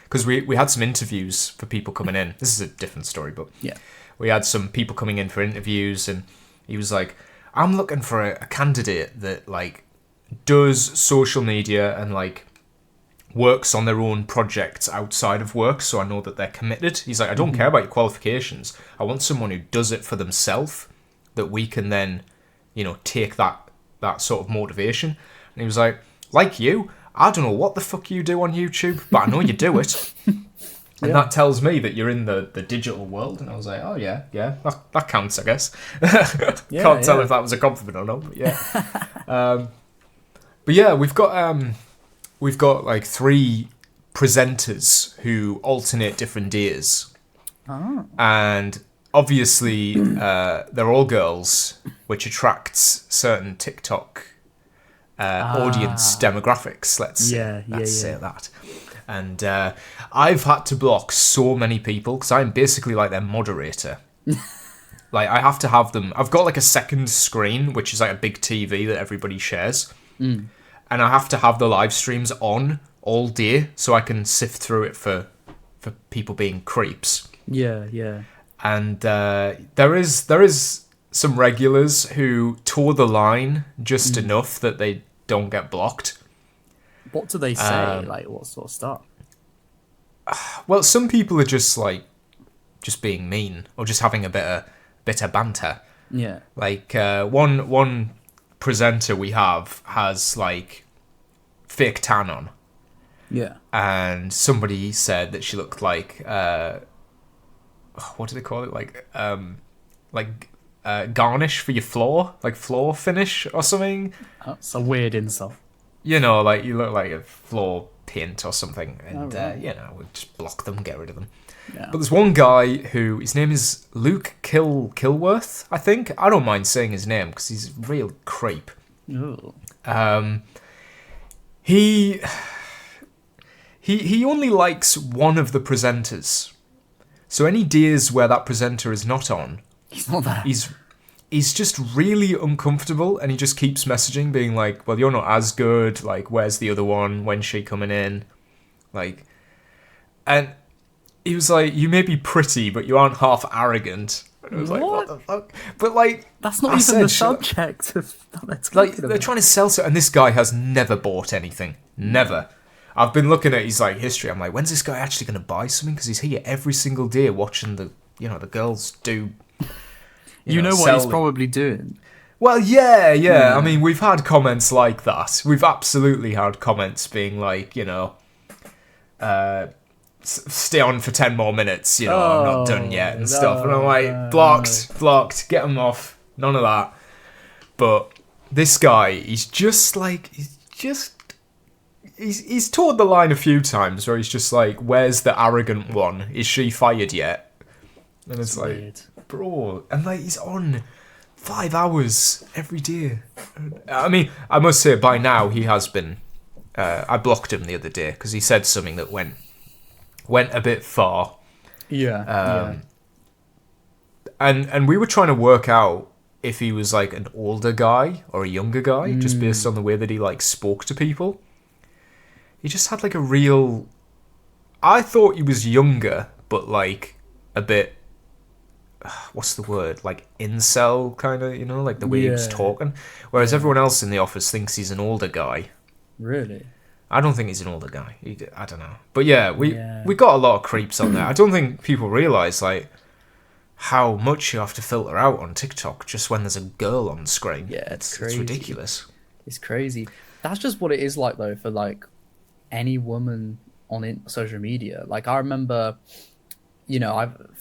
Speaker 2: because we had some interviews for people coming in. This is a different story, but
Speaker 3: Yeah.
Speaker 2: we had some people coming in for interviews, and he was like, I'm looking for a candidate that like does social media and like works on their own projects outside of work, so I know that they're committed. He's like, I don't care about your qualifications. I want someone who does it for themselves, that we can then, you know, take that sort of motivation. And he was like you, I don't know what the fuck you do on YouTube, but I know you do it. And that tells me that you're in the digital world. And I was like, oh yeah, that counts, I guess. Can't tell if that was a compliment or not, but yeah. But yeah, we've got like 3 presenters who alternate different days.
Speaker 3: Oh.
Speaker 2: And obviously, they're all girls, which attracts certain TikTok audience demographics. Let's say that. And I've had to block so many people because I'm basically like their moderator. Like, I have to have them. I've got like a second screen, which is like a big TV that everybody shares. And I have to have the live streams on all day so I can sift through it for people being creeps.
Speaker 3: Yeah.
Speaker 2: And there is some regulars who toe the line just enough that they don't get blocked.
Speaker 3: What do they say? Like, what sort of stuff?
Speaker 2: Well, some people are just being mean or just having a bit of banter.
Speaker 3: Yeah.
Speaker 2: Like one presenter we have has like fake tan on.
Speaker 3: Yeah.
Speaker 2: And somebody said that she looked like what do they call it? Like garnish for your floor, like floor finish or something.
Speaker 3: That's a weird insult.
Speaker 2: You know, like you look like a floor paint or something, and
Speaker 3: right.
Speaker 2: you know, we'll just block them, get rid of them.
Speaker 3: Yeah.
Speaker 2: But there's one guy who, his name is Luke Kilworth, I think. I don't mind saying his name because he's a real creep.
Speaker 3: Ooh.
Speaker 2: He only likes one of the presenters. So any days where that presenter is not on,
Speaker 3: He's not there.
Speaker 2: He's just really uncomfortable, and he just keeps messaging, being like, well, you're not as good, like, where's the other one, when's she coming in, like, and he was like, you may be pretty, but you aren't half arrogant. And I was like, what the fuck? But like,
Speaker 3: That's not even the subject of that.
Speaker 2: Like, they're trying to sell and this guy has never bought anything. Never. I've been looking at his like history. I'm like, when's this guy actually going to buy something? Because he's here every single day watching the girls do.
Speaker 3: You know what
Speaker 2: sell
Speaker 3: he's probably doing.
Speaker 2: Well, yeah. I mean, we've had comments like that. We've absolutely had comments being like, stay on for 10 more minutes, I'm not done yet and stuff. And I'm like, blocked, get him off. None of that. But this guy, he's towed the line a few times where he's just like, where's the arrogant one? Is she fired yet? And it's like,
Speaker 3: weird.
Speaker 2: bro, and like he's on 5 hours every day. I mean, I must say by now he has been. I blocked him the other day because he said something that went a bit far.
Speaker 3: Yeah.
Speaker 2: And we were trying to work out if he was like an older guy or a younger guy, just based on the way that he like spoke to people. He just had like a real. I thought he was younger, but like a bit. What's the word? Like incel kind of, like the way he was talking. Whereas everyone else in the office thinks he's an older guy.
Speaker 3: Really?
Speaker 2: I don't think he's an older guy. I don't know. But yeah, we got a lot of creeps on there. I don't think people realise like how much you have to filter out on TikTok just when there's a girl on screen.
Speaker 3: Yeah, it's
Speaker 2: It's
Speaker 3: crazy.
Speaker 2: ridiculous.
Speaker 3: It's crazy. That's just what it is like though for like any woman on social media. Like I remember,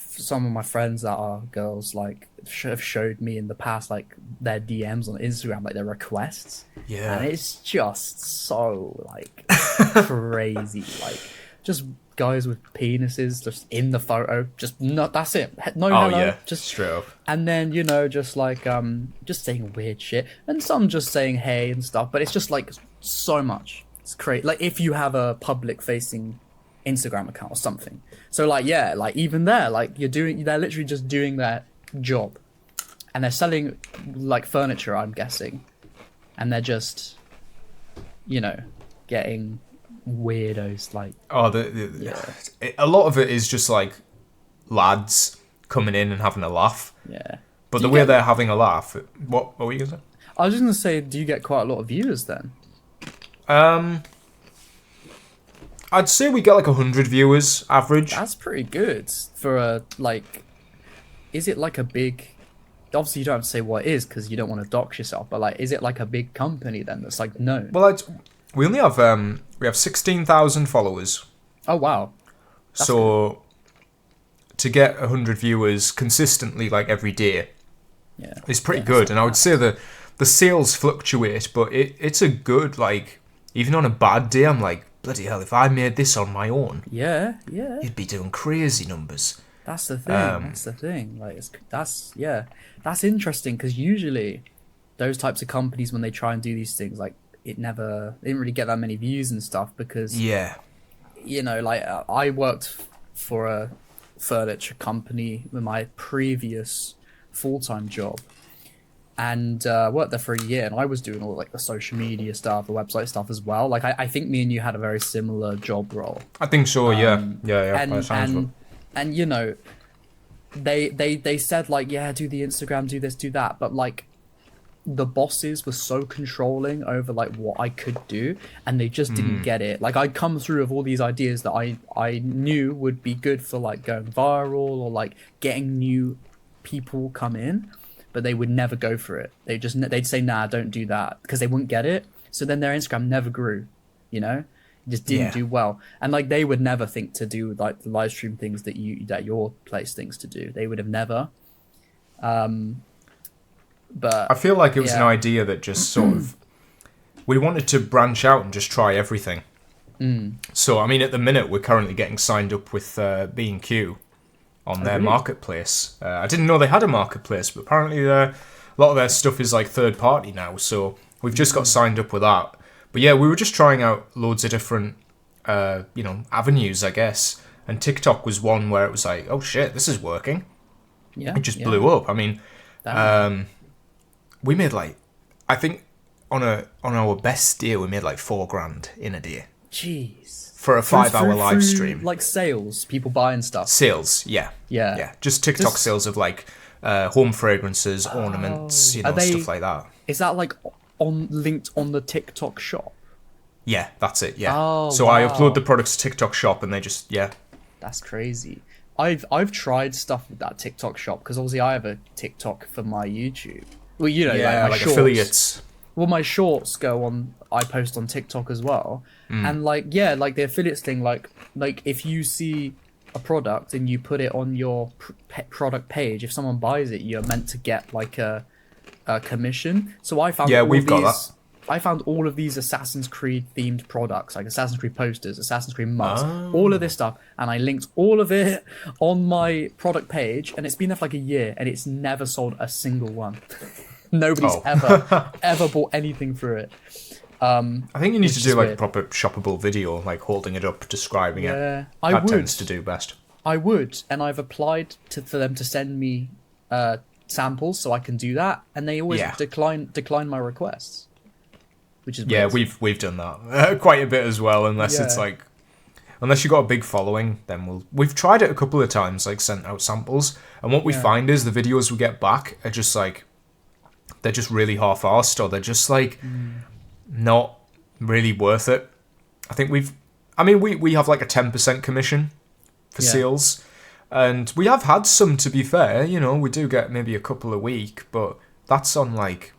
Speaker 3: some of my friends that are girls like have showed me in the past like their DMs on Instagram, like their requests.
Speaker 2: Yeah.
Speaker 3: And it's just so like crazy. Like just guys with penises just in the photo. Just not. That's it. No hello.
Speaker 2: Yeah.
Speaker 3: Just
Speaker 2: straight up.
Speaker 3: And then just like just saying weird shit, and some just saying hey and stuff. But it's just like so much. It's crazy. Like if you have a public facing Instagram account or something. So like like even there, like they're literally just doing their job, and they're selling like furniture, I'm guessing, and they're just getting weirdos like.
Speaker 2: A lot of it is just like lads coming in and having a laugh.
Speaker 3: Yeah.
Speaker 2: But the way they're having a laugh, what were you gonna say?
Speaker 3: I was just gonna say, do you get quite a lot of viewers then?
Speaker 2: I'd say we get like 100 viewers average.
Speaker 3: That's pretty good for a like. Is it like a big? Obviously, you don't have to say what it is because you don't want to dox yourself. But like, is it like a big company then that's like known?
Speaker 2: Well, we only have 16,000 followers.
Speaker 3: Oh wow! That's
Speaker 2: so good. To get 100 viewers consistently, like every day, is pretty good. And I would say the sales fluctuate, but it's a good like. Even on a bad day, I'm like, bloody hell! If I made this on my own, you'd be doing crazy numbers.
Speaker 3: That's the thing. That's the thing. Like, that's interesting because usually those types of companies, when they try and do these things, like they didn't really get that many views and stuff because like I worked for a furniture company with my previous full-time job. And worked there for a year, and I was doing all like the social media stuff, the website stuff as well. Like I think me and you had a very similar job role.
Speaker 2: I think so. Yeah.
Speaker 3: And they said like, do the Instagram, do this, do that, but like the bosses were so controlling over like what I could do, and they just didn't get it. Like I'd come through with all these ideas that I knew would be good for like going viral or like getting new people come in. But they would never go for it. They'd say, nah, don't do that, because they wouldn't get it. So then their Instagram never grew, it just didn't do well. And like they would never think to do like the live stream things that your place thinks to do. They would have never. But
Speaker 2: I feel like it was an idea that just sort of we wanted to branch out and just try everything. So I mean, at the minute we're currently getting signed up with B&Q. On their marketplace. I didn't know they had a marketplace, but apparently a lot of their stuff is like third party now, so we've just got signed up with that. But yeah, we were just trying out loads of different avenues, I guess, and TikTok was one where it was like, oh shit, this is working. It just blew up. I mean, we made like, I think on our best day we made like $4,000 in a day.
Speaker 3: Jeez.
Speaker 2: For a 5-hour live stream.
Speaker 3: Like sales, people buying stuff.
Speaker 2: Sales, yeah. Just TikTok sales of like home fragrances, ornaments, stuff like that.
Speaker 3: Is that like linked on the TikTok shop?
Speaker 2: Yeah, that's it, yeah.
Speaker 3: Oh,
Speaker 2: so
Speaker 3: wow.
Speaker 2: I upload the products to TikTok shop and they just,
Speaker 3: That's crazy. I've tried stuff with that TikTok shop because obviously I have a TikTok for my YouTube. Well, you know,
Speaker 2: Yeah,
Speaker 3: my
Speaker 2: like
Speaker 3: shorts.
Speaker 2: affiliates.
Speaker 3: Well, my shorts go on. I post on TikTok as well, and like the affiliates thing. Like if you see a product and you put it on your product page, if someone buys it, you're meant to get like a commission. So I found
Speaker 2: We've got that.
Speaker 3: I found all of these Assassin's Creed themed products, like Assassin's Creed posters, Assassin's Creed mugs, all of this stuff, and I linked all of it on my product page, and it's been there for like a year, and it's never sold a single one. Nobody's ever bought anything through it.
Speaker 2: I think you need to do like
Speaker 3: weird.
Speaker 2: a proper shoppable video, like holding it up, describing it.
Speaker 3: I
Speaker 2: tends to do best.
Speaker 3: I would, and I've applied for them to send me samples so I can do that, and they always decline my requests. Which is weird.
Speaker 2: we've done that quite a bit as well. Unless it's like, unless you've got a big following, then we've tried it a couple of times, like sent out samples, and what we find is the videos we get back are just like, they're just really half-arsed, or they're just like not really worth it. I think we have like a 10% commission for sales, and we have had some, to be fair. You know, we do get maybe a couple a week, but that's on like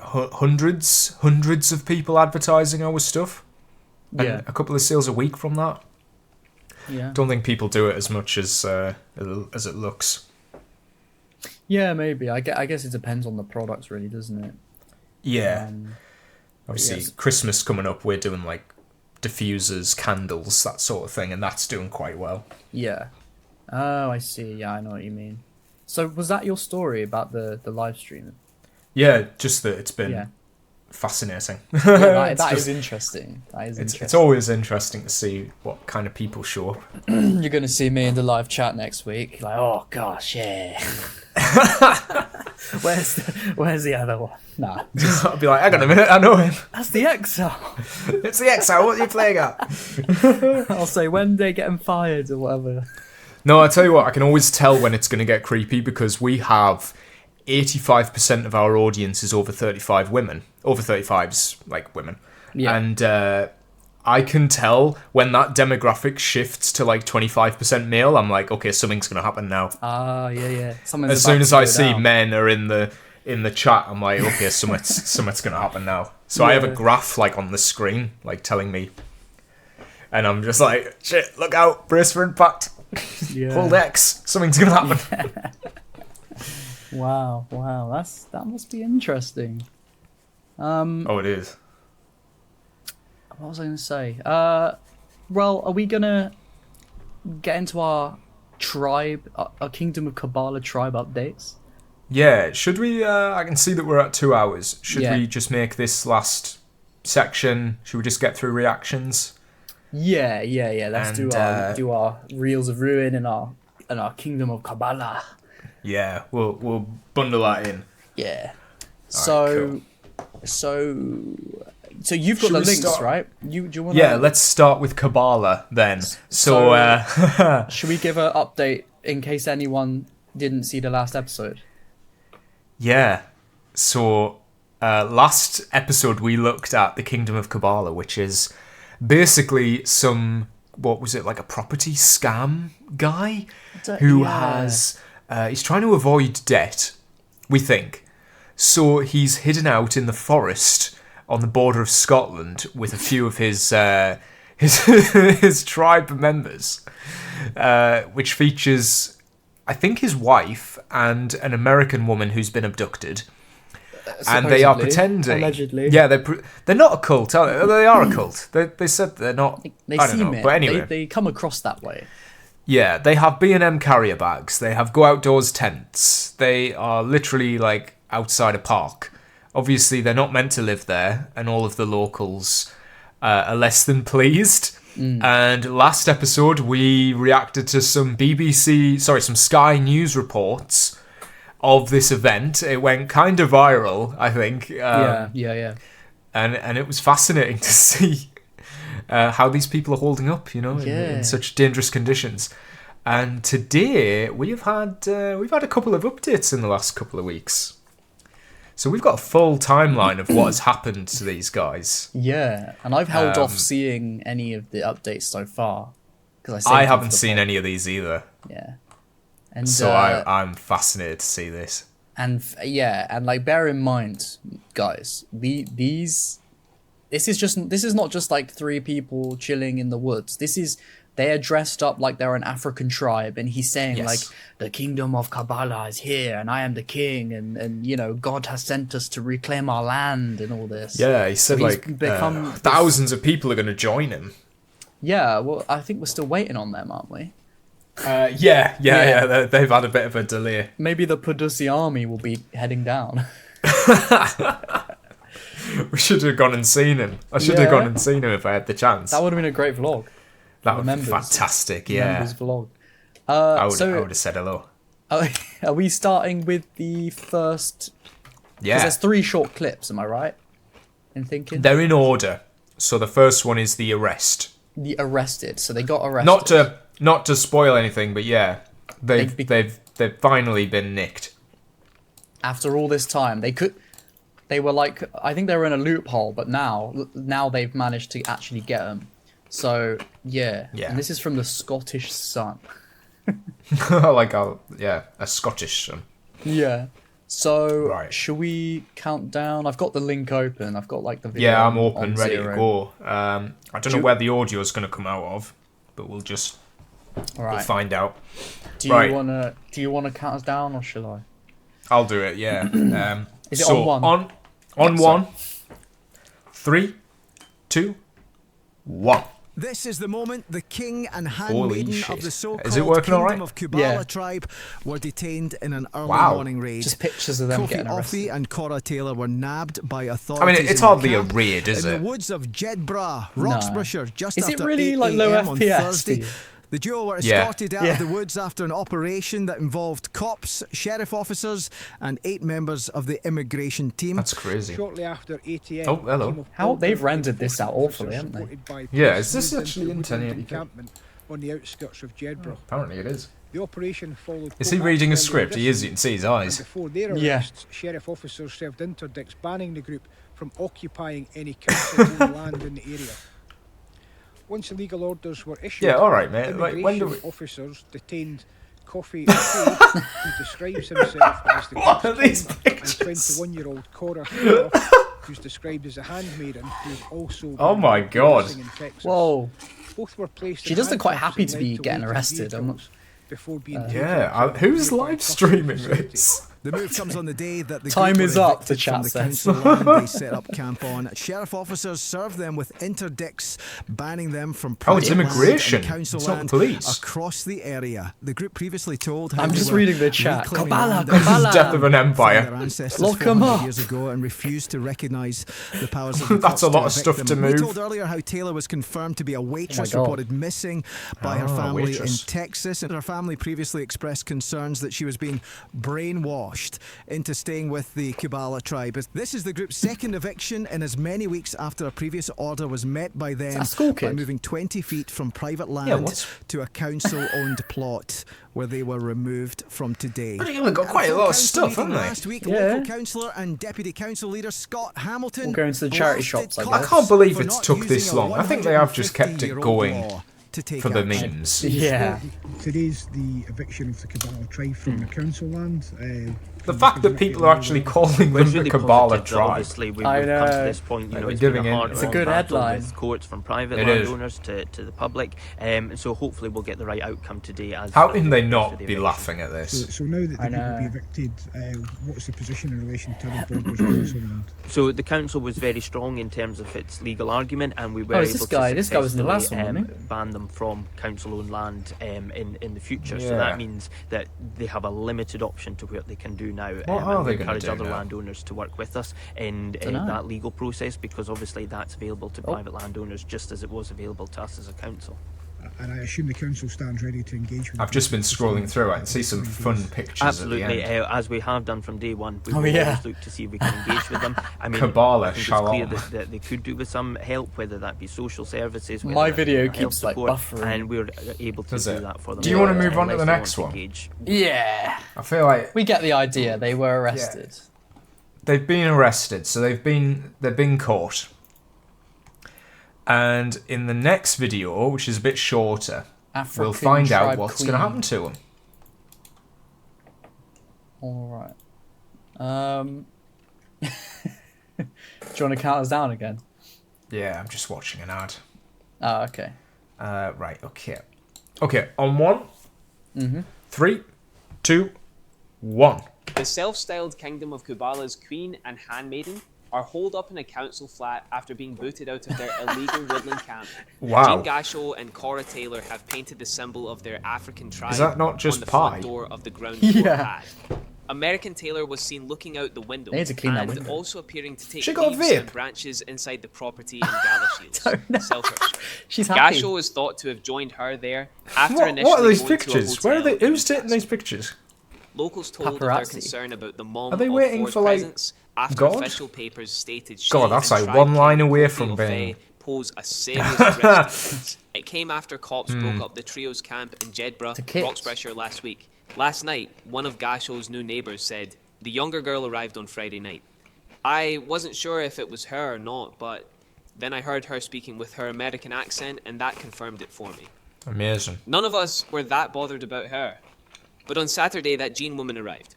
Speaker 2: hundreds of people advertising our stuff, and a couple of sales a week from that. Don't think people do it as much as it looks.
Speaker 3: Yeah, maybe. I guess it depends on the products, really, doesn't it?
Speaker 2: Obviously, Christmas coming up, we're doing like diffusers, candles, that sort of thing, and that's doing quite well.
Speaker 3: Yeah. Oh, I see. Yeah, I know what you mean. So was that your story about the live stream?
Speaker 2: Yeah, just that it's been fascinating.
Speaker 3: Yeah, that is interesting.
Speaker 2: It's always interesting to see what kind of people show up.
Speaker 3: You're going to see me in the live chat next week. Like, oh gosh, yeah. Where's the other one? Nah.
Speaker 2: I'll be like, hang on a minute, I know him.
Speaker 3: That's the Exile.
Speaker 2: It's the Exile, what are you playing at?
Speaker 3: I'll say, when they get him fired or whatever.
Speaker 2: No, I tell you what, I can always tell when it's going to get creepy, because we have 85% of our audience is over 35 women. Over 35's like women. Yeah. And I can tell when that demographic shifts to like 25% male, I'm like, okay, something's going to happen now.
Speaker 3: Yeah.
Speaker 2: As soon as I see men are in the chat, I'm like, okay, something's going to happen now. So I have a graph like on the screen, like telling me, and I'm just like, shit, look out, brace for impact. Hold X, something's going to happen.
Speaker 3: Yeah. Wow, that must be interesting.
Speaker 2: It is.
Speaker 3: What was I going to say? Well, are we going to get into our tribe, our Kingdom of Kabbalah tribe updates?
Speaker 2: Yeah, should we, I can see that we're at 2 hours. Should we just make this last section, should we just get through reactions? Yeah.
Speaker 3: Let's do our Reels of Ruin and our Kingdom of Kabbalah.
Speaker 2: Yeah, we'll bundle that in.
Speaker 3: Yeah.
Speaker 2: Right, cool.
Speaker 3: So you've got the links, right? Do you want?
Speaker 2: Yeah, let's start with Kabbalah then. So
Speaker 3: should we give an update in case anyone didn't see the last episode?
Speaker 2: Yeah. So last episode we looked at the Kingdom of Kabbalah, which is basically what was it, like a property scam guy who has. He's trying to avoid debt, we think. So he's hidden out in the forest on the border of Scotland with a few of his tribe members, which features, I think, his wife and an American woman who's been abducted. And they are pretending.
Speaker 3: Allegedly.
Speaker 2: Yeah, they're not a cult. They are a cult. They said they're not. I don't know. But anyway,
Speaker 3: they come across that way.
Speaker 2: Yeah, they have B&M carrier bags. They have go outdoors tents. They are literally like outside a park. Obviously, they're not meant to live there, and all of the locals are less than pleased. And last episode, we reacted to some Sky News reports of this event. It went kind of viral, I think.
Speaker 3: Yeah.
Speaker 2: And it was fascinating to see how these people are holding up, in such dangerous conditions. And today we've had a couple of updates in the last couple of weeks. So we've got a full timeline of what has happened to these guys. Yeah,
Speaker 3: and I've held off seeing any of the updates so far because
Speaker 2: I haven't seen any of these either.
Speaker 3: Yeah. And
Speaker 2: So I'm fascinated to see this.
Speaker 3: and like bear in mind, guys, this is not just like three people chilling in the woods. They are dressed up like they're an African tribe, and he's saying
Speaker 2: Yes.
Speaker 3: like the kingdom of Kabbalah is here, and I am the king, and you know God has sent us to reclaim our land and all this.
Speaker 2: Yeah, he said
Speaker 3: So he's
Speaker 2: like
Speaker 3: become
Speaker 2: thousands of people are going to join him.
Speaker 3: Yeah, well, I think we're still waiting on them, aren't we?
Speaker 2: Yeah. They've had a bit of a delay.
Speaker 3: Maybe the Podyssey army will be heading down.
Speaker 2: We should have gone and seen him. I should have gone and seen him if I had the chance.
Speaker 3: That would have been a great vlog.
Speaker 2: That would be
Speaker 3: members.
Speaker 2: fantastic. Yeah,
Speaker 3: Members vlog.
Speaker 2: I would have said hello.
Speaker 3: Are we starting with the first? Because
Speaker 2: Yeah,
Speaker 3: there's 3 short clips. Am I right in thinking?
Speaker 2: they're in order. So the first one is the arrest.
Speaker 3: The arrested. So they got arrested.
Speaker 2: Not to spoil anything, but yeah, they've finally been nicked.
Speaker 3: After all this time, they were like, I think they were in a loophole, but now they've managed to actually get them. So yeah. And this is from the Scottish Sun.
Speaker 2: Like a Scottish son.
Speaker 3: Yeah. So
Speaker 2: Right.
Speaker 3: should we count down? I've got the link open. I've got like the video.
Speaker 2: Yeah, I'm open,
Speaker 3: on
Speaker 2: ready
Speaker 3: 0.
Speaker 2: to go. I don't know where the audio is going to come out of, but we'll find out.
Speaker 3: Do you wanna count us down, or shall I?
Speaker 2: I'll do it. Yeah.
Speaker 3: Is it on 1?
Speaker 2: On 1. 3, 2, 1.
Speaker 4: This is the moment the king and
Speaker 2: Holy
Speaker 4: handmaiden
Speaker 2: shit.
Speaker 4: of the so-called
Speaker 2: Is it working all
Speaker 4: Kingdom
Speaker 2: right?
Speaker 4: of Kabbalah
Speaker 3: Yeah.
Speaker 4: tribe were detained in an early
Speaker 2: Wow.
Speaker 4: morning raid.
Speaker 3: Just pictures of them
Speaker 4: Kofi
Speaker 3: getting arrested.
Speaker 4: Offey and Cora Taylor were nabbed by authorities.
Speaker 2: I mean, it's
Speaker 4: in
Speaker 2: hardly a
Speaker 4: camp
Speaker 2: raid, is
Speaker 4: in
Speaker 2: it?
Speaker 4: the woods of Jedburgh, Roxburghshire, just
Speaker 3: Is it
Speaker 4: after
Speaker 3: really,
Speaker 4: 8
Speaker 3: like, low
Speaker 4: a.m. on
Speaker 3: FPS
Speaker 4: Thursday.
Speaker 3: to you?
Speaker 4: The duo were
Speaker 2: Yeah.
Speaker 4: escorted out of the woods after an operation that involved cops, sheriff officers, and 8 members of the immigration team.
Speaker 2: That's crazy.
Speaker 5: Shortly after 8 a.m.
Speaker 2: Oh, hello.
Speaker 3: How they've rendered this out awfully, haven't they?
Speaker 2: Yeah, is this actually in 1080p?
Speaker 5: encampment on the outskirts of Jedburgh.
Speaker 2: Apparently it is.
Speaker 5: The operation followed.
Speaker 2: Is he reading a script? He is. You can see his eyes.
Speaker 5: Before their arrests, sheriff officers served interdicts banning the group from occupying any council-owned land in the area. Once illegal orders were issued,
Speaker 2: Yeah, all right, mate. Like, when do
Speaker 5: immigration officers detained Kofi Offey, who describes himself as the
Speaker 2: What are these
Speaker 5: king, and
Speaker 2: pictures?
Speaker 5: 21-year-old Cora Taylor, who's described as a handmaiden, who's also
Speaker 2: Oh
Speaker 5: been
Speaker 2: my God.
Speaker 5: policing in Texas.
Speaker 3: Whoa.
Speaker 5: Both were placed
Speaker 3: She
Speaker 5: in
Speaker 3: does look quite
Speaker 5: handcuffs
Speaker 3: happy
Speaker 5: and
Speaker 3: to
Speaker 5: led
Speaker 3: be getting
Speaker 5: waiting
Speaker 3: arrested. I'm not-
Speaker 5: vehicles before being taken
Speaker 2: Yeah,
Speaker 5: to
Speaker 2: who's
Speaker 5: a
Speaker 2: live
Speaker 5: nearby
Speaker 2: streaming
Speaker 5: facility.
Speaker 2: this?
Speaker 4: The move comes on the day that the
Speaker 3: Time
Speaker 4: group
Speaker 3: is
Speaker 4: were
Speaker 3: up, the
Speaker 4: evicted from
Speaker 3: chat
Speaker 4: the
Speaker 3: says.
Speaker 4: council land they set up camp on. Sheriff officers served them with interdicts, banning them from
Speaker 2: Oh, it's
Speaker 4: private land
Speaker 2: immigration.
Speaker 4: and council
Speaker 2: It's not
Speaker 4: land
Speaker 2: police.
Speaker 4: across the area. The group previously told how
Speaker 3: I'm
Speaker 4: they
Speaker 3: just
Speaker 4: were
Speaker 3: reading the chat.
Speaker 4: reclaiming
Speaker 3: Kabbalah,
Speaker 4: land
Speaker 3: Kabbalah.
Speaker 2: Death of an
Speaker 4: from their
Speaker 2: empire.
Speaker 4: ancestors
Speaker 3: Lock 'em
Speaker 4: 400
Speaker 3: up.
Speaker 4: years ago and refused to recognise the powers of the
Speaker 2: That's
Speaker 4: courts
Speaker 2: a lot
Speaker 4: to
Speaker 2: of stuff
Speaker 4: evict
Speaker 2: to
Speaker 4: them. We
Speaker 2: move.
Speaker 4: told earlier how Taylor was confirmed to be a waitress
Speaker 3: God.
Speaker 4: reported missing by her
Speaker 2: Ah,
Speaker 4: family
Speaker 2: waitress.
Speaker 4: in Texas, and her family previously expressed concerns that she was being brainwashed into staying with the Kabbalah tribe. This is the group's second eviction in as many weeks after a previous order was met by them
Speaker 3: a school
Speaker 4: by
Speaker 3: kid?
Speaker 4: moving 20 feet from private land
Speaker 2: what's-
Speaker 4: to a council-owned plot where they were removed from today.
Speaker 2: They've got quite a lot of stuff, haven't they?
Speaker 4: Last week,
Speaker 3: Yeah.
Speaker 4: local councillor and deputy council leader Scott Hamilton
Speaker 3: We'll go into the charity
Speaker 4: blasted
Speaker 3: shops, I
Speaker 4: cops
Speaker 3: guess.
Speaker 2: I can't believe
Speaker 4: for
Speaker 2: it's
Speaker 4: not
Speaker 2: took this
Speaker 4: using a
Speaker 2: long. I think they have just kept it
Speaker 4: 150-year-old
Speaker 2: going
Speaker 4: law to take
Speaker 2: for the
Speaker 4: action.
Speaker 2: memes.
Speaker 3: Yeah.
Speaker 5: Today's the eviction of the Kabbalah tribe from the council land.
Speaker 2: The fact that people are actually calling them the Kabbalah tribe.
Speaker 6: Obviously, we've
Speaker 3: I
Speaker 6: come
Speaker 3: know.
Speaker 6: to this point.
Speaker 2: Like,
Speaker 6: It's
Speaker 2: they're
Speaker 6: been
Speaker 2: giving
Speaker 6: a
Speaker 2: in.
Speaker 6: hard
Speaker 2: It's
Speaker 3: a
Speaker 6: fought
Speaker 3: good
Speaker 6: battle
Speaker 3: headline.
Speaker 6: with courts from private
Speaker 2: It is.
Speaker 6: landowners to the public, and so hopefully we'll get the right outcome today.
Speaker 2: How can they not be laughing at this?
Speaker 5: So now that the
Speaker 3: I
Speaker 5: people
Speaker 3: know.
Speaker 5: be evicted, what's the position in relation to the Bonkers council land?
Speaker 6: So the council was very strong in terms of its legal argument, and we were
Speaker 3: Oh, is
Speaker 6: able
Speaker 3: this guy?
Speaker 6: to
Speaker 3: This guy was in the last one,
Speaker 6: successfully,
Speaker 3: wasn't
Speaker 6: ban them from council-owned land in the future. So
Speaker 2: Yeah.
Speaker 6: that means that they have a limited option to what they can do now.
Speaker 2: What are
Speaker 6: and
Speaker 2: they
Speaker 6: we
Speaker 2: gonna
Speaker 6: encourage
Speaker 2: do
Speaker 6: other
Speaker 2: now?
Speaker 6: landowners to work with us in
Speaker 3: Dunno.
Speaker 6: that legal process, because obviously that's available to
Speaker 3: Oh.
Speaker 6: private landowners just as it was available to us as a council.
Speaker 5: And I assume the council stands ready to engage with.
Speaker 2: I've just been scrolling through. I can see some fun pictures
Speaker 6: Absolutely,
Speaker 2: at the end.
Speaker 6: as we have done from day one, we
Speaker 3: Oh,
Speaker 6: will
Speaker 3: yeah.
Speaker 6: always look to see if we can engage with them. I mean,
Speaker 2: Kabbalah,
Speaker 6: I think it's clear
Speaker 2: shalom.
Speaker 6: that they could do with some help, whether that be social services.
Speaker 3: My
Speaker 6: whether that be
Speaker 3: video
Speaker 6: health
Speaker 3: keeps, like,
Speaker 6: support,
Speaker 3: buffering.
Speaker 6: and we're able to
Speaker 2: Does
Speaker 6: do
Speaker 2: it?
Speaker 6: that for them.
Speaker 2: Do you wanna move on to
Speaker 6: Unless
Speaker 2: the
Speaker 6: they
Speaker 2: next
Speaker 6: want to
Speaker 2: one?
Speaker 6: engage.
Speaker 3: Yeah.
Speaker 2: I feel like
Speaker 3: We get the idea. They were arrested.
Speaker 2: they've been arrested, so they've been caught. And in the next video, which is a bit shorter,
Speaker 3: African
Speaker 2: we'll find out
Speaker 3: tribe
Speaker 2: what's
Speaker 3: queen.
Speaker 2: going to happen to him.
Speaker 3: All right. Do you want to count us down again?
Speaker 2: Yeah, I'm just watching an ad.
Speaker 3: Oh, okay.
Speaker 2: Right, okay. Okay, on 1,
Speaker 3: Mm-hmm.
Speaker 2: 3, 2, 1.
Speaker 7: The self-styled kingdom of Kubala's queen and handmaiden are holed up in a council flat after being booted out of their illegal woodland camp.
Speaker 2: Wow.
Speaker 7: Jean Gasho and Cora Taylor have painted the symbol of their African tribe
Speaker 2: Is that not just
Speaker 7: on the
Speaker 2: pie?
Speaker 7: front door of the ground floor
Speaker 3: Yeah.
Speaker 7: pad. American Taylor was seen looking out the window
Speaker 3: They need to clean that
Speaker 7: and
Speaker 3: window.
Speaker 7: also appearing to take
Speaker 2: She got a
Speaker 7: leaves
Speaker 2: vape.
Speaker 7: and branches inside the property in Gala Shields. Selfish.
Speaker 3: She's happy.
Speaker 7: Gasho is thought to have joined her there after
Speaker 2: What
Speaker 7: initially
Speaker 2: are these
Speaker 7: going to a
Speaker 2: pictures? Where are
Speaker 7: hotel
Speaker 2: they?
Speaker 7: in
Speaker 2: Who's taking
Speaker 7: Newcastle.
Speaker 2: these pictures?
Speaker 7: Locals told of their
Speaker 3: Paparazzi.
Speaker 7: concern about the mom
Speaker 2: Are they
Speaker 7: of
Speaker 2: waiting
Speaker 7: Ford's
Speaker 2: for, like,
Speaker 7: presence after
Speaker 2: God?
Speaker 7: official papers stated she
Speaker 2: God, that's
Speaker 7: and
Speaker 2: like
Speaker 7: tribe
Speaker 2: one line
Speaker 7: king
Speaker 2: away
Speaker 7: Kofi
Speaker 2: from
Speaker 7: Ofe
Speaker 2: being-
Speaker 7: pose a serious risk to peace. It came after cops broke up the trio's camp in Jedburgh,
Speaker 3: To kids.
Speaker 7: Roxburghshire last week. Last night, one of Gasho's new neighbours said, "The younger girl arrived on Friday night. I wasn't sure if it was her or not, but then I heard her speaking with her American accent and that confirmed it for me."
Speaker 2: Amazing.
Speaker 7: None of us were that bothered about her. But on Saturday, that Jean woman arrived.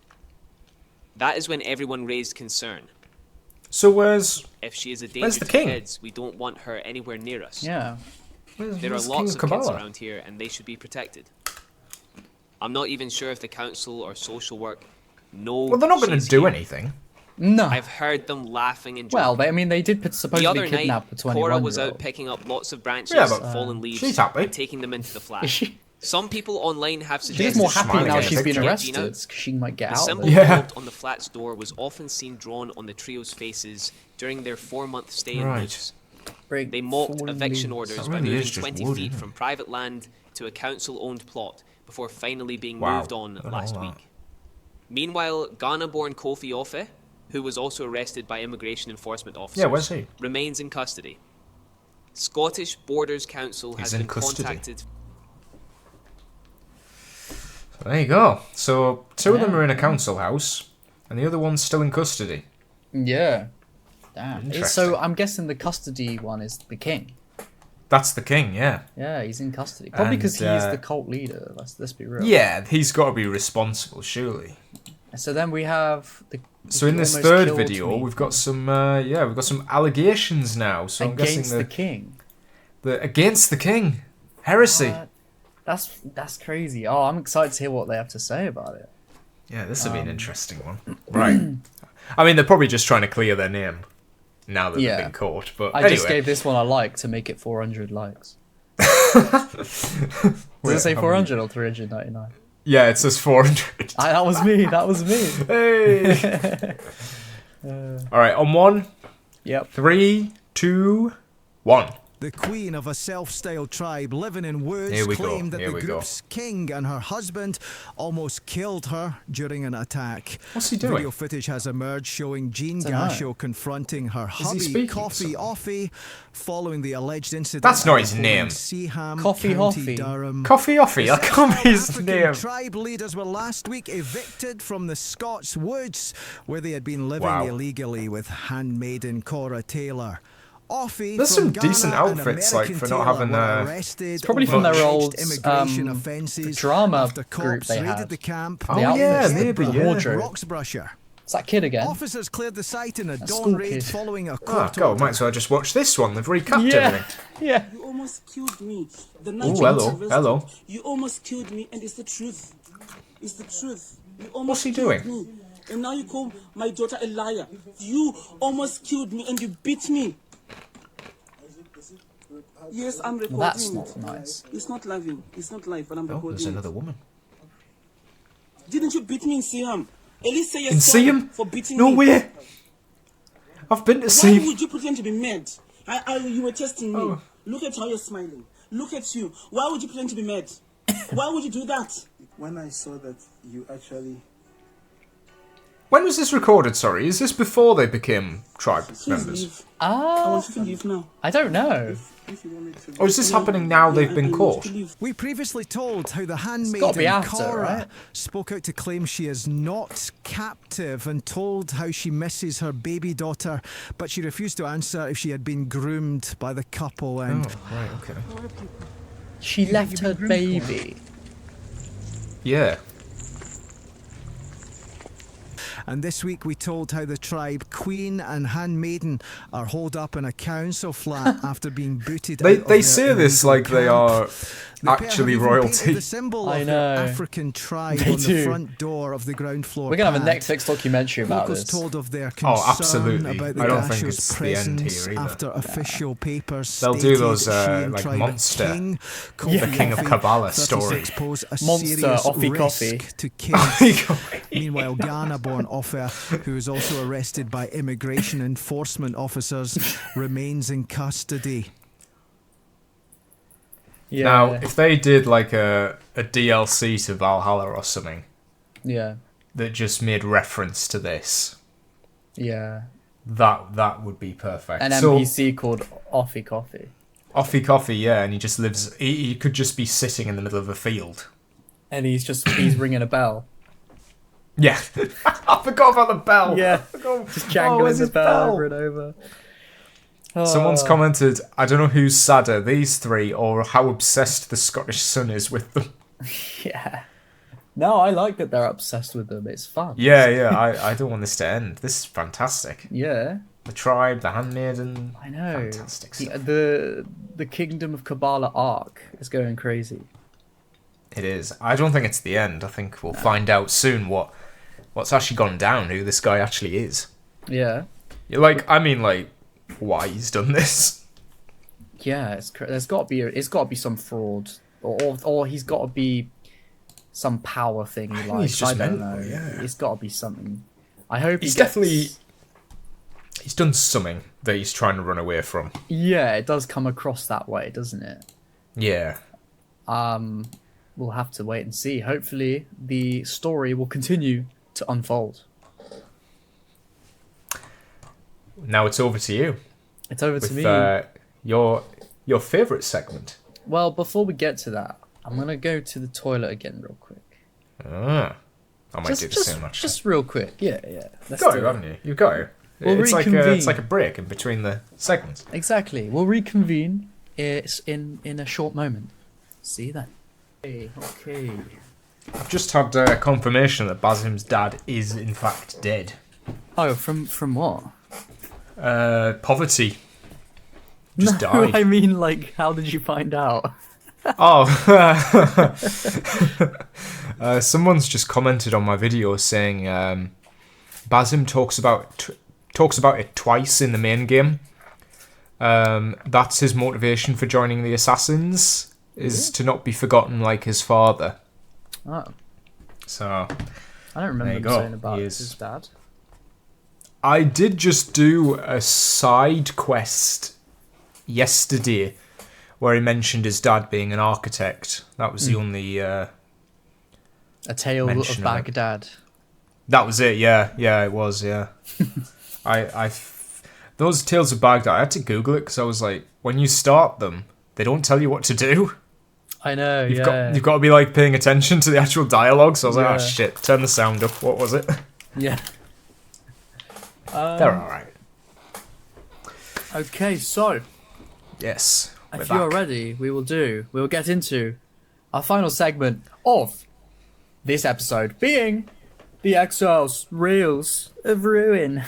Speaker 7: That is when everyone raised concern.
Speaker 2: So where's
Speaker 7: If she is a
Speaker 2: Where's
Speaker 7: danger
Speaker 2: the
Speaker 7: to
Speaker 2: king?
Speaker 7: kids, we don't want her anywhere near us.
Speaker 3: Yeah.
Speaker 7: There are
Speaker 2: where's
Speaker 7: lots
Speaker 2: King
Speaker 7: of kids
Speaker 2: Kabbalah?
Speaker 7: around here and they should be protected. I'm not even sure if the council or social work know
Speaker 2: Well, they're not going to
Speaker 7: she's
Speaker 2: do
Speaker 7: here.
Speaker 2: anything.
Speaker 3: No.
Speaker 7: I've heard them laughing and
Speaker 3: Well,
Speaker 7: joking.
Speaker 3: they did
Speaker 7: The
Speaker 3: supposedly
Speaker 7: other
Speaker 3: kidnap
Speaker 7: night,
Speaker 3: a 21-year-old.
Speaker 7: Cora was out picking up lots of branches
Speaker 2: Yeah, but,
Speaker 7: and fallen leaves
Speaker 2: she's happy.
Speaker 7: and taking them into the flat.
Speaker 3: Is she?
Speaker 7: Some people online have
Speaker 3: She's
Speaker 7: suggested
Speaker 3: more
Speaker 7: she
Speaker 3: happy
Speaker 2: smiling
Speaker 3: now
Speaker 2: at
Speaker 3: she's
Speaker 2: the
Speaker 3: been
Speaker 2: picture.
Speaker 3: arrested.
Speaker 7: Gina.
Speaker 3: 'Cause she might get
Speaker 7: The
Speaker 3: out
Speaker 7: symbol
Speaker 3: of it.
Speaker 2: Yeah.
Speaker 7: carved on the flat's door was often seen drawn on the trio's faces during their 4-month stay in
Speaker 2: Right.
Speaker 7: Leeds.
Speaker 3: Break
Speaker 7: They mocked
Speaker 3: fallen
Speaker 7: eviction
Speaker 3: leaves.
Speaker 7: orders
Speaker 2: That
Speaker 7: by
Speaker 2: really
Speaker 7: moving
Speaker 2: is just
Speaker 7: 20
Speaker 2: wood,
Speaker 7: feet
Speaker 2: isn't it?
Speaker 7: from private land to a council-owned plot before finally being
Speaker 2: Wow.
Speaker 7: moved on
Speaker 2: Look at
Speaker 7: last
Speaker 2: all that.
Speaker 7: week. Meanwhile, Ghana-born Kofi Ofe, who was also arrested by immigration enforcement officers,
Speaker 2: Yeah, where's he?
Speaker 7: remains in custody. Scottish Borders Council has
Speaker 2: He's in
Speaker 7: been
Speaker 2: custody.
Speaker 7: contacted.
Speaker 2: There you go. So 2 of them
Speaker 3: Yeah.
Speaker 2: are in a council house, and the other one's still in custody.
Speaker 3: Yeah. Damn.
Speaker 2: Interesting.
Speaker 3: So I'm guessing the custody one is the king.
Speaker 2: That's the king, yeah.
Speaker 3: Yeah, he's in custody. Probably because
Speaker 2: And,
Speaker 3: he's the cult leader. Let's be real.
Speaker 2: Yeah, he's got to be responsible, surely.
Speaker 3: So then we have the.
Speaker 2: So in
Speaker 3: he
Speaker 2: this
Speaker 3: almost
Speaker 2: third
Speaker 3: killed
Speaker 2: video,
Speaker 3: me
Speaker 2: we've got some, we've got some allegations now. So I'm
Speaker 3: against
Speaker 2: guessing
Speaker 3: the king.
Speaker 2: the against the king, heresy.
Speaker 3: What? That's crazy. Oh, I'm excited to hear what they have to say about it.
Speaker 2: Yeah, this will be an interesting one. Right. I mean, they're probably just trying to clear their name now that
Speaker 3: Yeah.
Speaker 2: they've been caught. But
Speaker 3: I
Speaker 2: anyway,
Speaker 3: just gave this one a like to make it 400 likes. Does
Speaker 2: Wait,
Speaker 3: it say
Speaker 2: how
Speaker 3: 400 or 399?
Speaker 2: yeah, it says 400.
Speaker 3: That was me. That was me.
Speaker 2: Hey. All right, on 1,
Speaker 3: Yep.
Speaker 2: 3, 2, 1.
Speaker 4: The queen of a self-styled tribe living in woods
Speaker 2: Here we go,
Speaker 4: claimed that
Speaker 2: here
Speaker 4: the
Speaker 2: we go.
Speaker 4: group's king and her husband almost killed her during an attack.
Speaker 2: What's he doing?
Speaker 4: Video footage has emerged showing Jean
Speaker 3: Dunno.
Speaker 4: Gasho confronting her
Speaker 2: he
Speaker 4: hubby,
Speaker 2: speaking to
Speaker 4: Coffee
Speaker 2: someone?
Speaker 4: Offie, following the alleged incident.
Speaker 2: That's not
Speaker 4: at
Speaker 2: his
Speaker 4: the home
Speaker 2: name.
Speaker 4: in Seaham,
Speaker 3: Coffee
Speaker 4: County
Speaker 3: Hoffy.
Speaker 4: Durham.
Speaker 2: Coffee Offie, that can't be his
Speaker 4: African
Speaker 2: name.
Speaker 4: tribe leaders were last week evicted from the Scots woods where they had been living
Speaker 2: Wow.
Speaker 4: illegally with handmaiden Cora Taylor. Offie
Speaker 2: There's
Speaker 4: from
Speaker 2: some decent
Speaker 4: Ghana and
Speaker 2: outfits, like,
Speaker 4: American
Speaker 2: for not
Speaker 4: Taylor
Speaker 2: having,
Speaker 4: were arrested
Speaker 3: It's probably
Speaker 4: over
Speaker 3: from their
Speaker 4: alleged
Speaker 3: old,
Speaker 4: immigration offences
Speaker 3: drama
Speaker 4: after
Speaker 3: group
Speaker 4: cops
Speaker 3: they
Speaker 4: raided
Speaker 3: had.
Speaker 4: the camp.
Speaker 2: Oh,
Speaker 3: The
Speaker 2: yeah,
Speaker 3: outfits,
Speaker 2: maybe,
Speaker 3: the
Speaker 2: yeah.
Speaker 3: wardrobe.
Speaker 4: Roxburghshire.
Speaker 3: It's that kid again.
Speaker 4: Officers cleared the site in a dawn
Speaker 3: school
Speaker 4: raid
Speaker 3: kid.
Speaker 4: following a
Speaker 2: Oh,
Speaker 4: court
Speaker 2: God,
Speaker 4: order.
Speaker 2: might as well just watch this one. They've recapped
Speaker 3: Yeah.
Speaker 2: everything.
Speaker 3: Yeah.
Speaker 8: You almost killed me. The night
Speaker 2: Oh,
Speaker 8: you
Speaker 2: hello,
Speaker 8: arrested,
Speaker 2: hello.
Speaker 8: You almost killed me, and it's the truth. It's the truth. You almost
Speaker 2: What's he
Speaker 8: killed
Speaker 2: doing?
Speaker 8: Me. And now you call my daughter a liar. You almost killed me, and you beat me. Yes, I'm recording.
Speaker 3: That's not nice.
Speaker 8: It's not living. It's not live, but I'm
Speaker 2: Oh,
Speaker 8: recording.
Speaker 2: there's another woman.
Speaker 8: Didn't you beat me in Siam? At least say you're
Speaker 2: In
Speaker 8: sorry
Speaker 2: Siam?
Speaker 8: for beating
Speaker 2: No
Speaker 8: me.
Speaker 2: way. I've been to
Speaker 8: Why
Speaker 2: see.
Speaker 8: would you pretend to be mad? You were testing me.
Speaker 2: Oh.
Speaker 8: Look at how you're smiling. Look at you. Why would you pretend to be mad? Why would you do that? When I saw that you actually...
Speaker 2: When was this recorded, sorry? Is this before they became tribe
Speaker 8: Please
Speaker 2: members?
Speaker 8: leave. I
Speaker 3: Ah,
Speaker 8: want you to leave now.
Speaker 3: I don't know.
Speaker 8: If you want me to
Speaker 2: Or is this happening now they've
Speaker 8: I
Speaker 2: been
Speaker 8: want you
Speaker 2: caught?
Speaker 8: to leave.
Speaker 4: We previously told how the
Speaker 3: gotta
Speaker 4: handmaiden
Speaker 3: be after,
Speaker 4: Cora
Speaker 3: right?
Speaker 4: spoke out to claim she is not captive and told how she misses her baby daughter, but she refused to answer if she had been groomed by the couple. And
Speaker 2: Oh, right, okay.
Speaker 3: She left her baby.
Speaker 2: Yeah.
Speaker 4: And this week we told how the tribe Queen and Handmaiden are holed up in a council flat after being booted out of
Speaker 2: They
Speaker 4: their
Speaker 2: say this
Speaker 4: illegal
Speaker 2: like they
Speaker 4: camp.
Speaker 2: are
Speaker 4: The pair have
Speaker 2: actually
Speaker 4: even
Speaker 2: royalty.
Speaker 4: painted the symbol
Speaker 3: I
Speaker 4: of their
Speaker 3: know.
Speaker 4: African tribe
Speaker 3: They
Speaker 4: on
Speaker 3: do.
Speaker 4: the front door of the ground floor.
Speaker 3: We're gonna have a
Speaker 4: pad.
Speaker 3: Netflix documentary about
Speaker 4: Locals
Speaker 3: this.
Speaker 4: told of their concern
Speaker 2: absolutely.
Speaker 4: about the
Speaker 2: I don't think
Speaker 4: Gasho's
Speaker 2: it's the end
Speaker 4: presence
Speaker 2: here either.
Speaker 4: after official papers
Speaker 2: They'll do
Speaker 4: stated
Speaker 2: those,
Speaker 4: she and
Speaker 2: like,
Speaker 4: tribe
Speaker 2: Monster.
Speaker 4: King,
Speaker 2: The King of
Speaker 4: Coffee
Speaker 2: Kabbalah
Speaker 4: 36
Speaker 2: story.
Speaker 4: pose a
Speaker 3: Monster,
Speaker 4: serious
Speaker 3: Offie
Speaker 4: risk
Speaker 3: Coffee.
Speaker 4: to kids. Meanwhile, Ghana-born Offa, who was also arrested by immigration enforcement officers, remains in custody.
Speaker 3: Yeah.
Speaker 2: Now, if they did like a DLC to Valhalla or something
Speaker 3: Yeah.
Speaker 2: that just made reference to this,
Speaker 3: Yeah.
Speaker 2: that would be perfect.
Speaker 3: An
Speaker 2: So,
Speaker 3: NPC called Offie Coffee.
Speaker 2: Offie Coffee, yeah, and he just lives. He could just be sitting in the middle of a field.
Speaker 3: And he's ringing a bell.
Speaker 2: Yeah, I forgot about the bell.
Speaker 3: Yeah.
Speaker 2: I forgot.
Speaker 3: Just jangling
Speaker 2: where's
Speaker 3: the
Speaker 2: his
Speaker 3: bell over and over.
Speaker 2: Someone's
Speaker 3: Oh.
Speaker 2: commented, I don't know who's sadder, these three or how obsessed the Scottish Sun is with them.
Speaker 3: Yeah. No, I like that they're obsessed with them. It's fun.
Speaker 2: Yeah, I don't want this to end. This is fantastic.
Speaker 3: Yeah.
Speaker 2: The tribe, the handmaiden.
Speaker 3: I know.
Speaker 2: Fantastic stuff.
Speaker 3: The Kingdom of Kabbalah arc is going crazy.
Speaker 2: It is. I don't think it's the end. I think we'll find out soon what's actually gone down, who this guy actually is.
Speaker 3: Yeah.
Speaker 2: Why he's done this.
Speaker 3: Yeah, there's got to be some fraud, or he's got to be some power thing he likes.
Speaker 2: he's just
Speaker 3: I don't
Speaker 2: mental,
Speaker 3: know.
Speaker 2: yeah.
Speaker 3: It's got to be something. I hope
Speaker 2: He's
Speaker 3: he gets-
Speaker 2: definitely... He's done something that he's trying to run away from.
Speaker 3: Yeah, it does come across that way, doesn't it?
Speaker 2: Yeah.
Speaker 3: We'll have to wait and see. Hopefully, the story will continue to unfold.
Speaker 2: Now it's over to you.
Speaker 3: It's over to
Speaker 2: With
Speaker 3: me.
Speaker 2: your favourite segment.
Speaker 3: Well, before we get to that, I'm gonna go to the toilet again real quick.
Speaker 2: I might do the same actually.
Speaker 3: Just real quick. Yeah. Let's
Speaker 2: Got
Speaker 3: do
Speaker 2: to,
Speaker 3: it.
Speaker 2: haven't you? You've got to.
Speaker 3: We'll
Speaker 2: it's
Speaker 3: reconvene.
Speaker 2: like a break in between the segments.
Speaker 3: Exactly. We'll reconvene. It's in a short moment. See you then. Okay.
Speaker 2: I've just had confirmation that Basim's dad is in fact dead.
Speaker 3: Oh, from what?
Speaker 2: Poverty. Just
Speaker 3: No,
Speaker 2: died.
Speaker 3: I mean, like, how did you find out?
Speaker 2: Oh, someone's just commented on my video saying Basim talks about it twice in the main game. That's his motivation for joining the Assassins, is to not be forgotten like his father.
Speaker 3: Oh,
Speaker 2: So
Speaker 3: I don't remember
Speaker 2: There you
Speaker 3: him
Speaker 2: go.
Speaker 3: saying about
Speaker 2: He is-
Speaker 3: his dad.
Speaker 2: I did just do a side quest yesterday where he mentioned his dad being an architect. That was the only...
Speaker 3: A Tale of
Speaker 2: mention of it.
Speaker 3: Baghdad.
Speaker 2: That was it, yeah. Yeah, it was, yeah. Those Tales of Baghdad, I had to Google it because I was like, when you start them, they don't tell you what to do.
Speaker 3: I know.
Speaker 2: You've got to be like paying attention to the actual dialogue. So I was like,
Speaker 3: Yeah.
Speaker 2: oh shit, turn the sound up. What was it?
Speaker 3: Yeah.
Speaker 2: They're alright.
Speaker 3: Okay, so
Speaker 2: Yes.
Speaker 3: if you are ready, we will get into our final segment of this episode, being the Exiles Reels of Ruin.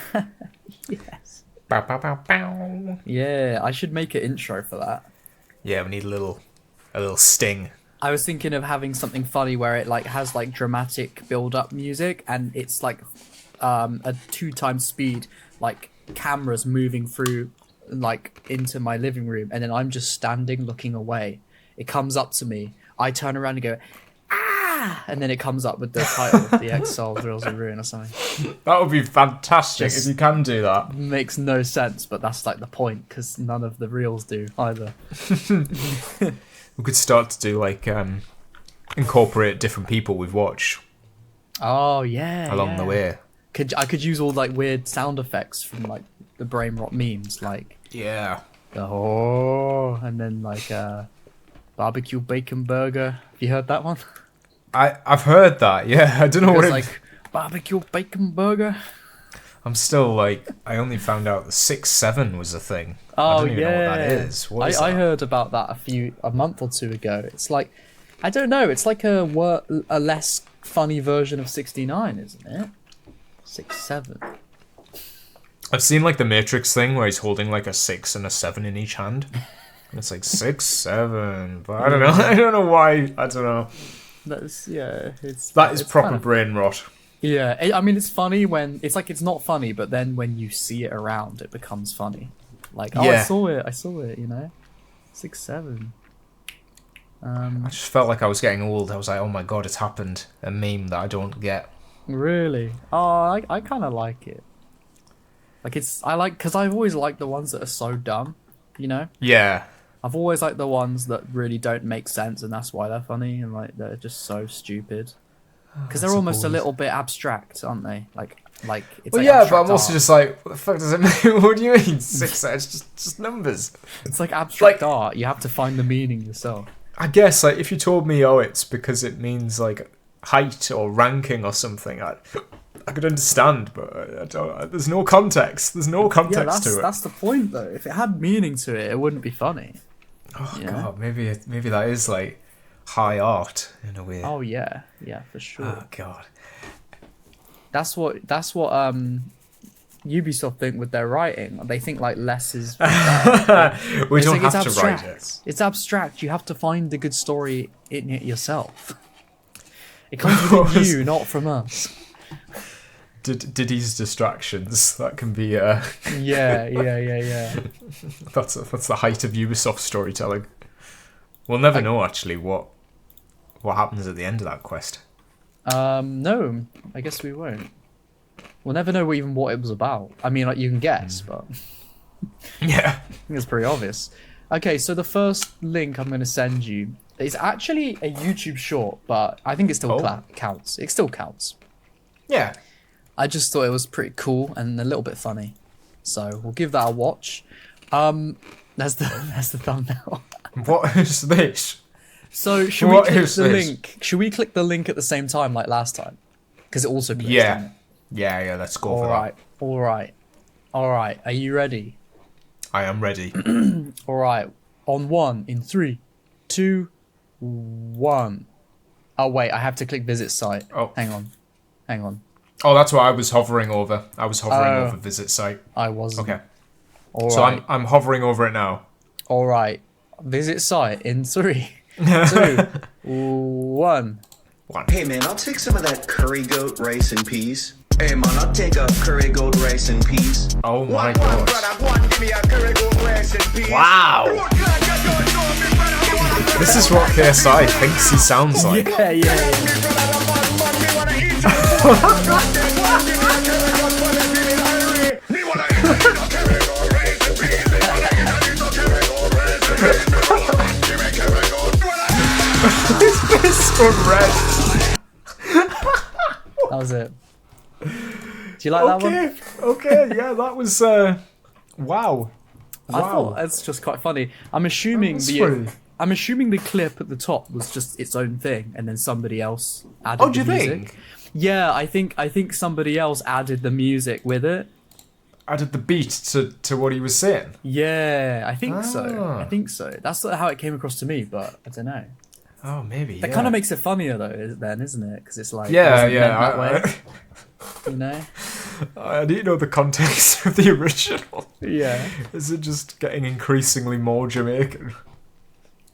Speaker 3: Yes.
Speaker 2: Bow, bow, bow, bow.
Speaker 3: Yeah, I should make an intro for that.
Speaker 2: Yeah, we need a little sting.
Speaker 3: I was thinking of having something funny where it like has like dramatic build-up music and it's like a 2x speed, like cameras moving through like into my living room, and then I'm just standing looking away. It comes up to me, I turn around and go, ah, and then it comes up with the title of the Exiles Reels of Ruin or something.
Speaker 2: That would be fantastic
Speaker 3: Just-
Speaker 2: if you can do that.
Speaker 3: Makes no sense, but that's like the point because none of the reels do either.
Speaker 2: We could start to do like incorporate different people we've watched
Speaker 3: Oh yeah,
Speaker 2: along the
Speaker 3: yeah.
Speaker 2: way.
Speaker 3: I could use all like weird sound effects from like the brainrot memes, like
Speaker 2: Yeah.
Speaker 3: the oh, and then like barbecue bacon burger. Have you heard that one?
Speaker 2: I've heard that. Yeah, I don't know
Speaker 3: It
Speaker 2: what
Speaker 3: was
Speaker 2: it
Speaker 3: like barbecue bacon burger.
Speaker 2: I'm still like, I only found out that 6-7 was a thing. I
Speaker 3: Oh
Speaker 2: don't even know what that
Speaker 3: yeah,
Speaker 2: is. What is
Speaker 3: I
Speaker 2: that?
Speaker 3: heard about that a month or two ago. It's like, I don't know. It's like a less funny version of 69, isn't it? 6-7.
Speaker 2: I've seen like the Matrix thing where he's holding like a 6 and a 7 in each hand. And it's like 6-7, but I don't know. I don't know why. I don't know.
Speaker 3: That's It's
Speaker 2: That is
Speaker 3: it's
Speaker 2: proper
Speaker 3: kind of-
Speaker 2: brain rot.
Speaker 3: Yeah, I mean it's funny when it's not funny, but then when you see it around, it becomes funny. Like, oh,
Speaker 2: Yeah.
Speaker 3: I saw it. 6-7.
Speaker 2: I just felt like I was getting old. I was like, oh my god, it's happened. A meme that I don't get.
Speaker 3: Really? Oh, I kind of like it. Like because I've always liked the ones that are so dumb.
Speaker 2: Yeah.
Speaker 3: I've always liked the ones that really don't make sense, and that's why they're funny, and like they're just so stupid. Because they're almost a
Speaker 2: suppose.
Speaker 3: little bit abstract, aren't they? Like it's
Speaker 2: Well,
Speaker 3: like
Speaker 2: yeah, but
Speaker 3: abstract
Speaker 2: I'm also
Speaker 3: art.
Speaker 2: just like, what the fuck does it mean? What do you mean? 6? It's just numbers.
Speaker 3: It's like abstract art. You have to find the meaning yourself.
Speaker 2: I guess like if you told me, oh, it's because it means like height or ranking or something, I could understand, but I don't. There's no context. There's no
Speaker 3: Yeah,
Speaker 2: context to it.
Speaker 3: that's the point though. If it had meaning to it, it wouldn't be funny.
Speaker 2: Oh
Speaker 3: Yeah.
Speaker 2: god, maybe that is like high art in a way.
Speaker 3: Oh yeah, for sure.
Speaker 2: Oh god.
Speaker 3: That's what Ubisoft think with their writing. They think like less is.
Speaker 2: We
Speaker 3: It's
Speaker 2: don't
Speaker 3: like,
Speaker 2: have
Speaker 3: it's
Speaker 2: to write
Speaker 3: abstract.
Speaker 2: it.
Speaker 3: It's abstract. You have to find the good story in it yourself. It comes from you, not from us.
Speaker 2: Diddy's distractions. That can be
Speaker 3: Yeah.
Speaker 2: that's the height of Ubisoft storytelling. We'll never know actually what happens at the end of that quest.
Speaker 3: No, I guess we won't. We'll never know even what it was about. I mean, like you can guess, but
Speaker 2: Yeah.
Speaker 3: I think it's pretty obvious. Okay, so the first link I'm going to send you is actually a YouTube short, but I think it still counts. It still counts.
Speaker 2: Yeah.
Speaker 3: I just thought it was pretty cool and a little bit funny, so we'll give that a watch. That's the thumbnail.
Speaker 2: What is this?
Speaker 3: So should
Speaker 2: What
Speaker 3: we click
Speaker 2: is
Speaker 3: the
Speaker 2: this?
Speaker 3: link? Should we click the link at the same time like last time? Because it also plays.
Speaker 2: Yeah. Yeah, let's go for that.
Speaker 3: All right. Are you ready?
Speaker 2: I am ready.
Speaker 3: All right. On 1, in 3, 2, 1. Oh wait, I have to click visit site.
Speaker 2: Oh.
Speaker 3: Hang on.
Speaker 2: Oh, that's what I was hovering over. I was hovering
Speaker 3: Oh.
Speaker 2: over visit site.
Speaker 3: I wasn't.
Speaker 2: Okay.
Speaker 3: All
Speaker 2: So
Speaker 3: right.
Speaker 2: I'm hovering over it now.
Speaker 3: All right. Visit site in 3, 2, 1.
Speaker 9: Hey man, I'll take some of that curry goat rice and peas. Hey man, I'll take a curry goat rice and peas.
Speaker 2: Oh my god. Wow. This is what KSI thinks he sounds like.
Speaker 3: Yeah.
Speaker 2: It's so red.
Speaker 3: That was it. Do you like that one?
Speaker 2: Okay, yeah, that was wow.
Speaker 3: I thought that's just quite funny. I'm assuming
Speaker 2: That's funny.
Speaker 3: the clip at the top was just its own thing, and then somebody else added
Speaker 2: Oh, do
Speaker 3: the
Speaker 2: you
Speaker 3: music.
Speaker 2: think?
Speaker 3: Yeah, I think somebody else added the music with it.
Speaker 2: Added the beat to what he was saying.
Speaker 3: Yeah, I think so.
Speaker 2: Ah.
Speaker 3: I think so. That's how it came across to me, but I don't know.
Speaker 2: Oh, maybe.
Speaker 3: That kind of makes it funnier though, then, isn't it? Because it's like
Speaker 2: Yeah,
Speaker 3: wasn't
Speaker 2: yeah.
Speaker 3: meant that way, you know.
Speaker 2: I didn't know the context of the original.
Speaker 3: Yeah,
Speaker 2: Is it just getting increasingly more Jamaican?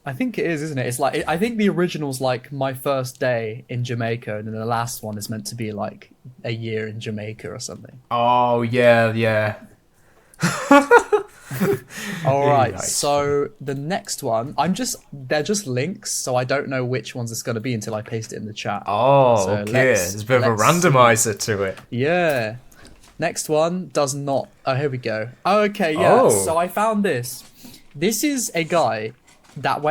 Speaker 3: I think it is, isn't it? It's like I think the original's like my first day in Jamaica, and then the last one is meant to be like a year in Jamaica or something.
Speaker 2: Oh yeah.
Speaker 3: All right,
Speaker 2: Nice.
Speaker 3: so the next one, they're just links, so I don't know which ones it's going to be until I paste it in the chat.
Speaker 2: Oh,
Speaker 3: So
Speaker 2: okay.
Speaker 3: let's-
Speaker 2: There's a bit of a
Speaker 3: let's
Speaker 2: randomizer to it.
Speaker 3: Yeah. Next one does not. Oh, here we go. Okay, yeah.
Speaker 2: Oh.
Speaker 3: So I found this. This is a guy that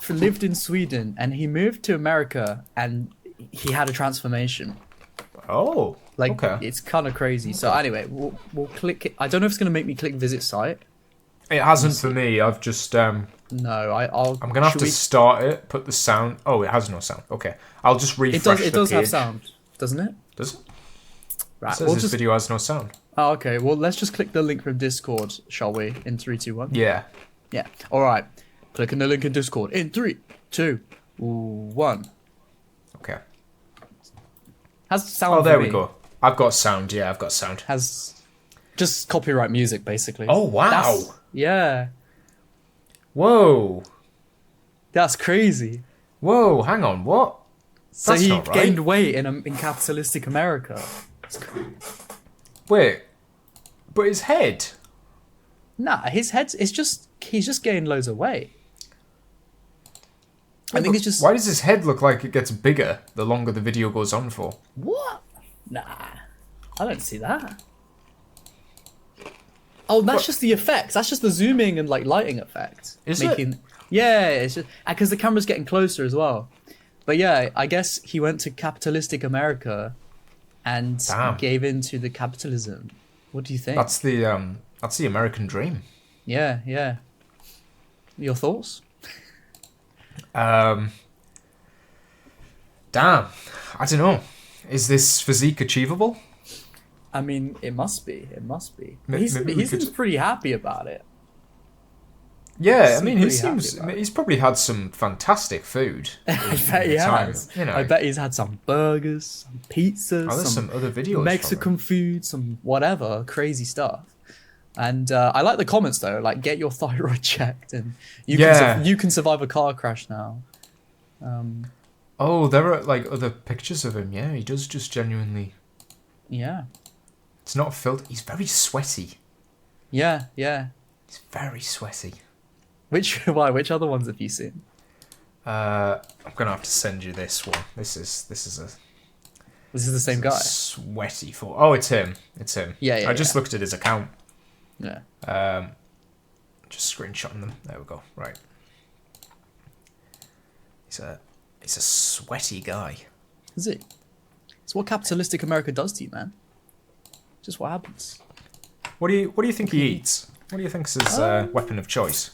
Speaker 3: lived in Sweden, and he moved to America, and he had a transformation.
Speaker 2: Oh,
Speaker 3: Like,
Speaker 2: okay.
Speaker 3: it's kind of crazy. So anyway, we'll click it. I don't know if it's going to make me click visit site.
Speaker 2: It hasn't for me. I've just
Speaker 3: No, I'll.
Speaker 2: I'm gonna have
Speaker 3: should
Speaker 2: to
Speaker 3: we-
Speaker 2: start it. Put the sound. Oh, it has no sound. Okay, I'll just refresh.
Speaker 3: It does
Speaker 2: the
Speaker 3: have
Speaker 2: page.
Speaker 3: sound, doesn't it?
Speaker 2: Does it? It
Speaker 3: Right.
Speaker 2: says
Speaker 3: We'll
Speaker 2: this
Speaker 3: just
Speaker 2: video has no sound.
Speaker 3: Oh, okay. Well, let's just click the link from Discord, shall we? In 3, 2, 1.
Speaker 2: Yeah.
Speaker 3: Yeah. All right. Clicking the link in Discord in 3, 2, 1.
Speaker 2: Okay.
Speaker 3: Has sound.
Speaker 2: Oh, there
Speaker 3: for
Speaker 2: we
Speaker 3: me.
Speaker 2: go. I've got sound. Yeah, I've got sound.
Speaker 3: Has just copyright music, basically.
Speaker 2: Oh, wow.
Speaker 3: Yeah.
Speaker 2: Whoa.
Speaker 3: That's crazy.
Speaker 2: Whoa, hang on. What?
Speaker 3: So
Speaker 2: That's
Speaker 3: he
Speaker 2: not right.
Speaker 3: gained weight in capitalistic America.
Speaker 2: Wait. But his head?
Speaker 3: Nah, his head's he's just gained loads of weight. I think it's just
Speaker 2: Why does his head look like it gets bigger the longer the video goes on for?
Speaker 3: what? Nah, I don't see that. Oh, that's just the effects. That's just the zooming and like lighting effect.
Speaker 2: Is it?
Speaker 3: Yeah, it's just because the camera's getting closer as well. But yeah, I guess he went to capitalistic America and
Speaker 2: Damn.
Speaker 3: gave in to the capitalism. What do you think?
Speaker 2: That's the American dream.
Speaker 3: Yeah, yeah. Your thoughts?
Speaker 2: Damn. I don't know. Is this physique achievable?
Speaker 3: I mean, it must be. It must be.
Speaker 2: Maybe
Speaker 3: He
Speaker 2: we
Speaker 3: seems
Speaker 2: could-
Speaker 3: pretty happy about it.
Speaker 2: Yeah, I
Speaker 3: Seems
Speaker 2: mean, he
Speaker 3: pretty happy
Speaker 2: seems.
Speaker 3: about it.
Speaker 2: He's probably had some fantastic food.
Speaker 3: I bet he
Speaker 2: time,
Speaker 3: has.
Speaker 2: you know.
Speaker 3: I bet he's had some burgers, some pizzas,
Speaker 2: Oh, there's some other videos from
Speaker 3: Mexican food, some whatever crazy stuff. And I like the comments though, like get your thyroid checked and you
Speaker 2: Yeah.
Speaker 3: can survive a car crash now.
Speaker 2: Oh, there are like other pictures of him. Yeah, he does just genuinely.
Speaker 3: Yeah,
Speaker 2: It's not filtered. He's very sweaty.
Speaker 3: yeah, yeah.
Speaker 2: He's very sweaty.
Speaker 3: Which other ones have you seen?
Speaker 2: I'm gonna have to send you this one. This is a
Speaker 3: This is the same guy.
Speaker 2: sweaty for. Oh, it's him. It's him.
Speaker 3: Yeah,
Speaker 2: I just
Speaker 3: yeah.
Speaker 2: looked at his account.
Speaker 3: Yeah.
Speaker 2: Just screenshotting them. There we go. Right. He's a sweaty guy.
Speaker 3: Is it? It's what capitalistic America does to you, man. Just what happens.
Speaker 2: What do you think he eats? What do you think's his weapon of choice?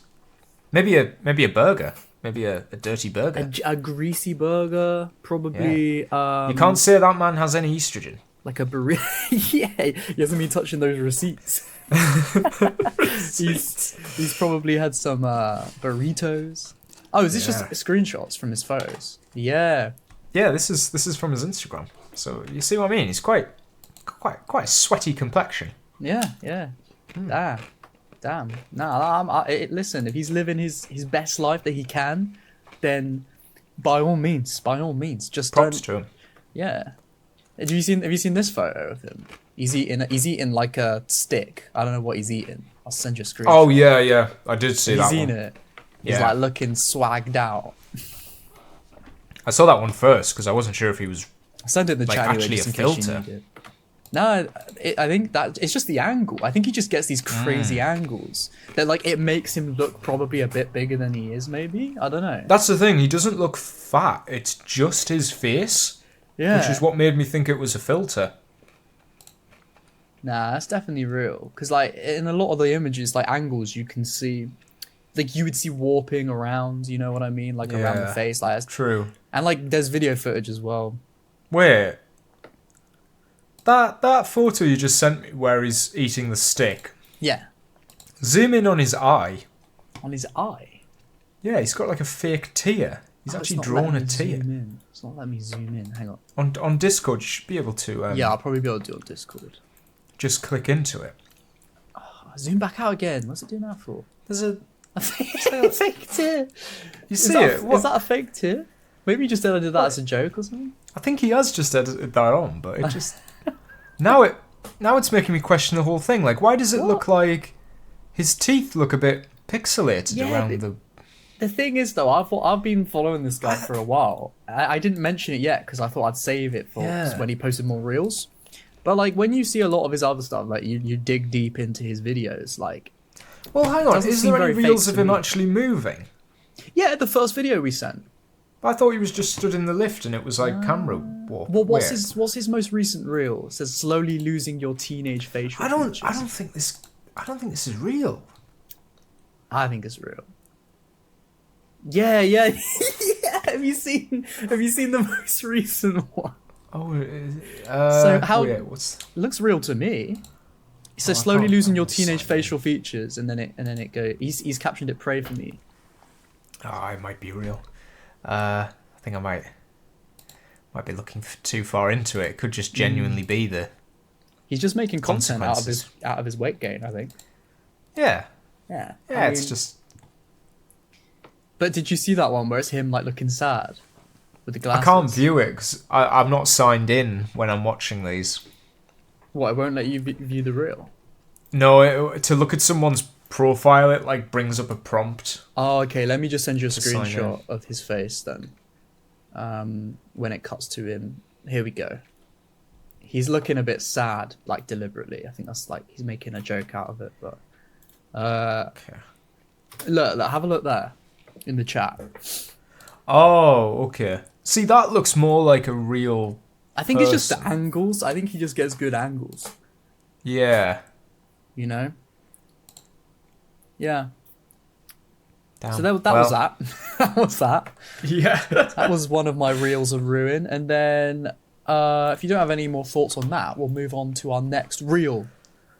Speaker 2: Maybe a burger. Maybe a dirty burger.
Speaker 3: A greasy burger, probably.
Speaker 2: You can't say that man has any estrogen.
Speaker 3: Like a burrito. Yeah, he hasn't been touching those receipts. He's probably had some burritos. Oh, is this just screenshots from his photos? Yeah.
Speaker 2: Yeah, this is from his Instagram. So you see what I mean? He's quite a sweaty complexion.
Speaker 3: Yeah, yeah. Damn. Nah, listen, if he's living his best life that he can, then by all means, just
Speaker 2: Props
Speaker 3: don't.
Speaker 2: to him.
Speaker 3: Yeah. Have you seen this photo of him? He's eating like a stick. I don't know what he's eating. I'll send you a screenshot.
Speaker 2: Oh yeah, I did see that
Speaker 3: He's
Speaker 2: one.
Speaker 3: eating it. He's
Speaker 2: Yeah.
Speaker 3: like looking swagged out.
Speaker 2: I saw that one first because I wasn't sure if he was.
Speaker 3: I sent it in the
Speaker 2: Like,
Speaker 3: chat anyway,
Speaker 2: actually
Speaker 3: just
Speaker 2: a
Speaker 3: in case you
Speaker 2: filter.
Speaker 3: need it. No, I think that it's just the angle. I think he just gets these crazy angles that like it makes him look probably a bit bigger than he is. Maybe I don't know.
Speaker 2: That's the thing. He doesn't look fat. It's just his face,
Speaker 3: Yeah,
Speaker 2: which is what made me think it was a filter.
Speaker 3: Nah, that's definitely real. Because like in a lot of the images, like angles, you can see, like you would see warping around. You know what I mean? Like around the
Speaker 2: Yeah.
Speaker 3: face, like
Speaker 2: True.
Speaker 3: and like there's video footage as well.
Speaker 2: Wait. That photo you just sent me where he's eating the stick.
Speaker 3: Yeah,
Speaker 2: Zoom in on his eye.
Speaker 3: on his eye.
Speaker 2: Yeah, he's got like a fake tear. He's
Speaker 3: Oh, it's
Speaker 2: actually
Speaker 3: not
Speaker 2: drawn
Speaker 3: letting
Speaker 2: a
Speaker 3: me
Speaker 2: tear.
Speaker 3: zoom in. It's not letting me zoom in. Hang on.
Speaker 2: On Discord, you should be able to
Speaker 3: Yeah, I'll probably be able to do it on Discord.
Speaker 2: just click into it.
Speaker 3: Zoom back out again. What's it doing that for?
Speaker 2: There's a
Speaker 3: A fake tear.
Speaker 2: you
Speaker 3: Is
Speaker 2: see
Speaker 3: that,
Speaker 2: it? What?
Speaker 3: is that a fake tear? Maybe you just edited that as a joke or something.
Speaker 2: I think he has just edited that on, but it just now it's making me question the whole thing. Like, why does it look like his teeth look a bit pixelated
Speaker 3: Yeah,
Speaker 2: around
Speaker 3: but-
Speaker 2: the?
Speaker 3: The thing is, though, I've been following this guy for a while. I didn't mention it yet because I thought I'd save it for
Speaker 2: Yeah.
Speaker 3: when he posted more reels. But like when you see a lot of his other stuff, like you dig deep into his videos, like
Speaker 2: Well, hang on.
Speaker 3: doesn't
Speaker 2: Is
Speaker 3: seem
Speaker 2: there any
Speaker 3: very
Speaker 2: reels
Speaker 3: fake
Speaker 2: of
Speaker 3: to
Speaker 2: him
Speaker 3: me.
Speaker 2: actually moving?
Speaker 3: yeah, the first video we sent.
Speaker 2: I thought he was just stood in the lift and it was like camera walk.
Speaker 3: Well, what's
Speaker 2: Wait.
Speaker 3: his most recent reel? It says slowly losing your teenage facial.
Speaker 2: I don't
Speaker 3: features.
Speaker 2: think this is real.
Speaker 3: I think it's real. Yeah. yeah. Have you seen the most recent one?
Speaker 2: Oh,
Speaker 3: So how-
Speaker 2: wait, what's?
Speaker 3: It looks real to me. So slowly losing your teenage facial features, and then it go. He's captioned it. Pray for me.
Speaker 2: Oh, it might be real. I think I might be looking too far into it. It could just genuinely be the.
Speaker 3: He's just making content out of his weight gain, I think.
Speaker 2: Yeah.
Speaker 3: Yeah.
Speaker 2: Yeah, it's just.
Speaker 3: But did you see that one where it's him like looking sad with the glasses?
Speaker 2: I can't view it because I'm not signed in when I'm watching these.
Speaker 3: What? It won't let you view the reel.
Speaker 2: No, to look at someone's profile, it like brings up a prompt.
Speaker 3: Oh, okay. Let me just send you a
Speaker 2: To sign
Speaker 3: screenshot of his face then. When it cuts to him, here we go. He's looking a bit sad, like deliberately. I think that's like he's making a joke out of it. But
Speaker 2: Okay.
Speaker 3: look, have a look there in the chat.
Speaker 2: Oh, okay. See, that looks more like a real.
Speaker 3: I think it's just the
Speaker 2: person.
Speaker 3: angles. I think he just gets good angles.
Speaker 2: Yeah.
Speaker 3: You know. Yeah.
Speaker 2: Damn.
Speaker 3: So that was that. That was that.
Speaker 2: Yeah.
Speaker 3: That was one of my reels of ruin. And then, if you don't have any more thoughts on that, we'll move on to our next reel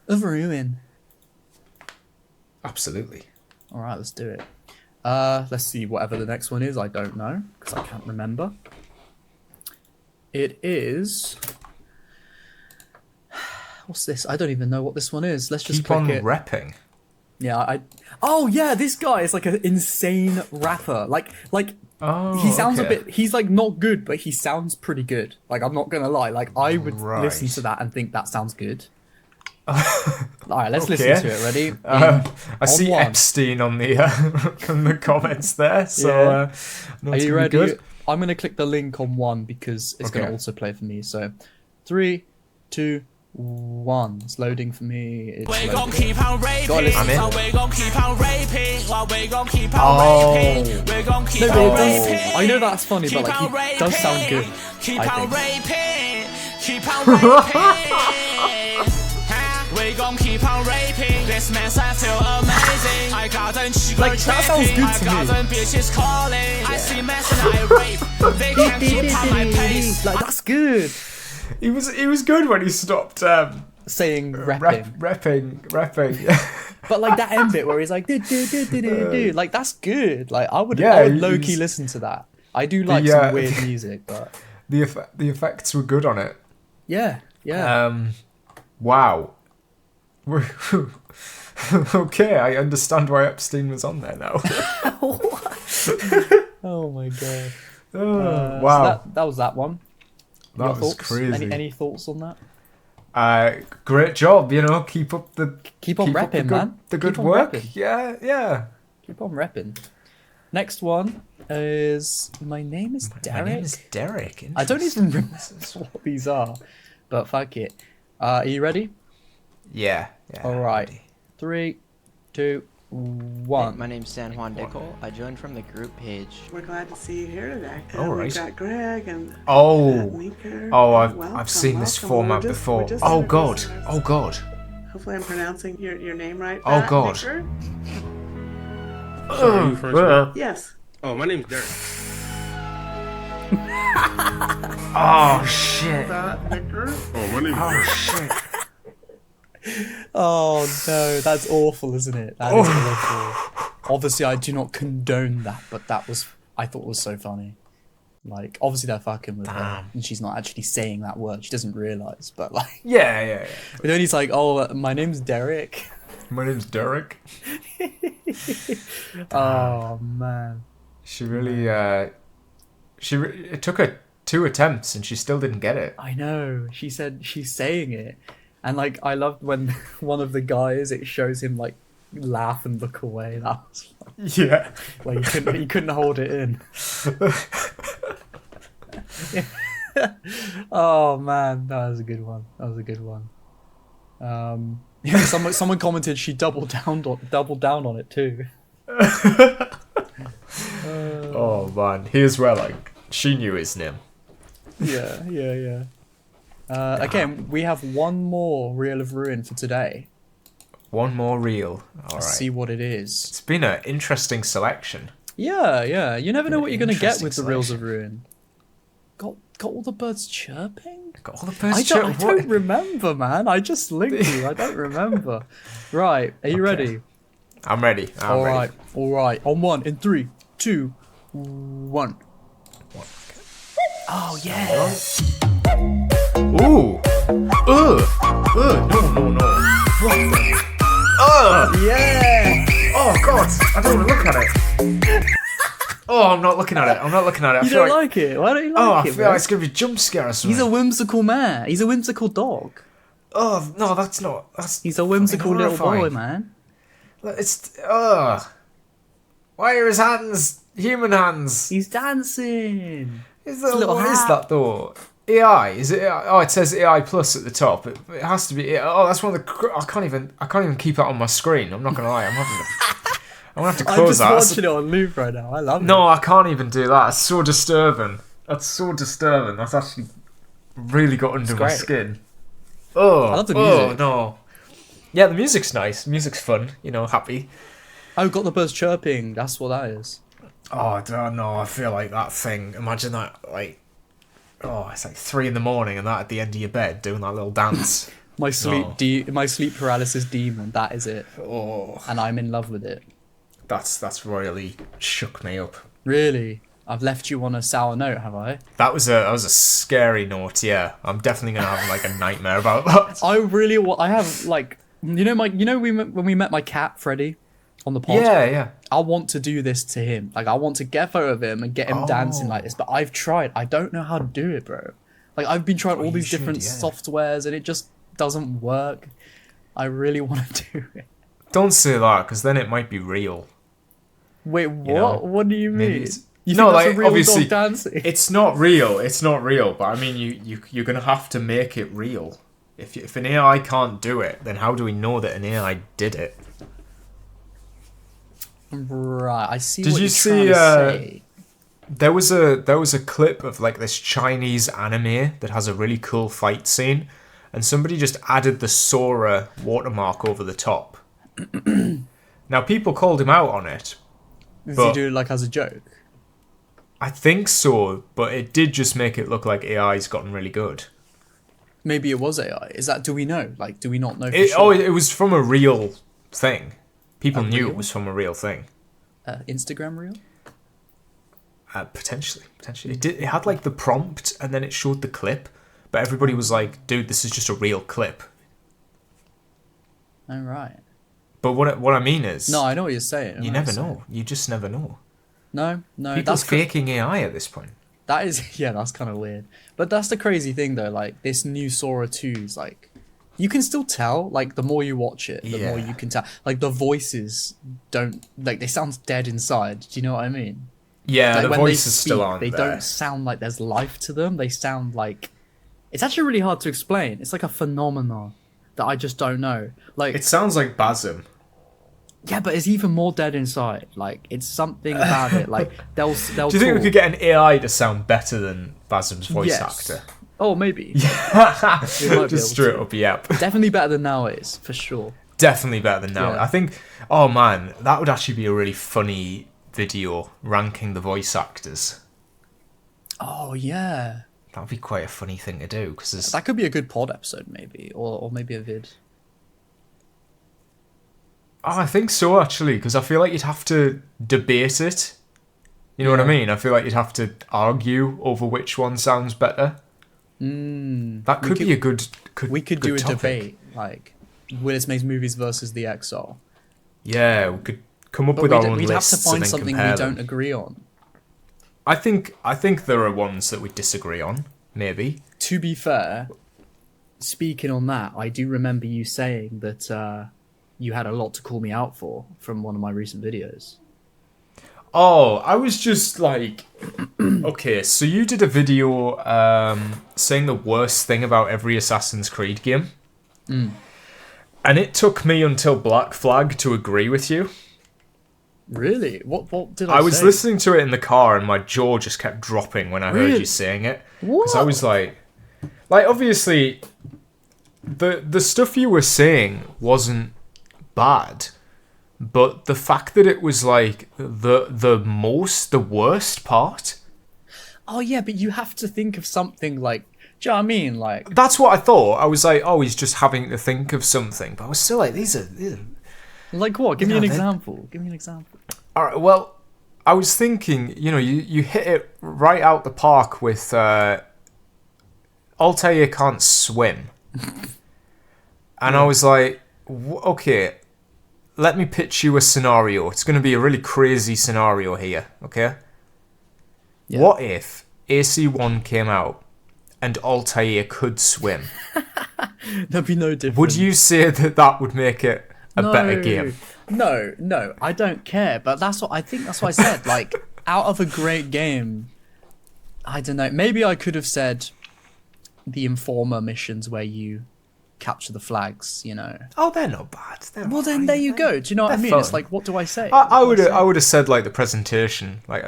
Speaker 3: of ruin.
Speaker 2: Absolutely.
Speaker 3: All right, let's do it. Let's see whatever the next one is. I don't know because I can't remember. It is. What's this? I don't even know what this one is. Let's just
Speaker 2: Keep
Speaker 3: click
Speaker 2: on
Speaker 3: it.
Speaker 2: repping.
Speaker 3: Yeah, Oh yeah, this guy is like an insane rapper. Like
Speaker 2: Oh,
Speaker 3: he sounds
Speaker 2: okay.
Speaker 3: a bit. He's like not good, but he sounds pretty good. Like I'm not gonna lie. Like I would
Speaker 2: Right.
Speaker 3: listen to that and think that sounds good. All right, let's
Speaker 2: Okay.
Speaker 3: listen to it. Ready?
Speaker 2: I see
Speaker 3: one.
Speaker 2: Epstein on the on the comments there. So
Speaker 3: Yeah.
Speaker 2: no,
Speaker 3: Are
Speaker 2: it's
Speaker 3: you
Speaker 2: gonna be
Speaker 3: ready?
Speaker 2: good.
Speaker 3: I'm gonna click the link on one because it's gonna
Speaker 2: Okay.
Speaker 3: also play for me. So, 3, 2, 1. It's loading for me. It's
Speaker 10: We gon'
Speaker 3: loading.
Speaker 10: keep on raping,
Speaker 3: Gotta listen.
Speaker 2: I'm in.
Speaker 10: so we gon' keep on raping, while we gon' keep on
Speaker 2: Oh.
Speaker 10: raping, we gon' keep
Speaker 3: No,
Speaker 10: on
Speaker 3: but it does.
Speaker 10: raping.
Speaker 3: I know that's funny, but
Speaker 10: Keep
Speaker 3: like
Speaker 10: on
Speaker 3: he does sound good.
Speaker 10: Keep
Speaker 3: I
Speaker 10: on
Speaker 3: think.
Speaker 10: raping, keep on raping. We gon' keep on raping. This man's I feel amazing. I got them chicks
Speaker 3: Like, that sounds
Speaker 10: tripping.
Speaker 3: good to
Speaker 10: I got
Speaker 3: me.
Speaker 10: them bitches calling. I see mess and I rape. They can't keep on my pace.
Speaker 3: Like that's good.
Speaker 2: He was good when he stopped
Speaker 3: Saying rapping.
Speaker 2: repping.
Speaker 3: But like that end bit where he's like do, like that's good. Like I would
Speaker 2: Yeah,
Speaker 3: low key
Speaker 2: he's-
Speaker 3: listen to that. I do like
Speaker 2: The,
Speaker 3: some weird music, but
Speaker 2: the effects were good on it.
Speaker 3: yeah.
Speaker 2: Wow. Okay, I understand why Epstein was on there now.
Speaker 3: Oh my god.
Speaker 2: Oh,
Speaker 3: So
Speaker 2: wow.
Speaker 3: that was that one.
Speaker 2: That
Speaker 3: Your
Speaker 2: was
Speaker 3: thoughts?
Speaker 2: crazy.
Speaker 3: Any thoughts on that?
Speaker 2: Great job, keep up the
Speaker 3: Keep on
Speaker 2: up the
Speaker 3: repping,
Speaker 2: good,
Speaker 3: man.
Speaker 2: The good
Speaker 3: Keep on
Speaker 2: work.
Speaker 3: repping.
Speaker 2: Yeah.
Speaker 3: Keep on repping. Next one is My Name is Derek.
Speaker 2: My name is Derek.
Speaker 3: I don't even remember what these are, but fuck it. Are you ready?
Speaker 2: Yeah.
Speaker 3: All right. 3, 2, 1.
Speaker 11: My name's San Juan Dickel. I joined from the group page.
Speaker 12: We're glad to see you here today.
Speaker 2: All right.
Speaker 12: We've got Greg and
Speaker 2: Oh,
Speaker 12: Welcome,
Speaker 2: I've seen this
Speaker 12: welcome.
Speaker 2: format
Speaker 12: We're
Speaker 2: before.
Speaker 12: just
Speaker 2: Oh god.
Speaker 12: introducing ourselves.
Speaker 2: Oh god.
Speaker 12: Hopefully I'm pronouncing your name right.
Speaker 2: Oh,
Speaker 12: Pat
Speaker 2: God.
Speaker 12: Nicker?
Speaker 13: Sorry, you first.
Speaker 12: Yes.
Speaker 13: Oh, my name's Derek.
Speaker 2: Oh shit.
Speaker 12: Pat Nicker?
Speaker 13: Oh, my name's
Speaker 2: Oh
Speaker 13: Derek.
Speaker 2: shit.
Speaker 3: Oh no, that's awful, isn't it? That is awful. Obviously, I do not condone that, but I thought was so funny. Like, obviously they're fucking with her,
Speaker 2: Damn.
Speaker 3: and she's not actually saying that word. She doesn't realize, but like,
Speaker 2: Yeah.
Speaker 3: but then he's like, "Oh, my name's Derek."
Speaker 2: My name's Derek.
Speaker 3: Oh man.
Speaker 2: She really it took her 2 attempts and she still didn't get it.
Speaker 3: I know. She said she's saying it, and like I loved when one of the guys it shows him like laugh and look away. That was
Speaker 2: Yeah.
Speaker 3: like he couldn't hold it in. Oh man, that was a good one. Yeah, someone commented she doubled down on it too.
Speaker 2: Oh man, here's where like she knew his name.
Speaker 3: Yeah. Again, we have one more Reel of Ruin for today.
Speaker 2: One more reel. All
Speaker 3: Let's
Speaker 2: right.
Speaker 3: see what it is.
Speaker 2: It's been an interesting selection.
Speaker 3: Yeah. You never know what you're gonna get with the
Speaker 2: Interesting
Speaker 3: Reels of Ruin. Got all the birds chirping?
Speaker 2: Got all the birds
Speaker 3: I
Speaker 2: chirping.
Speaker 3: don't remember, man. I just linked you. I don't remember. Right, are you ready?
Speaker 2: I'm ready.
Speaker 3: All right. On one, in 3, 2, 1. Oh yeah.
Speaker 2: Ooh. No. What the?
Speaker 3: Yeah.
Speaker 2: Oh god, I don't want to look at it. Oh, I'm not looking at it.
Speaker 3: You don't like it? Why don't you like it?
Speaker 2: I feel like it's gonna be a jump scare or something.
Speaker 3: He's a whimsical man. He's a whimsical dog.
Speaker 2: Oh no, that's not.
Speaker 3: He's a whimsical little
Speaker 2: horrifying.
Speaker 3: boy, man.
Speaker 2: It's why are his hands human hands?
Speaker 3: He's dancing.
Speaker 2: What is that though? AI? Is it? Oh, it says AI plus at the top. It has to be. Oh, that's one of the. I can't even keep that on my screen. I'm not gonna lie. I'm gonna have to close that.
Speaker 3: I'm just watching it on loop right now. I love it.
Speaker 2: No, I can't even do that. It's so disturbing. That's actually really got under my skin. Oh,
Speaker 3: I love the music.
Speaker 2: Oh no. Yeah, the music's nice. Music's fun. Happy.
Speaker 3: Oh, got the birds chirping. That's what that is.
Speaker 2: Oh, I don't know. I feel like that thing. Imagine that, it's like 3 a.m. and that at the end of your bed doing that little dance.
Speaker 3: My sleep paralysis demon. That is it.
Speaker 2: Oh,
Speaker 3: and I'm in love with it.
Speaker 2: That's royally shook me up.
Speaker 3: Really, I've left you on a sour note, have I?
Speaker 2: That was a scary note. Yeah, I'm definitely gonna have a nightmare about that.
Speaker 3: I have when we met my cat Freddy on the pod.
Speaker 2: Yeah.
Speaker 3: I want to do this to him. I want to get a photo of him and get him dancing like this. But I've tried. I don't know how to do it, bro. I've been trying all these different softwares and it just doesn't work. I really want to do it.
Speaker 2: Don't say that, because then it might be real.
Speaker 3: Wait, what? What do you mean? You
Speaker 2: no,
Speaker 3: think that's a real
Speaker 2: obviously,
Speaker 3: dog dancing?
Speaker 2: It's not real. But I mean, you're gonna have to make it real. If an AI can't do it, then how do we know that an AI did it?
Speaker 3: Right, I see.
Speaker 2: Did
Speaker 3: what
Speaker 2: you
Speaker 3: you're
Speaker 2: see?
Speaker 3: trying to say.
Speaker 2: There was a clip of this Chinese anime that has a really cool fight scene, and somebody just added the Sora watermark over the top. Now people called him out on it.
Speaker 3: Did he do it as a joke?
Speaker 2: I think so, but it did just make it look like AI's gotten really good.
Speaker 3: Maybe it was AI. Do we know? Do we not know for sure?
Speaker 2: It was from a real thing. People knew it was from a real thing.
Speaker 3: Instagram reel?
Speaker 2: Potentially. It had the prompt and then it showed the clip, but everybody was like, "Dude, this is just a real clip."
Speaker 3: Oh right.
Speaker 2: But what I mean is,
Speaker 3: no, I know what you're saying.
Speaker 2: You never know. You just never know.
Speaker 3: No.
Speaker 2: People faking AI at this point.
Speaker 3: That is, that's kind of weird. But that's the crazy thing though. This new Sora 2 is you can still tell. The more you watch it, the more you can tell. The voices don't they sound dead inside. Do you know what I mean?
Speaker 2: Yeah, the voices still aren't
Speaker 3: They
Speaker 2: there.
Speaker 3: don't sound like there's life to them. They sound it's actually really hard to explain. It's a phenomenon that I just don't know.
Speaker 2: It sounds like Basim.
Speaker 3: Yeah, but it's even more dead inside. It's something about it. They'll
Speaker 2: Do you think we could get an AI to sound better than Basim's voice actor?
Speaker 3: Oh, maybe.
Speaker 2: Just straight up, yep.
Speaker 3: Definitely better than now is, for sure.
Speaker 2: Definitely better than now.
Speaker 3: Yeah.
Speaker 2: I think, oh man, that would actually be a really funny video, ranking the voice actors.
Speaker 3: Oh, yeah.
Speaker 2: That would be quite a funny thing to do.
Speaker 3: That could be a good pod episode, maybe. Or maybe a vid.
Speaker 2: Oh, I think so, actually, because I feel like you'd have to debate it. You know what I mean? I feel like you'd have to argue over which one sounds better. That could be a good
Speaker 3: We could do a
Speaker 2: topic.
Speaker 3: debate, Willis Makes Movies versus The Exile.
Speaker 2: Yeah, we could come up with our own
Speaker 3: We'd have to
Speaker 2: lists and
Speaker 3: find
Speaker 2: then
Speaker 3: something
Speaker 2: compare
Speaker 3: we don't
Speaker 2: them.
Speaker 3: agree on.
Speaker 2: I think there are ones that we disagree on, maybe.
Speaker 3: To be fair, speaking on that, I do remember you saying that you had a lot to call me out for from one of my recent videos.
Speaker 2: Oh, I was just okay, so you did a video saying the worst thing about every Assassin's Creed game. And it took me until Black Flag to agree with you.
Speaker 3: Really? What did I say?
Speaker 2: I was listening to it in the car and my jaw just kept dropping when I heard you saying it. Because I was obviously, the stuff you were saying wasn't bad. But the fact that it was the worst part.
Speaker 3: Oh yeah, but you have to think of something Do you know what I mean? Like,
Speaker 2: that's what I thought. I was like, oh, he's just having to think of something. But I was still like, these are
Speaker 3: like what? Give me an example. Give me an example.
Speaker 2: All right. Well, I was thinking, you hit it right out the park with Altair can't swim. And I was like, okay, let me pitch you a scenario. It's going to be a really crazy scenario here, okay? Yeah. What if AC1 came out and Altair could swim?
Speaker 3: There'd be no difference.
Speaker 2: Would you say that would make it a better game?
Speaker 3: No, I don't care. But that's what I said. Like, out of a great game, I don't know. Maybe I could have said the Informer missions where you capture the flags,
Speaker 2: Oh, they're not bad.
Speaker 3: Then there you go. Do you know what I mean? Fun. It's like, what do I say?
Speaker 2: I would have said like the presentation. Like,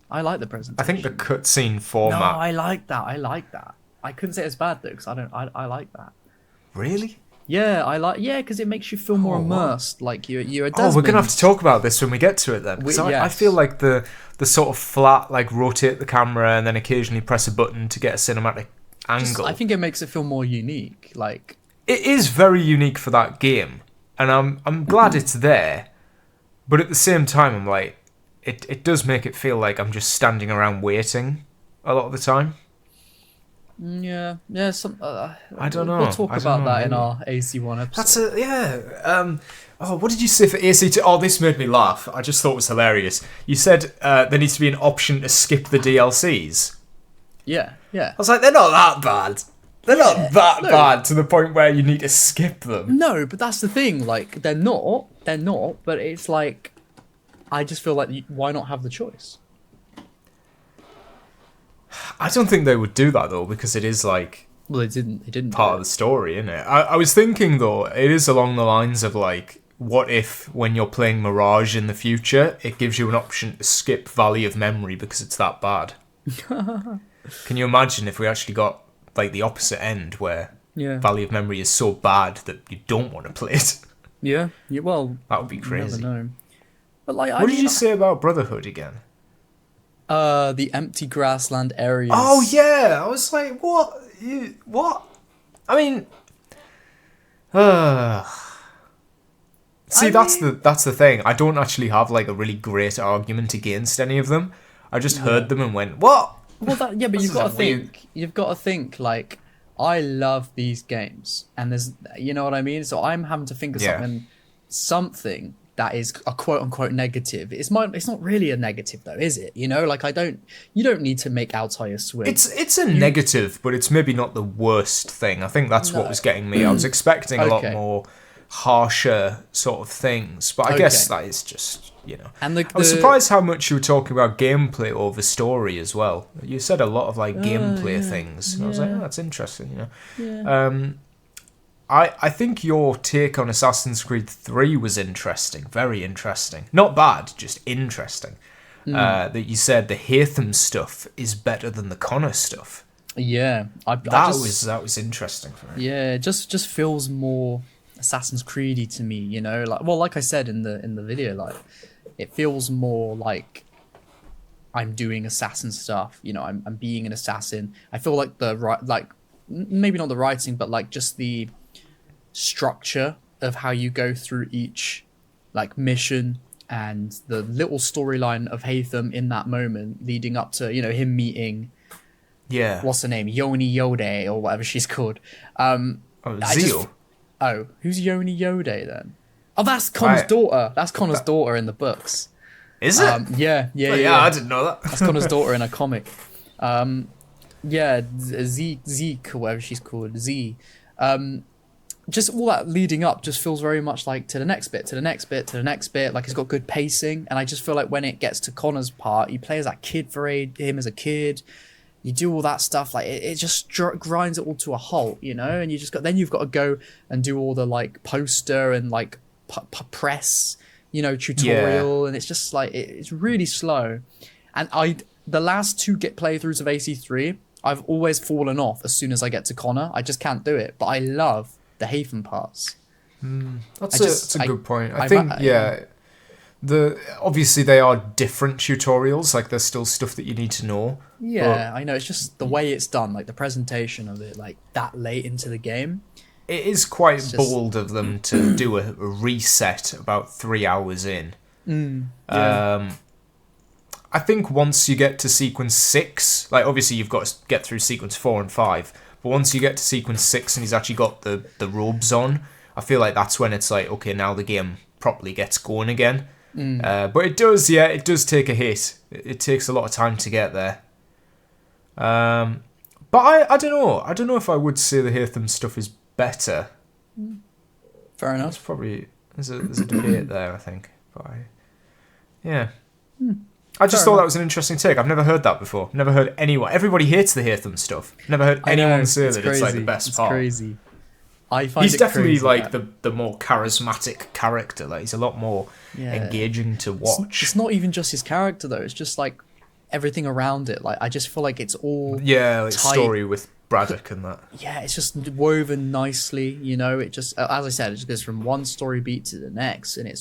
Speaker 3: I like the presentation.
Speaker 2: I think the cutscene format.
Speaker 3: No, I like that. I couldn't say it's bad though, because I like that.
Speaker 2: Really?
Speaker 3: Yeah, because it makes you feel more immersed. Like you're a Desmond.
Speaker 2: Oh, we're gonna have to talk about this when we get to it then. Because I feel like the sort of flat, like rotate the camera and then occasionally press a button to get a cinematic angle.
Speaker 3: I think it makes it feel more unique. Like,
Speaker 2: it is very unique for that game, and I'm glad it's there. But at the same time, I'm like, it does make it feel like I'm just standing around waiting a lot of the time.
Speaker 3: Yeah.
Speaker 2: I don't know.
Speaker 3: We'll talk about that in our AC1 episode.
Speaker 2: What did you say for AC2? Oh, this made me laugh. I just thought it was hilarious. You said there needs to be an option to skip the DLCs.
Speaker 3: Yeah.
Speaker 2: I was like, they're not that bad. They're not that bad to the point where you need to skip them.
Speaker 3: No, but that's the thing. Like, they're not. But it's like, I just feel like, why not have the choice?
Speaker 2: I don't think they would do that though, because it is like,
Speaker 3: well, it didn't
Speaker 2: part of the story, isn't it? I was thinking though, it is along the lines of like, what if when you're playing Mirage in the future, it gives you an option to skip Valley of Memory because it's that bad? Can you imagine if we actually got like the opposite end where Valley of Memory is so bad that you don't want to play it?
Speaker 3: Yeah. Well,
Speaker 2: that would be crazy.
Speaker 3: You never know. But like,
Speaker 2: what did you say about Brotherhood again?
Speaker 3: The empty grassland areas.
Speaker 2: Oh yeah, I was like, what? What? I mean, see, that's the thing. I don't actually have like a really great argument against any of them. I just heard them and went, what?
Speaker 3: Well, but you've got to think. You've got to think like, I love these games, and there's, you know what I mean. So I'm having to think of something that is a quote unquote negative. It's not really a negative though, is it? You don't need to make Altair swim.
Speaker 2: It's a negative, but it's maybe not the worst thing. I think that's what was getting me. I was expecting a lot more harsher sort of things, but I guess that is just, And I was surprised how much you were talking about gameplay over story as well. You said a lot of like gameplay things, and I was like, oh, that's interesting, I think your take on Assassin's Creed 3 was interesting, very interesting. Not bad, just interesting. That you said the Haytham stuff is better than the Connor stuff.
Speaker 3: Yeah,
Speaker 2: that was interesting for me.
Speaker 3: Yeah, it just feels more Assassin's Creedy to me, like I said in the video, like it feels more like I'm doing assassin stuff. I'm being an assassin. I feel like maybe not the writing, but like just the structure of how you go through each like mission and the little storyline of Haytham in that moment leading up to him meeting what's her name, Yoni Yode or whatever she's called.
Speaker 2: Zeal.
Speaker 3: Who's Yoni Yode then? Oh, that's Connor's daughter. That's Connor's daughter in the books.
Speaker 2: Is it?
Speaker 3: Yeah.
Speaker 2: I didn't know that.
Speaker 3: That's Connor's daughter in a comic. Zeke or whatever she's called, Z. Just all that leading up just feels very much like to the next bit. Like it's got good pacing, and I just feel like when it gets to Connor's part, you play as that kid for him as a kid. You do all that stuff, like it just grinds it all to a halt, and you've got to go and do all the like poster and like press, tutorial, and it's just like it's really slow. And the last two playthroughs of AC3, I've always fallen off as soon as I get to Connor. I just can't do it, but I love the Haytham parts.
Speaker 2: That's a good point. I think obviously they are different tutorials. Like there's still stuff that you need to know.
Speaker 3: Yeah, I know. It's just the way it's done, like the presentation of it, like that late into the game.
Speaker 2: It is quite bold of them to do a reset about 3 hours in.
Speaker 3: Yeah.
Speaker 2: I think once you get to sequence 6, like obviously you've got to get through sequence 4 and 5, but once you get to sequence 6 and he's actually got the robes on, I feel like that's when it's like, okay, now the game properly gets going again. But it does take a hit. It takes a lot of time to get there. But I don't know. I don't know if I would say the Hatham stuff is better.
Speaker 3: Fair enough.
Speaker 2: It's probably there's a debate there, I think. But I just thought that was an interesting take. I've never heard that before. Never heard anyone. Everybody hates the Hatham stuff. Never heard anyone say that it's like the best part.
Speaker 3: It's crazy. I find
Speaker 2: he's definitely
Speaker 3: crazy
Speaker 2: like the more charismatic character. Like he's a lot more engaging to watch.
Speaker 3: It's not even just his character though. It's just like everything around it. Like I just feel like it's all
Speaker 2: like story with Braddock and that.
Speaker 3: Yeah, it's just woven nicely. You know, it just as I said, it just goes from one story beat to the next, and it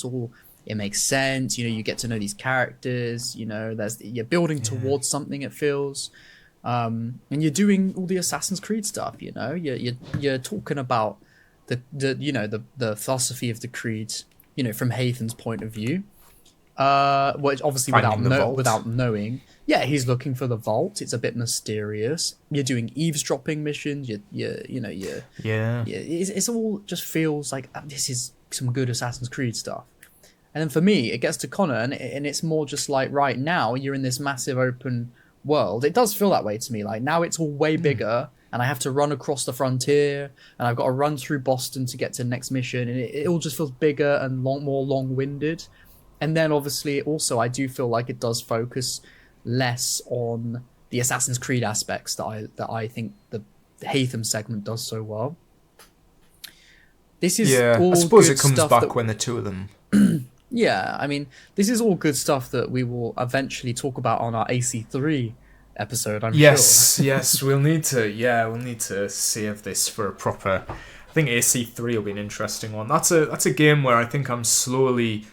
Speaker 3: makes sense. You know, you get to know these characters. You know, you're building towards something. It feels. And you're doing all the Assassin's Creed stuff, you know. You're talking about the philosophy of the creed, you know, from Hathan's point of view. Which obviously without knowing, he's looking for the vault. It's a bit mysterious. You're doing eavesdropping missions. It's all just feels like this is some good Assassin's Creed stuff. And then for me, it gets to Connor, and it's more just like right now you're in this massive open world. It does feel that way to me. Like now it's all way bigger, and I have to run across the frontier, and I've got to run through Boston to get to the next mission, and it all just feels bigger and more long-winded. And then obviously also I do feel like it does focus less on the Assassin's Creed aspects that I think the Hatham segment does so well. This is all
Speaker 2: I suppose
Speaker 3: good
Speaker 2: it comes
Speaker 3: stuff
Speaker 2: back when the two of them.
Speaker 3: Yeah, I mean, this is all good stuff that we will eventually talk about on our AC3 episode, I'm sure.
Speaker 2: Yes, we'll need to save this for a proper... I think AC3 will be an interesting one. That's a game where I think I'm slowly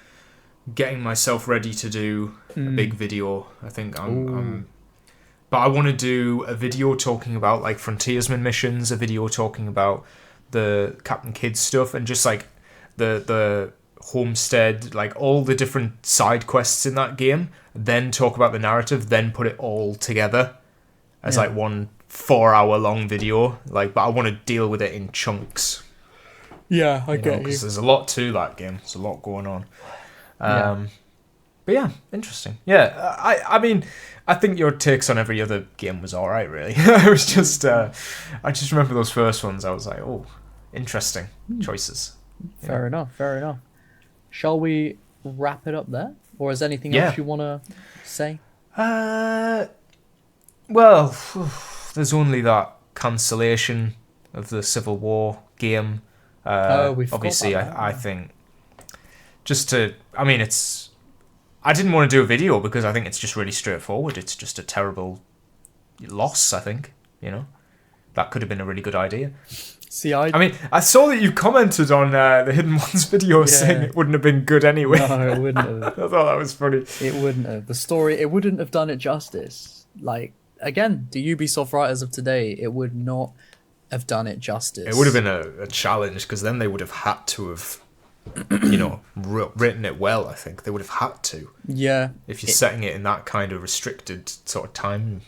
Speaker 2: getting myself ready to do a big video. I think but I want to do a video talking about like frontiersman missions, a video talking about the Captain Kidd stuff, and just like the homestead, like all the different side quests in that game, then talk about the narrative, then put it all together as like one 4-hour long video. Like, but I want to deal with it in chunks.
Speaker 3: Yeah, I get you.
Speaker 2: Because there's a lot to that game. There's a lot going on. But yeah, interesting. Yeah, I mean, I think your takes on every other game was all right, really. I was just, I just remember those first ones. I was like, oh, interesting choices.
Speaker 3: Fair enough. Shall we wrap it up there? Or is there anything else you want to say?
Speaker 2: Well, there's only that cancellation of the Civil War game. Obviously, I think I didn't want to do a video because I think it's just really straightforward. It's just a terrible loss, I think, you know. That could have been a really good idea.
Speaker 3: See,
Speaker 2: I mean, I saw that you commented on the Hidden Ones video saying it wouldn't have been good anyway.
Speaker 3: No, it wouldn't have.
Speaker 2: I thought that was funny.
Speaker 3: It wouldn't have. The story, it wouldn't have done it justice. Like, again, the Ubisoft writers of today, it would not have done it justice.
Speaker 2: It would have been a challenge, because then they would have had to have, you know, written it well, I think. They would have had to.
Speaker 3: Yeah.
Speaker 2: If you're setting it in that kind of restricted sort of time.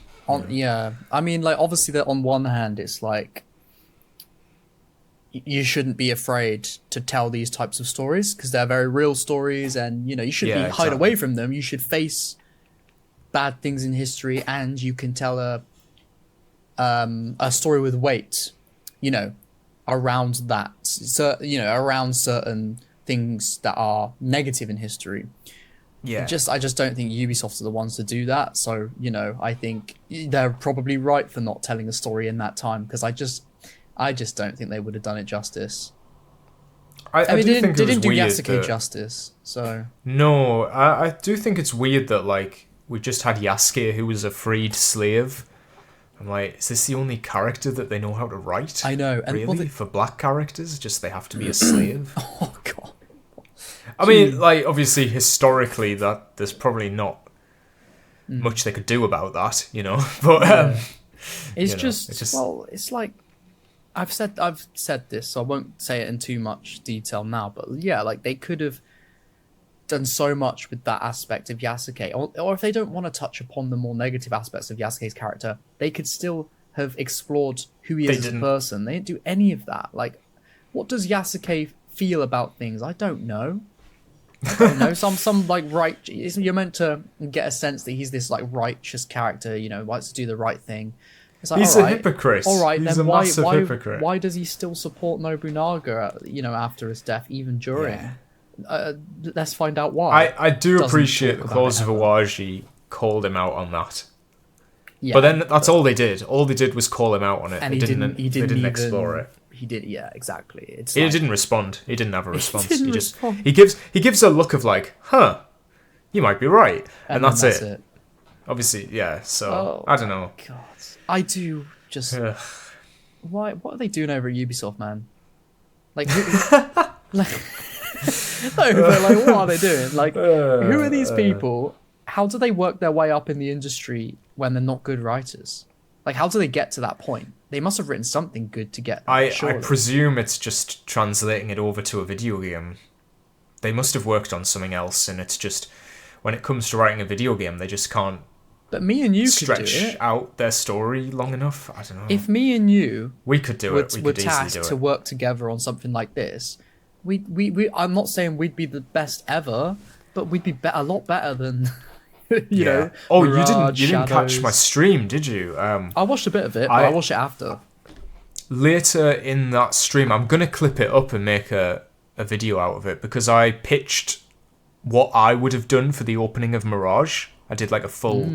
Speaker 3: Yeah. I mean, like, obviously, that on one hand, it's like, you shouldn't be afraid to tell these types of stories because they're very real stories, and you know you shouldn't hide away from them. You should face bad things in history, and you can tell a story with weight, you know, around that. So you know, around certain things that are negative in history. Yeah. I just don't think Ubisoft are the ones to do that. So you know, I think they're probably right for not telling a story in that time because I just don't think they would have done it justice. I mean, they didn't do Yasuke justice, so...
Speaker 2: No, I do think it's weird that, like, we just had Yasuke, who was a freed slave. I'm like, is this the only character that they know how to write?
Speaker 3: I know. And
Speaker 2: really? For black characters? Just they have to be a slave?
Speaker 3: Oh, God.
Speaker 2: I mean, like, obviously, historically, that there's probably not much they could do about that, you know. But
Speaker 3: it's just well, it's like I've said this, so I won't say it in too much detail now. But yeah, like they could have done so much with that aspect of Yasuke, or if they don't want to touch upon the more negative aspects of Yasuke's character, they could still have explored who he is as a person. They didn't do any of that. Like, what does Yasuke feel about things? I don't know. Some like right. You're meant to get a sense that he's this like righteous character, you know, likes to do the right thing. It's like,
Speaker 2: he's
Speaker 3: all
Speaker 2: a
Speaker 3: right,
Speaker 2: hypocrite.
Speaker 3: All right,
Speaker 2: he's
Speaker 3: then
Speaker 2: a massive hypocrite.
Speaker 3: why does he still support Nobunaga? You know, after his death, even during. Let's find out why.
Speaker 2: I do appreciate the Claws of Awaji called him out on that.
Speaker 3: Yeah,
Speaker 2: but then that's all they did. All they did was call him out on it.
Speaker 3: And
Speaker 2: they didn't even explore it.
Speaker 3: He did, yeah, exactly.
Speaker 2: He didn't respond. He didn't have a response. He gives a look of like, huh, you might be right, and that's it. Obviously, yeah. So I don't know.
Speaker 3: God, I do just. What are they doing over at Ubisoft, man? Like, like, no, but like, what are they doing? Like, who are these people? How do they work their way up in the industry when they're not good writers? Like, how do they get to that point? They must have written something good to get there,
Speaker 2: I presume it's just translating it over to a video game. They must have worked on something else, and it's just, when it comes to writing a video game, they just can't
Speaker 3: But me and you
Speaker 2: stretch
Speaker 3: could do it.
Speaker 2: out their story long enough. I don't know.
Speaker 3: If me and you
Speaker 2: we could do it, we
Speaker 3: were
Speaker 2: could easily
Speaker 3: tasked
Speaker 2: do it.
Speaker 3: to work together on something like this, we I'm not saying we'd be the best ever, but we'd be a lot better than you know.
Speaker 2: Oh,
Speaker 3: Mirage,
Speaker 2: you didn't catch
Speaker 3: Shadows.
Speaker 2: my stream, did you?
Speaker 3: I watched a bit of it, but I watched it after.
Speaker 2: Later in that stream, I'm gonna clip it up and make a video out of it, because I pitched what I would have done for the opening of Mirage. I did like a full,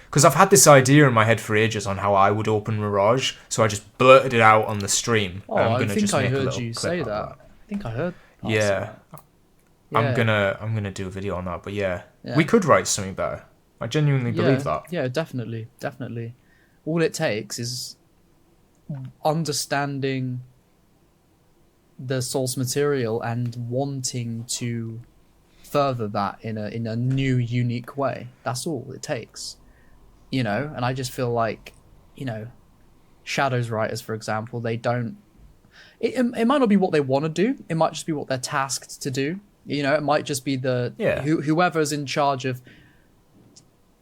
Speaker 2: because I've had this idea in my head for ages on how I would open Mirage, so I just blurted it out on the stream.
Speaker 3: Oh,
Speaker 2: and I'm
Speaker 3: I
Speaker 2: gonna
Speaker 3: think
Speaker 2: just
Speaker 3: I
Speaker 2: make a
Speaker 3: heard
Speaker 2: little
Speaker 3: you
Speaker 2: clip
Speaker 3: say
Speaker 2: out
Speaker 3: that.
Speaker 2: of
Speaker 3: I think I heard.
Speaker 2: Yeah. I'm gonna do a video on that, but we could write something better. I genuinely believe that.
Speaker 3: Yeah, definitely. All it takes is understanding the source material and wanting to further that in a new, unique way. That's all it takes, you know. And I just feel like, you know, Shadows writers, for example, they don't. It might not be what they want to do. It might just be what they're tasked to do. You know, it might just be whoever's in charge of.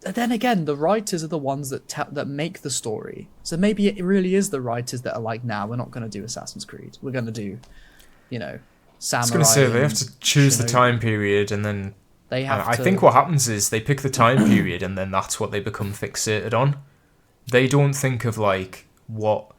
Speaker 3: Then again, the writers are the ones that make the story. So maybe it really is the writers that are like, nah, we're not going to do Assassin's Creed. We're going to do, you know, Samurai.
Speaker 2: I was going to say, they have to choose the time period, and then
Speaker 3: they have
Speaker 2: I think what happens is they pick the time period, and then that's what they become fixated on. They don't think of like what.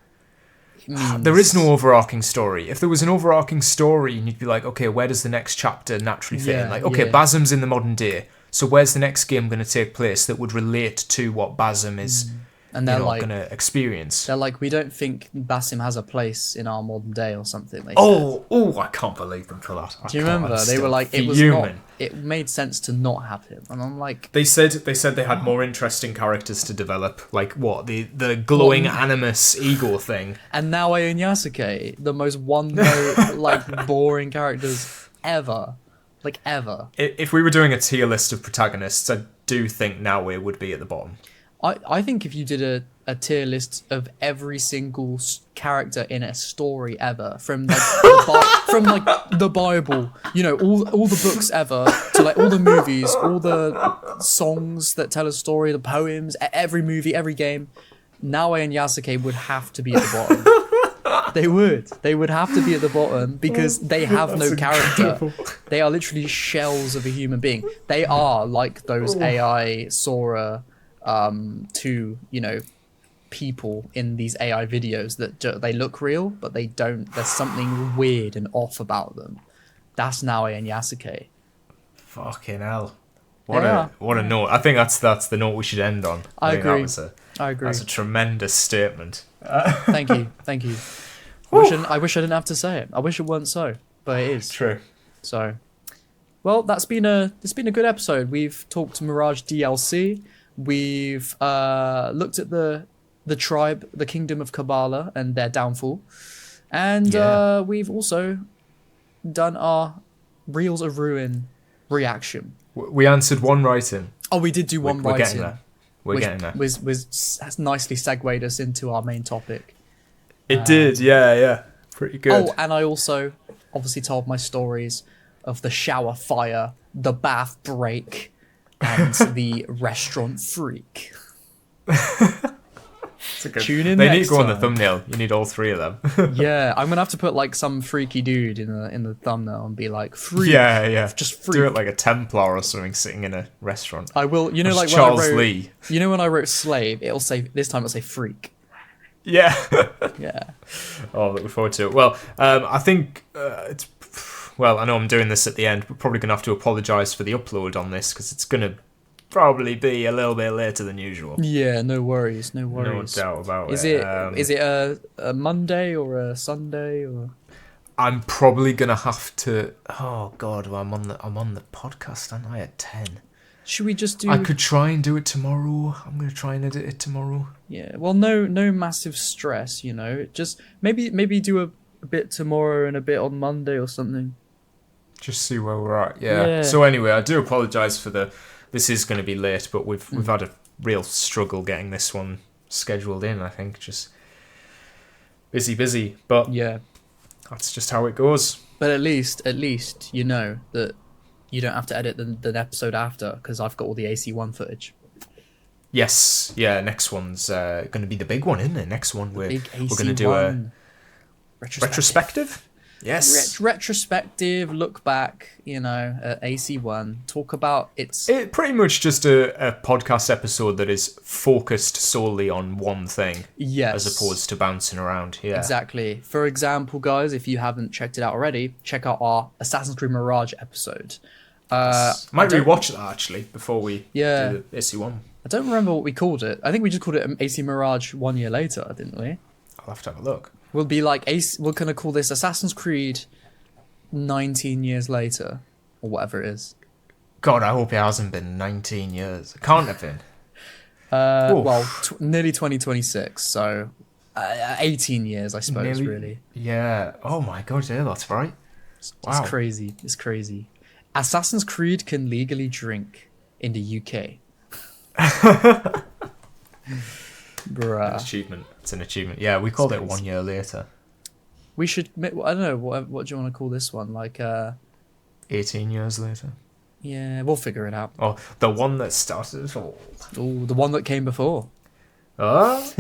Speaker 2: There is no overarching story. If there was an overarching story, you'd be like, okay, where does the next chapter naturally fit in? Like, okay, Basim's in the modern day, so where's the next game going to take place that would relate to what Basim is
Speaker 3: and they're
Speaker 2: like, going to experience?
Speaker 3: They're like, we don't think Basim has a place in our modern day or something.
Speaker 2: I can't believe them for that.
Speaker 3: Do you remember? They were like, it was not. It made sense to not have him, and I'm like,
Speaker 2: they said they had more interesting characters to develop, like what the glowing animus ego thing.
Speaker 3: And Naoya and Yasuke, the most one-note, like boring characters ever. Like ever.
Speaker 2: If we were doing a tier list of protagonists, I do think Naoya would be at the bottom.
Speaker 3: I think if you did a tier list of every single character in a story ever, from like from like the Bible, you know, all the books ever, to like all the movies, all the songs that tell a story, the poems, every movie, every game, Naoya and Yasuke would have to be at the bottom. They would have to be at the bottom because they have no character. Incredible. They are literally shells of a human being. They are like those AI Sora 2, you know, people in these AI videos that they look real, but they don't. There's something weird and off about them. That's Naoya and Yasuke.
Speaker 2: Fucking hell! What a note! I think that's the note we should end on.
Speaker 3: I agree.
Speaker 2: I agree. That's a tremendous statement.
Speaker 3: Thank you. I wish I didn't have to say it. I wish it weren't so, but it is.
Speaker 2: True.
Speaker 3: So, well, it's been a good episode. We've talked Mirage DLC. We've looked at the tribe, the kingdom of Kabbalah, and their downfall, and we've also done our Reels of Ruin reaction.
Speaker 2: We answered one right in.
Speaker 3: Oh, we did do one
Speaker 2: We're
Speaker 3: right
Speaker 2: getting
Speaker 3: in.
Speaker 2: there. We're getting there.
Speaker 3: Has nicely segued us into our main topic.
Speaker 2: It did, yeah. Pretty good.
Speaker 3: Oh, and I also obviously told my stories of the shower fire, the bath break, and the restaurant freak. Tune in
Speaker 2: They
Speaker 3: next
Speaker 2: need to go on the
Speaker 3: time.
Speaker 2: thumbnail. You need all three of them.
Speaker 3: Yeah, I'm gonna have to put like some freaky dude in the thumbnail and be like, freak.
Speaker 2: Yeah.
Speaker 3: Just freak.
Speaker 2: Do it like a Templar or something sitting in a restaurant.
Speaker 3: I will. You know, like
Speaker 2: Charles
Speaker 3: when I wrote,
Speaker 2: Lee.
Speaker 3: You know when I wrote slave, it'll say this time it'll say freak.
Speaker 2: Yeah.
Speaker 3: Yeah.
Speaker 2: Oh, looking forward to it. Well, I think it's. Well, I know I'm doing this at the end. We're probably gonna have to apologise for the upload on this because it's gonna probably be a little bit later than usual.
Speaker 3: Yeah, no worries.
Speaker 2: No doubt about
Speaker 3: Is
Speaker 2: it.
Speaker 3: Is it a Monday or a Sunday or?
Speaker 2: I'm probably gonna have to. Oh God, well, I'm on the podcast, aren't I? At 10.
Speaker 3: Should we just do?
Speaker 2: I could try and do it tomorrow. I'm gonna try and edit it tomorrow.
Speaker 3: Yeah. Well, no massive stress. You know, just maybe do a bit tomorrow and a bit on Monday or something.
Speaker 2: Just see where we're at. Yeah. So anyway, I do apologise for the. This is going to be late, but we've had a real struggle getting this one scheduled in. I think just busy, but
Speaker 3: yeah,
Speaker 2: that's just how it goes.
Speaker 3: But at least you know that you don't have to edit the episode after because I've got all the AC1 footage.
Speaker 2: Yes, yeah. Next one's going to be the big one, isn't it? Next one we're going to do a retrospective. Yes.
Speaker 3: Retrospective, look back, you know, at AC1, talk about
Speaker 2: It's pretty much just a podcast episode that is focused solely on one thing.
Speaker 3: Yes.
Speaker 2: As opposed to bouncing around. Yeah.
Speaker 3: Exactly. For example, guys, if you haven't checked it out already, check out our Assassin's Creed Mirage episode.
Speaker 2: Might rewatch that, actually, before we do the AC1.
Speaker 3: I don't remember what we called it. I think we just called it AC Mirage 1 year later, didn't we?
Speaker 2: I'll have to have a look.
Speaker 3: We'll be like, we're going to call this Assassin's Creed 19 years later, or whatever it is.
Speaker 2: God, I hope it hasn't been 19 years. It can't have been.
Speaker 3: Well, nearly 2026, so 18 years, I suppose, really.
Speaker 2: Yeah. Oh my God, yeah, that's right. Wow.
Speaker 3: It's crazy. It's crazy. Assassin's Creed can legally drink in the UK. Bruh.
Speaker 2: It's an achievement. Yeah, we called it 1 year later.
Speaker 3: We should. I don't know. What do you want to call this one? Like
Speaker 2: 18 years later.
Speaker 3: Yeah, we'll figure it out.
Speaker 2: Oh, the one that started it all.
Speaker 3: Oh, the one that came before.
Speaker 2: Oh,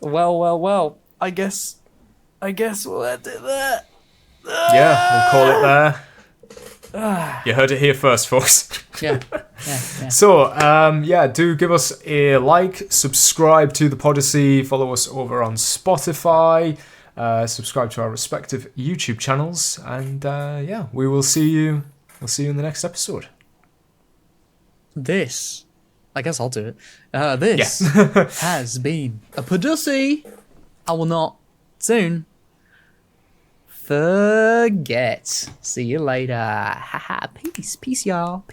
Speaker 2: well.
Speaker 3: well. I guess we'll end it there.
Speaker 2: Yeah, we'll call it there. You heard it here first, folks.
Speaker 3: Yeah.
Speaker 2: So, do give us a like, subscribe to the Podyssey, follow us over on Spotify, subscribe to our respective YouTube channels, and we will see you. We'll see you in the next episode.
Speaker 3: This, I guess I'll do it. This has been a Podyssey. I will not soon forget. See you later. Haha. Peace, y'all.